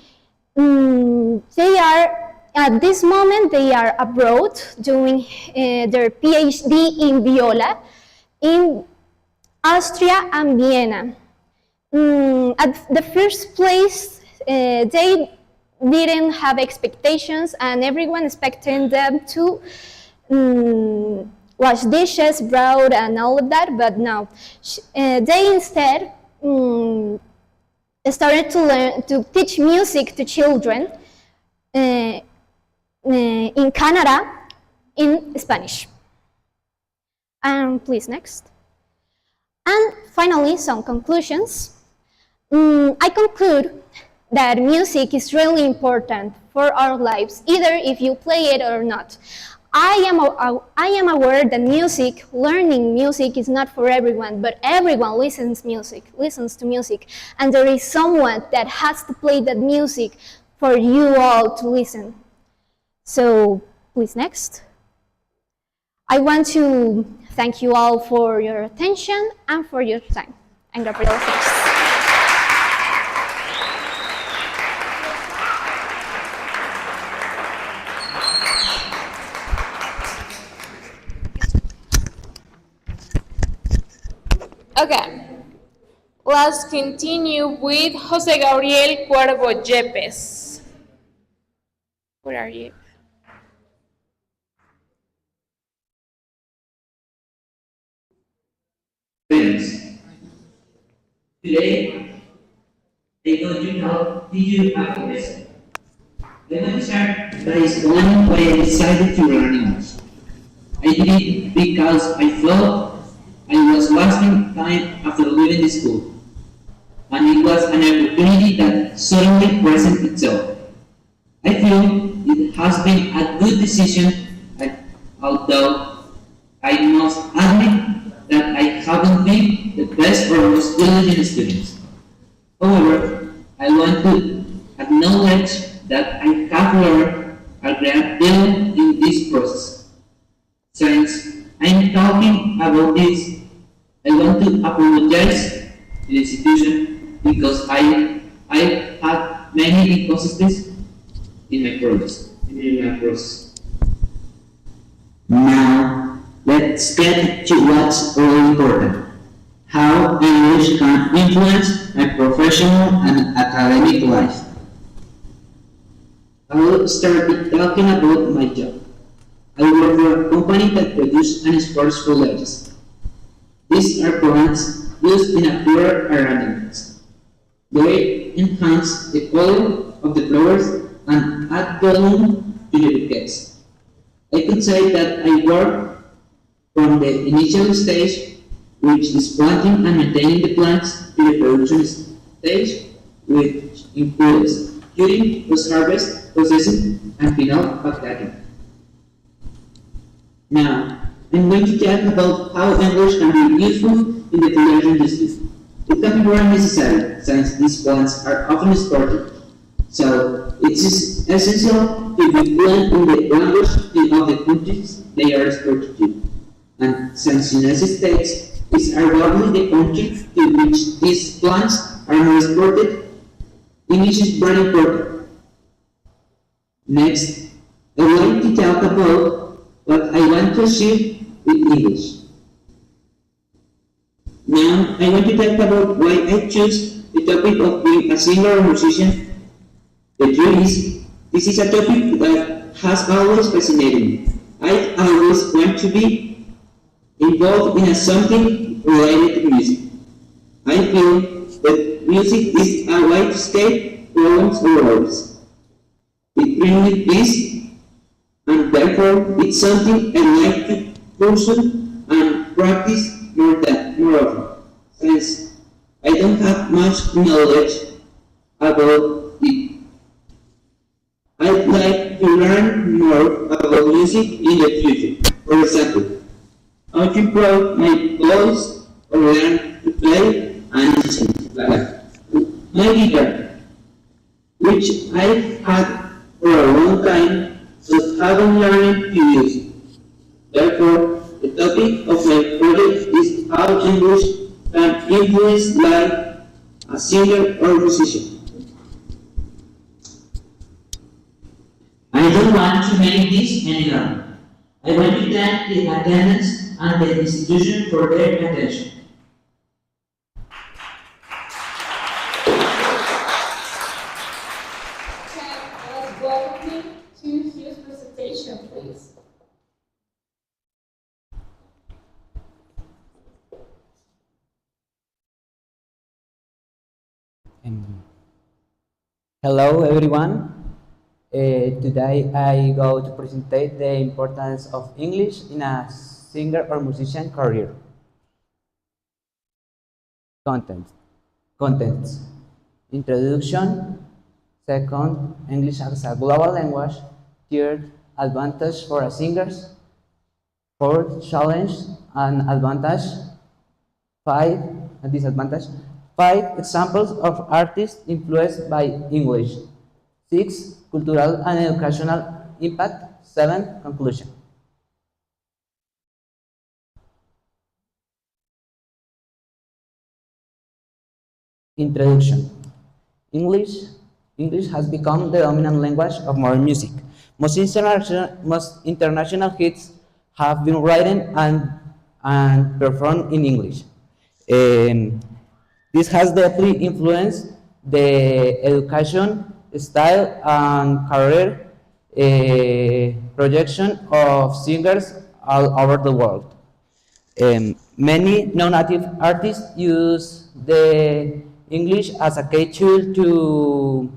At this moment, they are abroad doing their PhD in viola in Austria and Vienna. At the first place, they didn't have expectations, and everyone expected them to wash dishes, brood, and all of that, but no. They instead started to teach music to children in Canada in Spanish. And please, next. And finally, some conclusions. I conclude that music is really important for our lives, either if you play it or not. I am aware that learning music is not for everyone, but everyone listens to music, and there is someone that has to play that music for you all to listen. So, please next. I want to thank you all for your attention and for your time. And Gabriel, thanks. Okay, let's continue with Jose Gabriel Cuervo Yepes. Where are you? Friends, today I got to help teach you a lesson. I want to start by explaining why I decided to learn English. I did it because I felt I was wasting time after leaving the school, and it was an opportunity that suddenly presented itself. I feel it has been a good decision, although I must admit that I haven't been the best or most diligent student. However, I want to acknowledge that I have learned a great deal in this process. Since I'm talking about this, I want to apologize to the institution because I had many inconsistencies in my process. Now, let's get to what's really important. How English can influence my professional and academic life. I will start with talking about my job. I work for a company that produces and exports foliages. These are plants used in aquarium arrangements. They enhance the color of the flowers and add volume to the bouquets. I could say that I work from the initial stage, which is planting and maintaining the plants, to the production stage, which includes curing, post-harvest, processing, and final packaging. Now, I'm going to talk about how English can be useful in the foliage industry. It can be very necessary since these plants are often exported. So, it is essential to be fluent in the language of the countries they are exported to. And since the United States is arguably the country to which these plants are more exported, English is very important. Next, I would like to talk about what I want to achieve with English. Now, I want to talk about why I choose the topic of being a singer or musician. The truth is, this is a topic that has always fascinated me. I always want to be involved in something related to music. I feel that music is a way to escape problems or worries. It brings me peace, and therefore it's something I like to pursue and practice more often, since I don't have much knowledge about it. I'd like to learn more about music in the future. For example, how to improve my voice or learn to play an instrument like my guitar, which I've had for a long time, but haven't learned to use it. Therefore, the topic of my project is how English can influence life as a singer or musician. I don't want to make this any longer. I want to thank the attendants and the institution for their attention. Let's welcome him to his presentation, please. Hello everyone. Today I go to present the importance of English in a singer or musician career. Contents. Introduction. Second, English as a global language. Third, advantage for singers. Fourth, challenge and advantage. Five, a disadvantage. Five, examples of artists influenced by English. Six, cultural and educational impact. Seven, conclusion. Introduction. English. English has become the dominant language of modern music. Most international hits have been written and performed in English. Um, this has deeply influenced the education, style, and career projection of singers all over the world. Many non-native artists use the English as a key tool to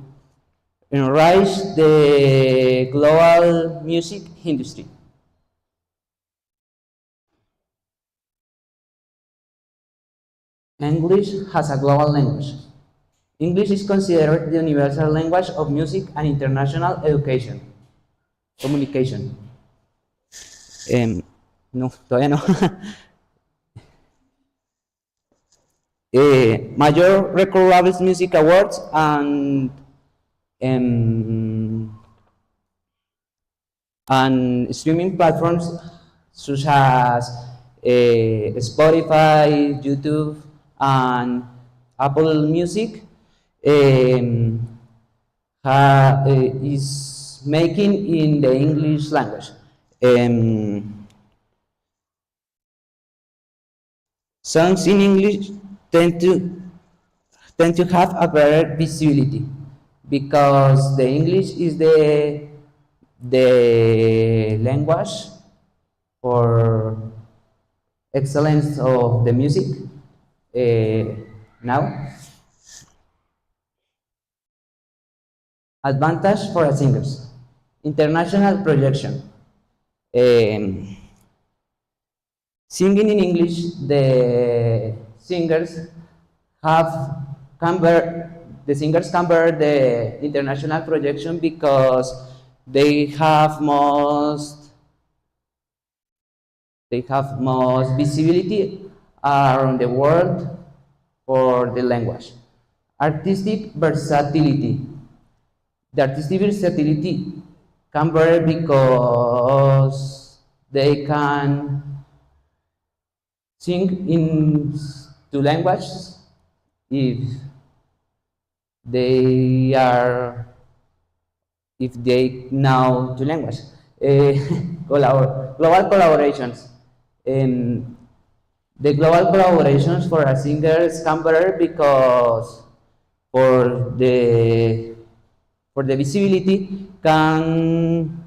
enrich the global music industry. English has a global language. English is considered the universal language of music and international education, communication. No, todavía no. Major record labels, music awards, and streaming platforms such as Spotify, YouTube, and Apple Music is making in the English language. Songs in English tend to have a better visibility because the English is the language for excellence of the music now. Advantage for singers. International projection. Singing in English, the singers can bear the international projection because they have most visibility around the world for the language. Artistic versatility. The artistic versatility can vary because they can sing in two languages if they know two languages. Global collaborations. The global collaborations for a singers can vary because for the visibility can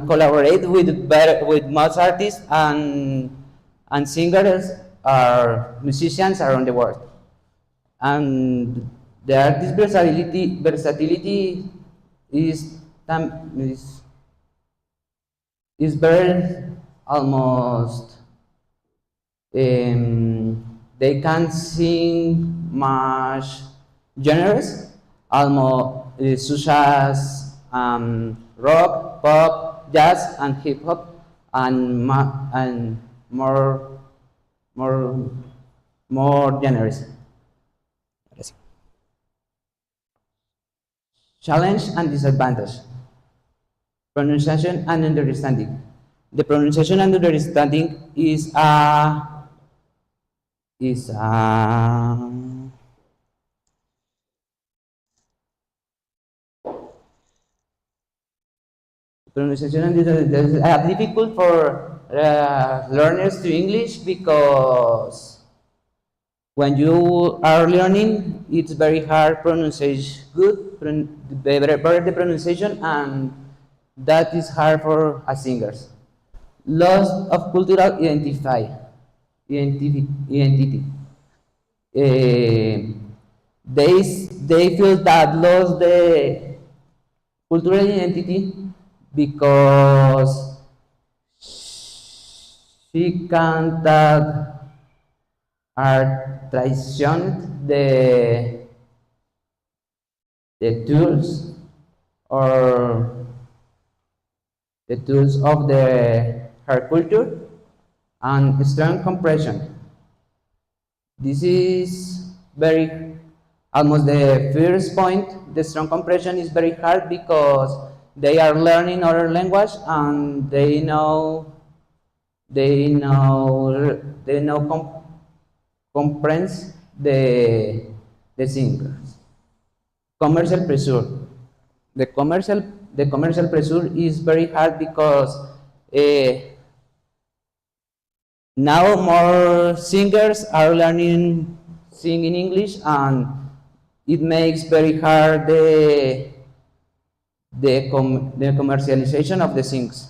collaborate with most artists and singers or musicians around the world. And the artist versatility is very almost they can sing much genres, almost such as rock, pop, jazz, and hip hop, and more genres. Challenge and disadvantage. Pronunciation and understanding. The pronunciation and understanding is pronunciation and understanding difficult for learners to English because when you are learning, it's very hard pronunciation better the pronunciation, and that is hard for a singers. Loss of cultural identity. uh, they feel that lost the cultural identity because she can't are traicioned the tools or the tools of her culture and strong compression. This is very almost the first point. The strong compression is very hard because they are learning other language and they know comprehends the singers. Commercial pressure. The commercial the commercial pressure is very hard because now more singers are learning singing English and it makes very hard the commercialization of the things.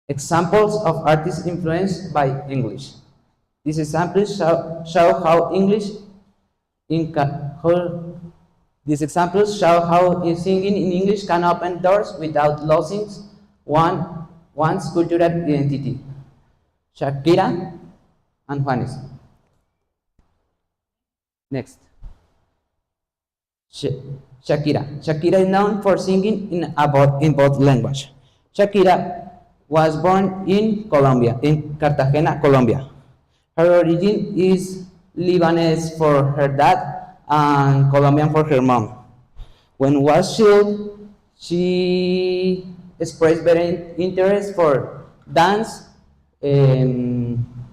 Examples of artists influenced by English. These examples show how English in these examples show how singing in English can open doors without losing one's cultural identity. Shakira and Juanes. Next. Shakira. Shakira is known for singing in both language. Shakira was born in Colombia, in Cartagena, Colombia. Her origin is Lebanese for her dad and Colombian for her mom. When was child, she expressed very interest for dance,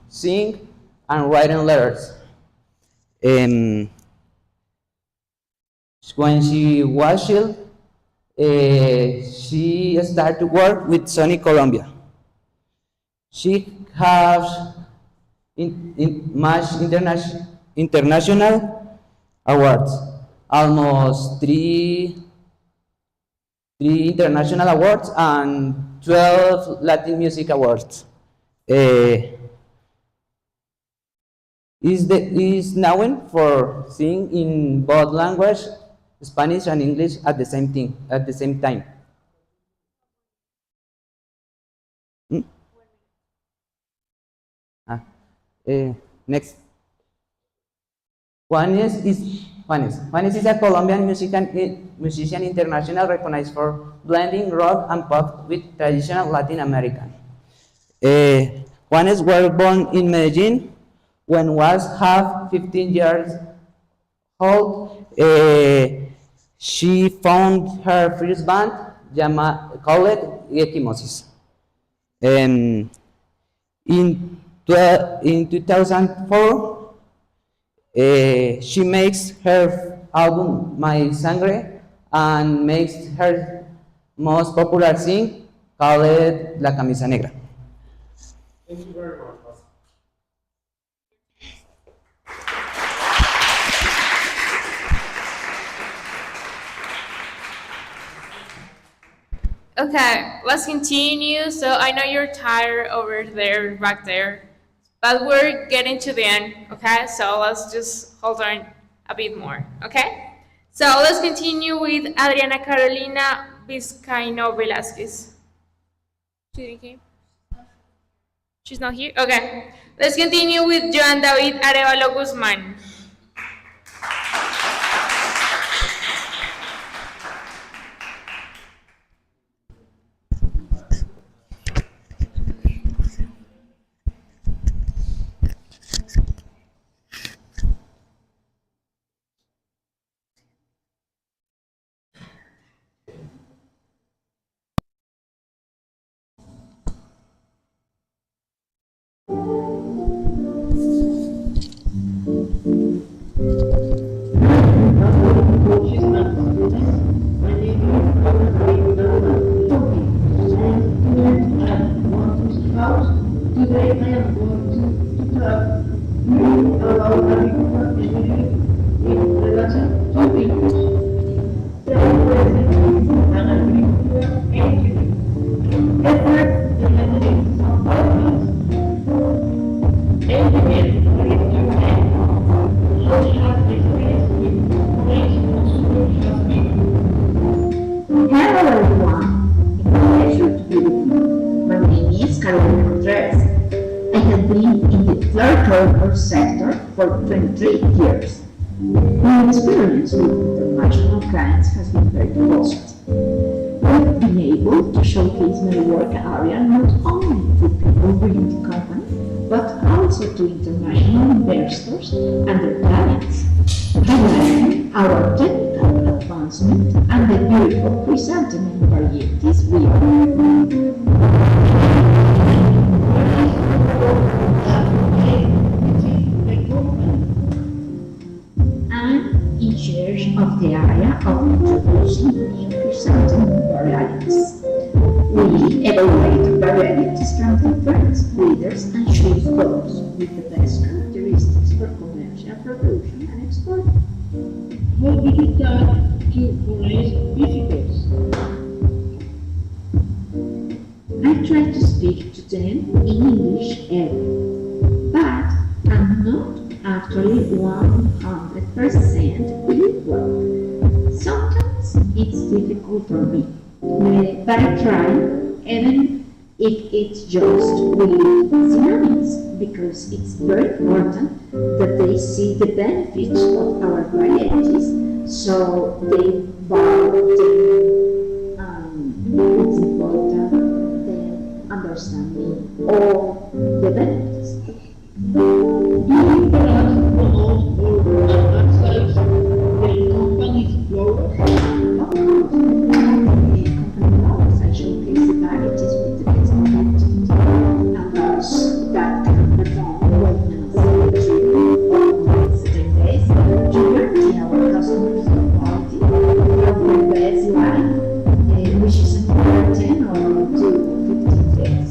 sing, and writing letters. When she was child, she started to work with Sony Colombia. She has much international awards, almost three international awards and 12 Latin music awards. Is known for singing in both language, Spanish and English at the same time. Next. Juanes is a Colombian musician international recognized for blending rock and pop with traditional Latin American. Juanes was born in Medellin when was half 15 years old. She found her first band called Equimosis. In 2004, she makes her album My Sangre and makes her most popular sing called La Camisa Negra. Thank you very much. Okay, let's continue. So I know you're tired over there, back there, but we're getting to the end, okay? So let's just hold on a bit more, okay? So let's continue with Adriana Carolina Vizcaino Velázquez. She's not here? Okay. Let's continue with Joan David Arevalo Guzman. for 23 years. My experience with international clients has been very positive. I've been able to showcase my work area not only to people within the company, but also to international investors and their clients, highlighting our technical advancement and the beautiful chrysanthemum varieties we I'm in charge of the area of introducing new chrysanthemum varieties. We evaluate varieties from different breeders and choose those with the best characteristics for commercial production and export. How do you talk to foreign visitors? I try to speak to them in English but I'm not actually 100% bilingual. Sometimes it's difficult for me, but I try, even if it's just with synonyms, because it's very important that they see the benefits of our varieties, so they buy them. It's important them understanding all the benefits. Do you perhaps promote or advertise the company's flowers? Of course, the company flowers, I showcase the varieties with the best quality, and those that can perform well for 10 days to guarantee our customers the quality of the best line, which is another 10 or to 15 days.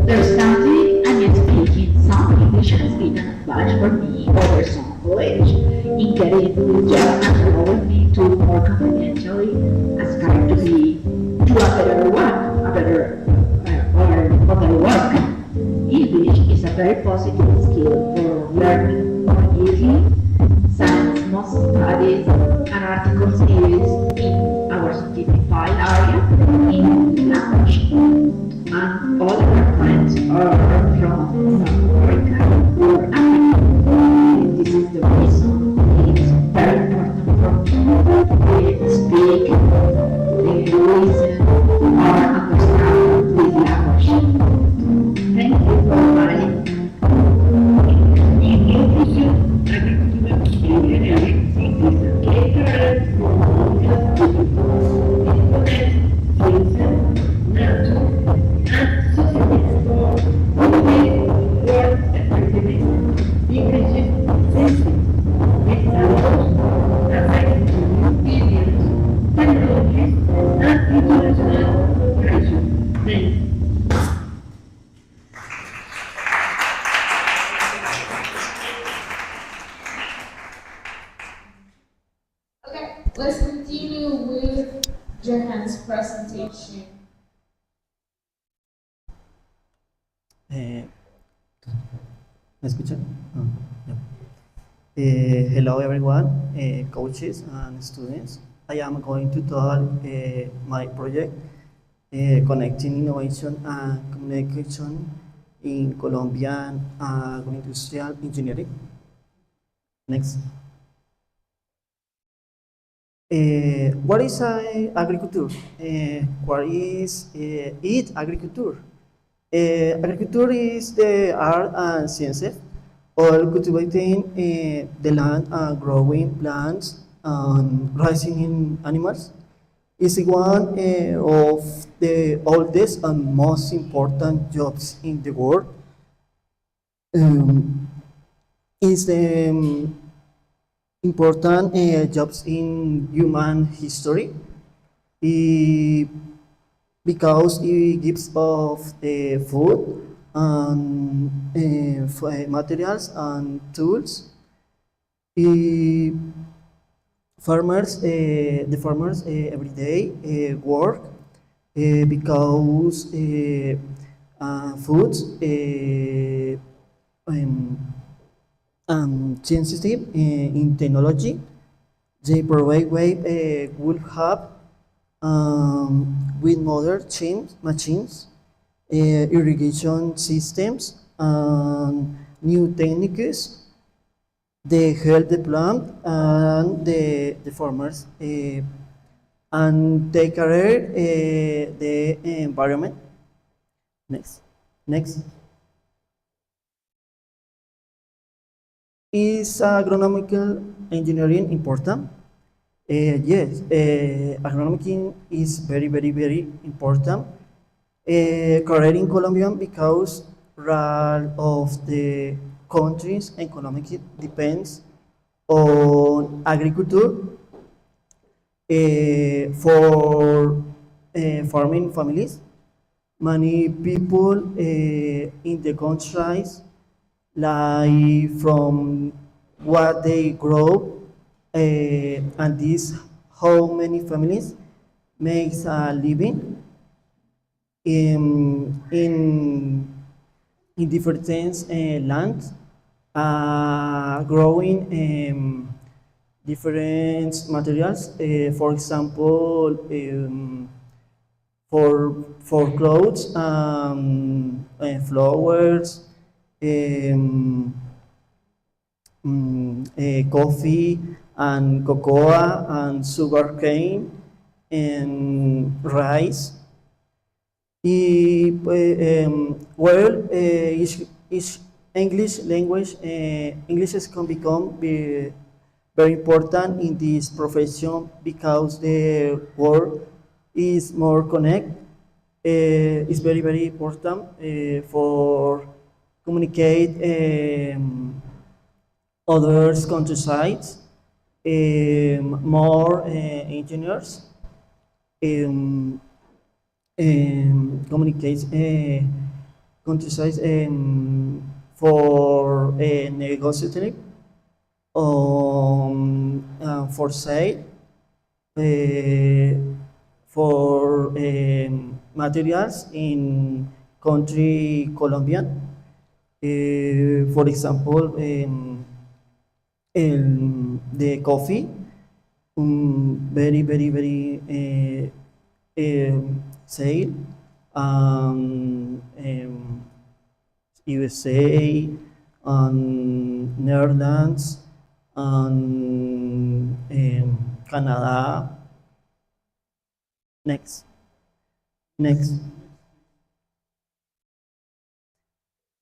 There's something I need to speak in some English has been an advantage for me over some college in getting the job and allowing me to more confidentially aspire to be to a better one, a better other work. English is a very positive skill for learning more easily, since most studies and article series in our certified area in language, and all our clients are from North America or Africa. And this is the reason it's very important for me to speak, listen, or understand this language. Thank you for my Okay, let's continue with Johan's presentation. ¿Me escuchan? Yeah. Hello everyone, coaches and students. I am going to talk my project connecting innovation and communication in Colombian agroindustrial engineering. Next. What is agriculture? What is it agriculture? Agriculture is the art and science of cultivating the land and growing plants and raising animals. Is one of the oldest and most important jobs in the world. Is the important jobs in human history. Because it gives of food and materials and tools. Farmers, the farmers every day work because foods sensitive in technology. They provide will have with modern machines, irrigation systems, and new techniques they help the plant and the farmers and take care the environment. Next. Next. Is agronomical engineering important? Yes, agronomic is very, very, very important. Career in Colombia because of the country's economic depends on agriculture for farming families. Many people in the countries like from what they grow, and this how many families makes a living in different lands, growing different materials. For example, for clothes, flowers, um, coffee and cocoa and sugar cane and rice. Is English language, English can become very important in this profession because the world is more connected. It's very, very important for communicate others countrysides, more engineers, um, communicate countrysides for negotiating for sale, for materials in country Colombian. For example, the coffee, very, very, very sale, USA, Netherlands, and Canada. Next. Next.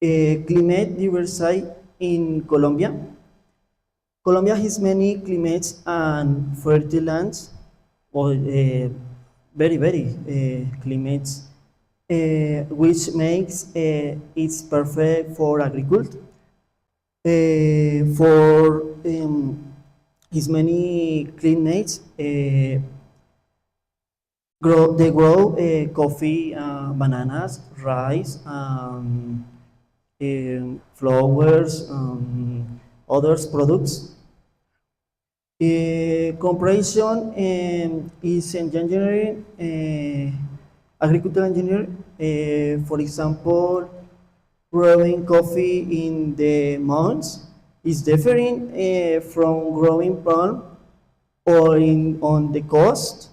Climate diversity in Colombia. Colombia has many climates and fertile lands, or very, very climates, which makes it perfect for agriculture. For his many climates, they grow coffee, bananas, rice, flowers, other products. Comparison is engineering, agricultural engineer, for example, growing coffee in the mountains is different from growing palm or on the coast.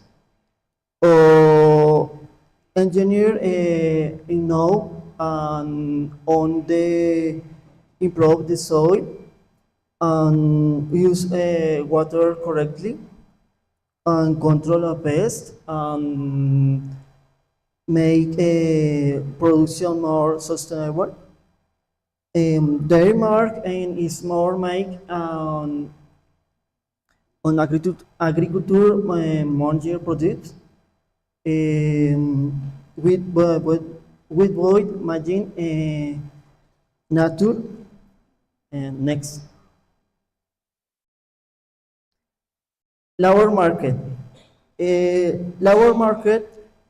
Or engineer know on the improve the soil and use water correctly and control a pest and make production more sustainable. Their mark and is more make on agriculture manager products with void margin nature. And next, lower market. Lower market,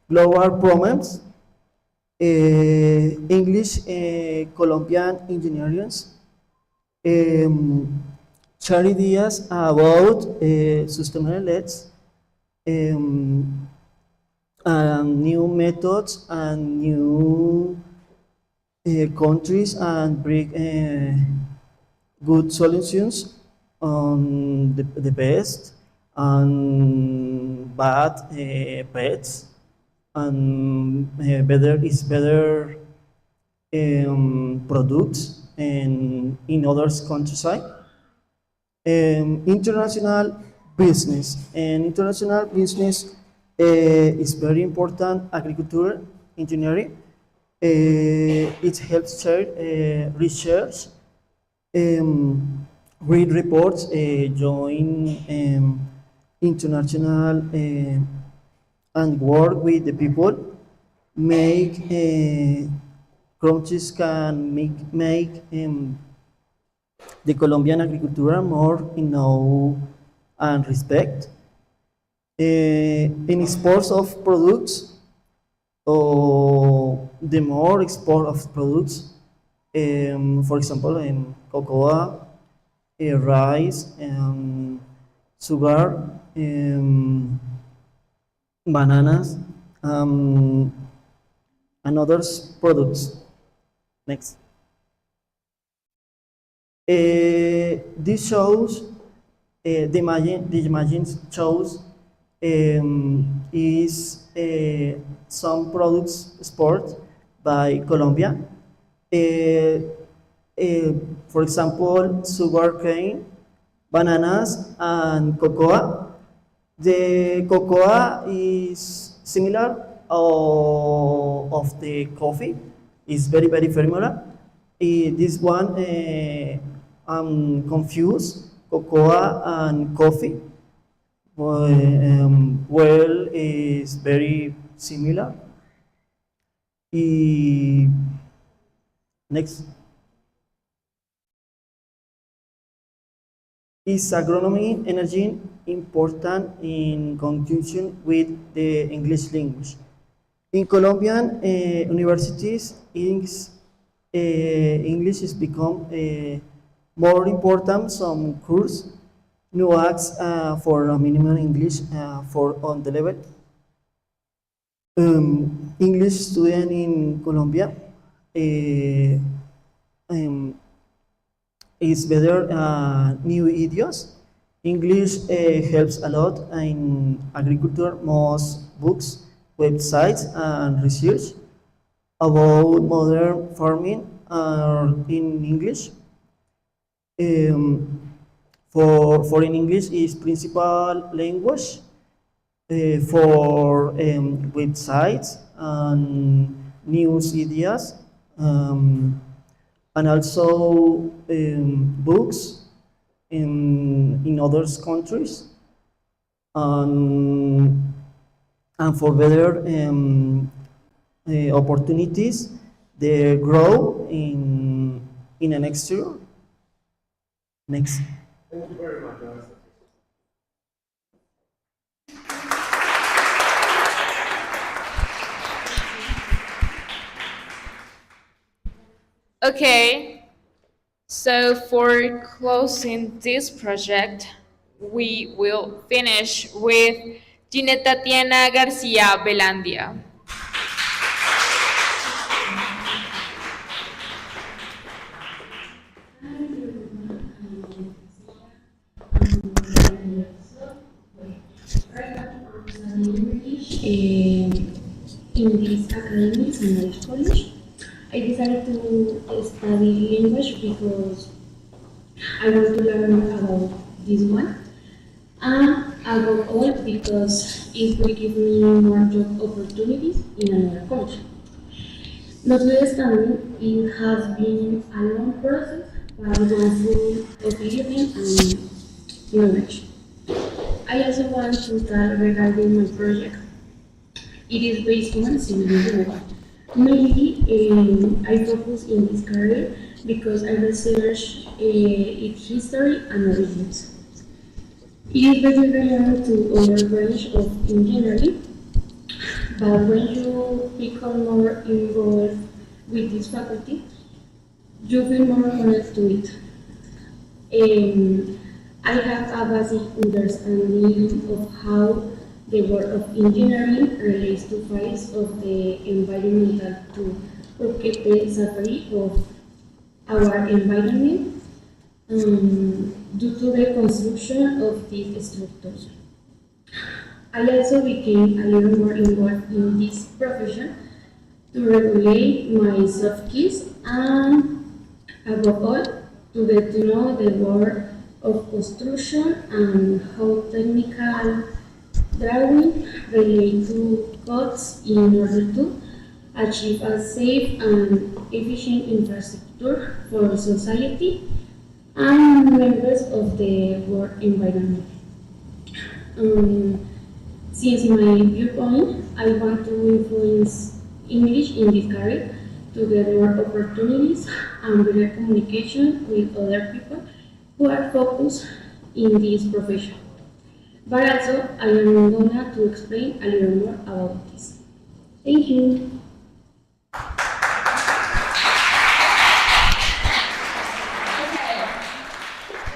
global problems, English, Colombian engineers, share ideas about sustainability, new methods and new countries and bring good solutions on the best and bad pets and better products and in others countryside. International business. And international business is very important. Agriculture, engineering. It helps share research, read reports, join international and work with the people, make countries can make the Colombian agriculture more know and respect. In exports of products, or the more export of products, for example, cocoa, rice, sugar, bananas, and others products. Next. This shows the imagine shows is some products export by Colombia. For example, sugar cane, bananas, and cocoa. The cocoa is similar of the coffee. It's very similar. This one I'm confused. Cocoa and coffee. Well, is very similar. Next. Is agronomy energy important in conjunction with the English language? In Colombian universities, English has become more important. Some course no acts for a minimum English for on the level. English student in Colombia is better new idioms. English helps a lot in agriculture. Most books, websites, and research about modern farming are in English. Foreign English is principal language for websites and news ideas, and also books in other countries, and for better opportunities, they grow in the next year. Next. Thank you very much. Okay, so for closing this project, we will finish with Ginette Tatiana Garcia Belandia. In this academy, English college, I decided to study language because I want to learn about this one, and above all because it will give me more job opportunities in another country. Notwithstanding, it has been a long process, but one full of learning and knowledge. I also want to start regarding my project. It is based on civilization. Mainly, I focus in this career because I research its history and origins. It is very relevant to other branch of engineering, but when you become more involved with this faculty, you feel more connected to it. I have a basic understanding of how the work of engineering relates to files of the environmental to protect the safety of our environment due to the construction of these structures. I also became a little more involved in this profession to regulate my soft skills and above all to get to know the world of construction and how technical drawing relate to costs in order to achieve a safe and efficient infrastructure for society and members of the work environment. Um, since in my viewpoint, I want to influence English in this career to get more opportunities and better communication with other people who are focused in this profession. But also, I am going to explain a little more about this. Thank you.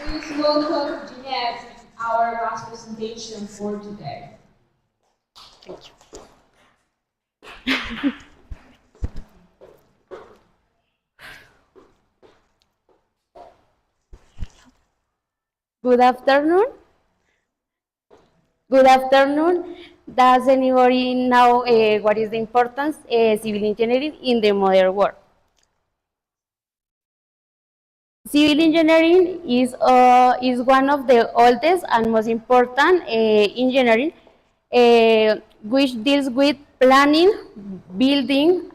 Please welcome Jeanette in our last presentation for today. Good afternoon. Good afternoon. Does anybody know what is the importance of civil engineering in the modern world? Civil engineering is one of the oldest and most important engineering, which deals with planning, building,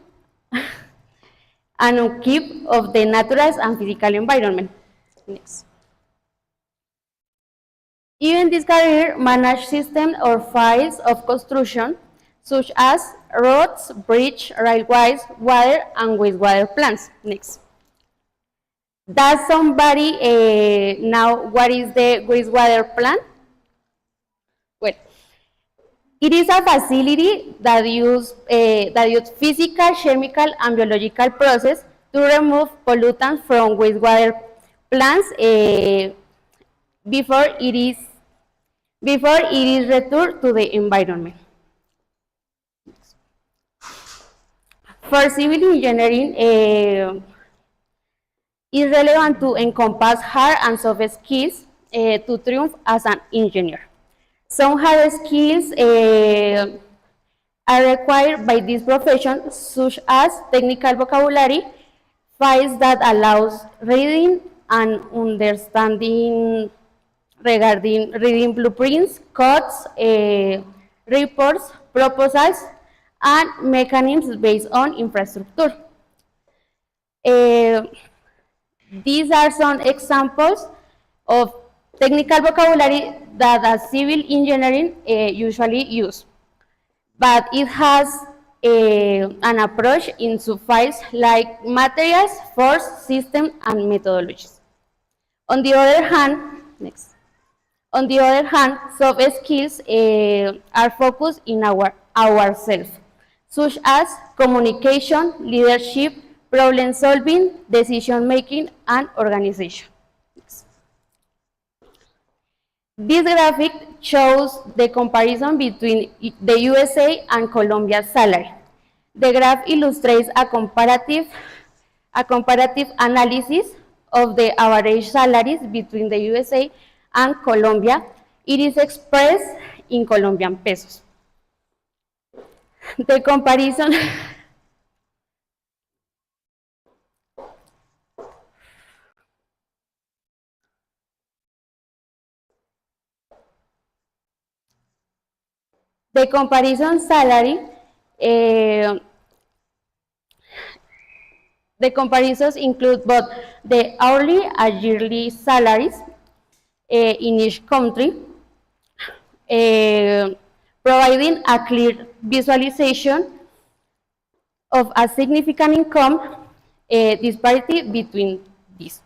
and upkeep of the natural and physical environment. Next. Even this career manage systems or files of construction, such as roads, bridge, railways, water, and wastewater plants. Next. Does somebody know what is the wastewater plant? Well, it is a facility that use physical, chemical, and biological process to remove pollutants from wastewater plants before it is returned to the environment. For civil engineering, it's relevant to encompass hard and soft skills to triumph as an engineer. Some hard skills are required by this profession, such as technical vocabulary, files that allows reading and understanding regarding reading blueprints, codes, reports, proposals, and mechanisms based on infrastructure. These are some examples of technical vocabulary that a civil engineering usually use, but it has an approach into files like materials, force, system, and methodologies. On the other hand, soft skills are focused in ourselves, such as communication, leadership, problem solving, decision making, and organization. This graphic shows the comparison between the USA and Colombia's salary. The graph illustrates a comparative analysis of the average salaries between the USA and Colombia. It is expressed in Colombian pesos. The comparison the comparison salary the comparisons include both the hourly and yearly salaries in each country, providing a clear visualization of a significant income disparity between these.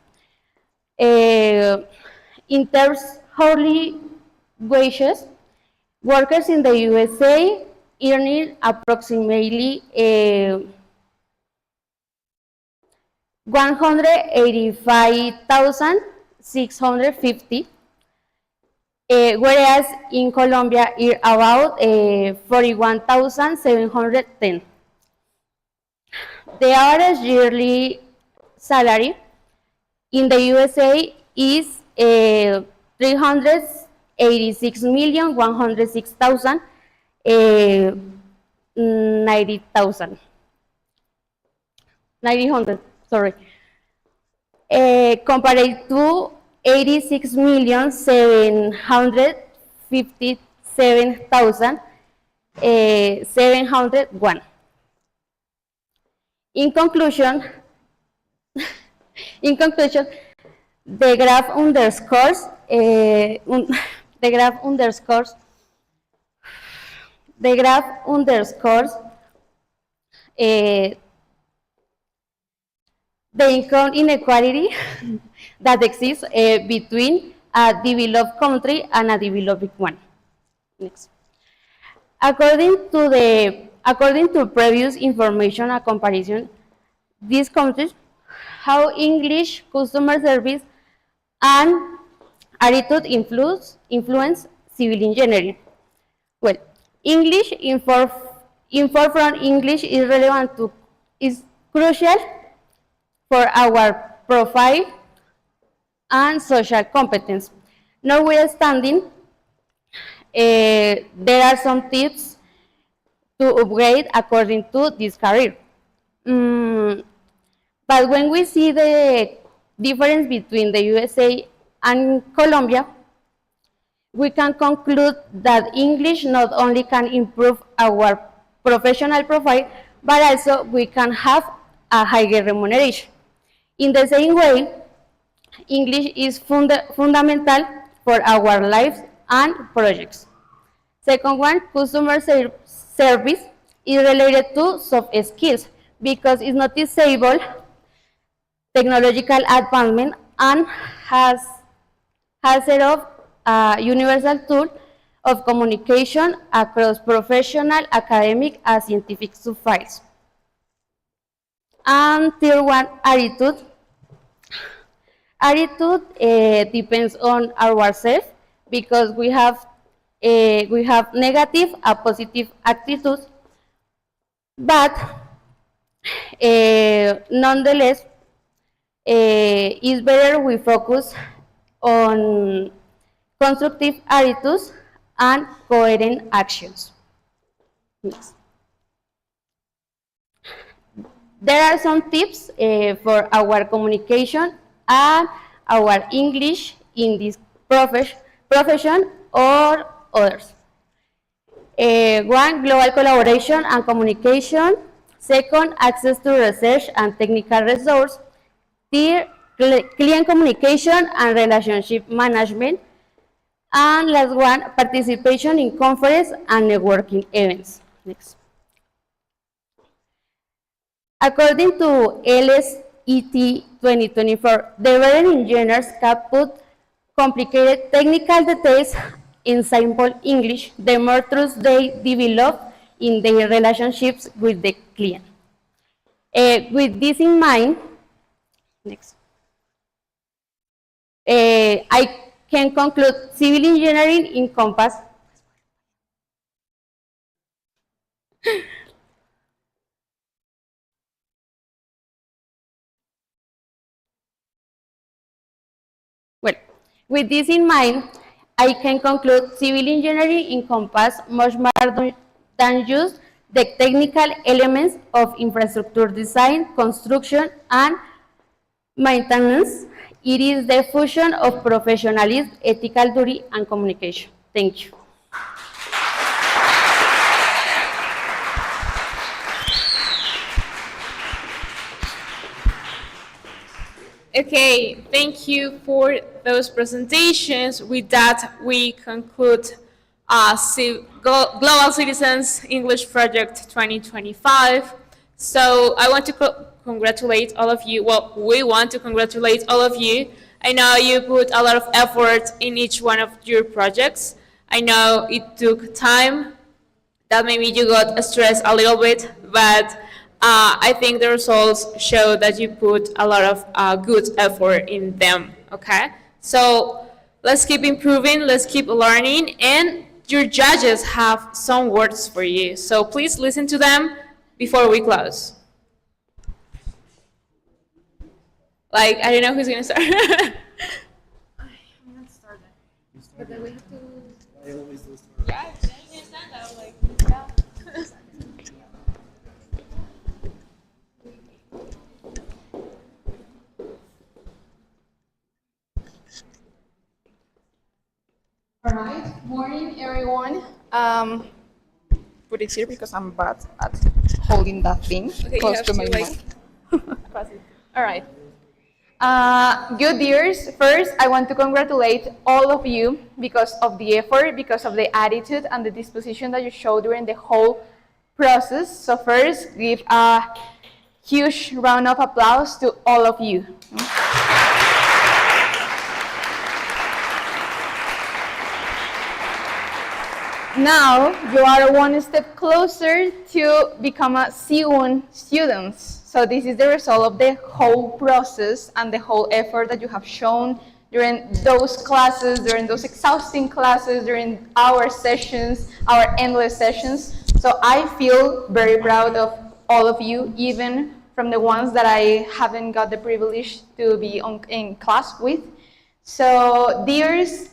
In terms of hourly wages, workers in the USA earning approximately 185,650, whereas in Colombia it's about 41,710. The average yearly salary in the USA is 386,106,000, 900, sorry. Compared to 86,757,701. In conclusion, in conclusion, the graph underscores the graph underscores the graph underscores the income inequality that exists between a developed country and a developing one. Next. According to previous information and comparison, these countries how English, customer service, and attitude influence civil engineering. Well, English in forefront English is relevant to is crucial for our profile and social competence. Notwithstanding, there are some tips to upgrade according to this career. But when we see the difference between the USA and Colombia, we can conclude that English not only can improve our professional profile, but also we can have a higher remuneration. In the same way, English is fundamental for our lives and projects. Second one, customer service is related to soft skills because it's noticeable technological advancement and has set up a universal tool of communication across professional, academic, and scientific subfields. And third one, attitude. Attitude depends on ourselves because we have negative and positive attitudes, but nonetheless, it's better we focus on constructive attitudes and coherent actions. Next. There are some tips for our communication and our English in this profession or others. One, global collaboration and communication. Second, access to research and technical resources. Third, client communication and relationship management. And last one, participation in conference and networking events. Next. According to LSET 2024, development engineers can put complicated technical details in simple English, the more trust they develop in their relationships with the client. With this in mind, next. I can conclude civil engineering encompass well, with this in mind, I can conclude civil engineering encompasses much more than just the technical elements of infrastructure design, construction, and maintenance. It is the fusion of professionalism, ethical duty, and communication. Thank you. Okay, thank you for those presentations. With that, we conclude Global Citizens English Project 2025. So I want to congratulate all of you. Well, we want to congratulate all of you. I know you put a lot of effort in each one of your projects. I know it took time, that maybe you got stressed a little bit, but I think the results show that you put a lot of good effort in them, okay? So let's keep improving, let's keep learning, and your judges have some words for you. So please listen to them before we close. Like, I don't know who's gonna start. I'm gonna start it. But then we have to. I always do start. Yeah, then you can stand up, like, yeah. All right, morning everyone. Put it here because I'm bad at holding that thing Okay, you close have to to my like mouth. pass it. All right. Good dears, first I want to congratulate all of you because of the effort, because of the attitude and the disposition that you showed during the whole process. So first, give a huge round of applause to all of you. Now you are one step closer to become a C1 students. So this is the result of the whole process and the whole effort that you have shown during those classes, during those exhausting classes, during our sessions, our endless sessions. So I feel very proud of all of you, even from the ones that I haven't got the privilege to be in class with. So dears,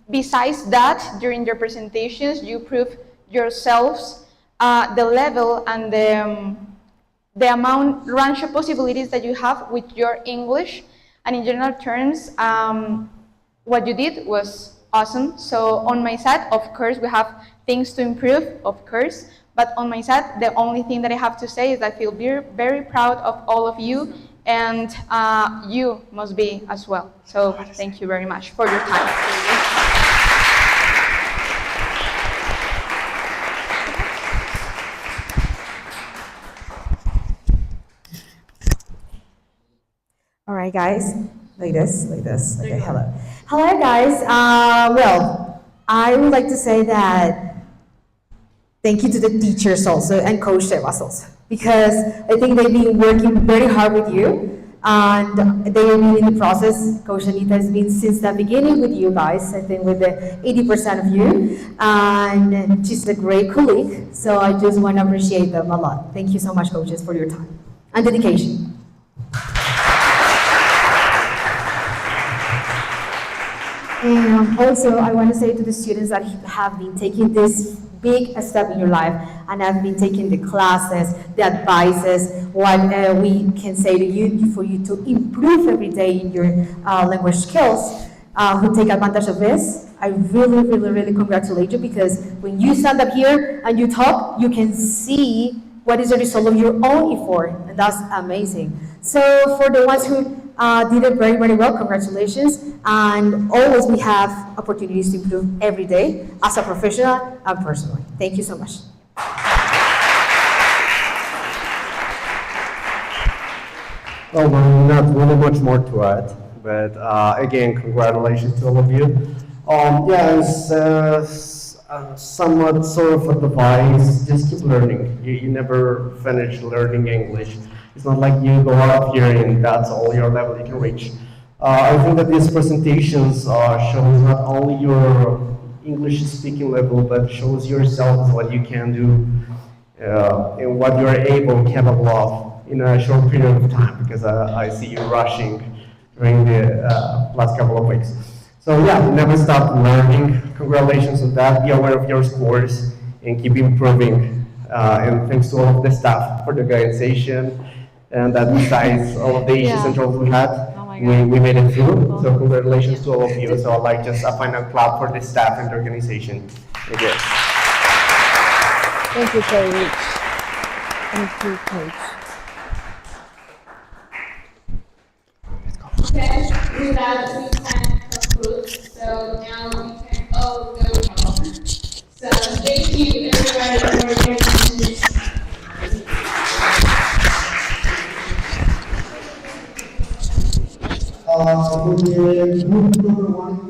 besides that, during your presentations, you prove yourselves the level and the amount, range of possibilities that you have with your English. And in general terms, what you did was awesome. So on my side, of course, we have things to improve, of course. But on my side, the only thing that I have to say is that I feel very, very proud of all of you, and you must be as well. So thank you very much for your time. All right, guys, like this, like this. Okay, hello. Hello, guys. Well, I would like to say that thank you to the teachers also and Coach Sebas also, because I think they've been working very hard with you, and they have been in the process. Coach Anita has been since the beginning with you guys, I think with the 80% of you, and she's a great colleague, so I just want to appreciate them a lot. Thank you so much, coaches, for your time and dedication. And also, I want to say to the students that have been taking this big step in your life and have been taking the classes, the advices, what we can say to you for you to improve every day in your language skills, who take advantage of this. I really, really, really congratulate you, because when you stand up here and you talk, you can see what is the result of your own effort, and that's amazing. So for the ones who did it very, very well, congratulations. And always we have opportunities to improve every day as a professional and personally. Thank you so much. Well, not really much more to add, but again, congratulations to all of you. Yeah, it's somewhat sort of advice, just keep learning. You never finish learning English. It's not like you go up here and that's all your level you can reach. I think that these presentations shows not only your English speaking level, but shows yourself what you can do and what you are able and capable of in a short period of time, because I see you rushing during the last couple of weeks. So yeah, never stop learning. Congratulations on that. Be aware of your scores and keep improving. And thanks to all of the staff for the organization, and that besides all of the issues and troubles we had, we made it through. So congratulations to all of you. So I'd like just a final clap for the staff and the organization. Thank you. Thank you, Coach. Thank you, Coach. Okay, with that we can conclude. So now we can all go home. So thank you everybody for your attention. For the group number 1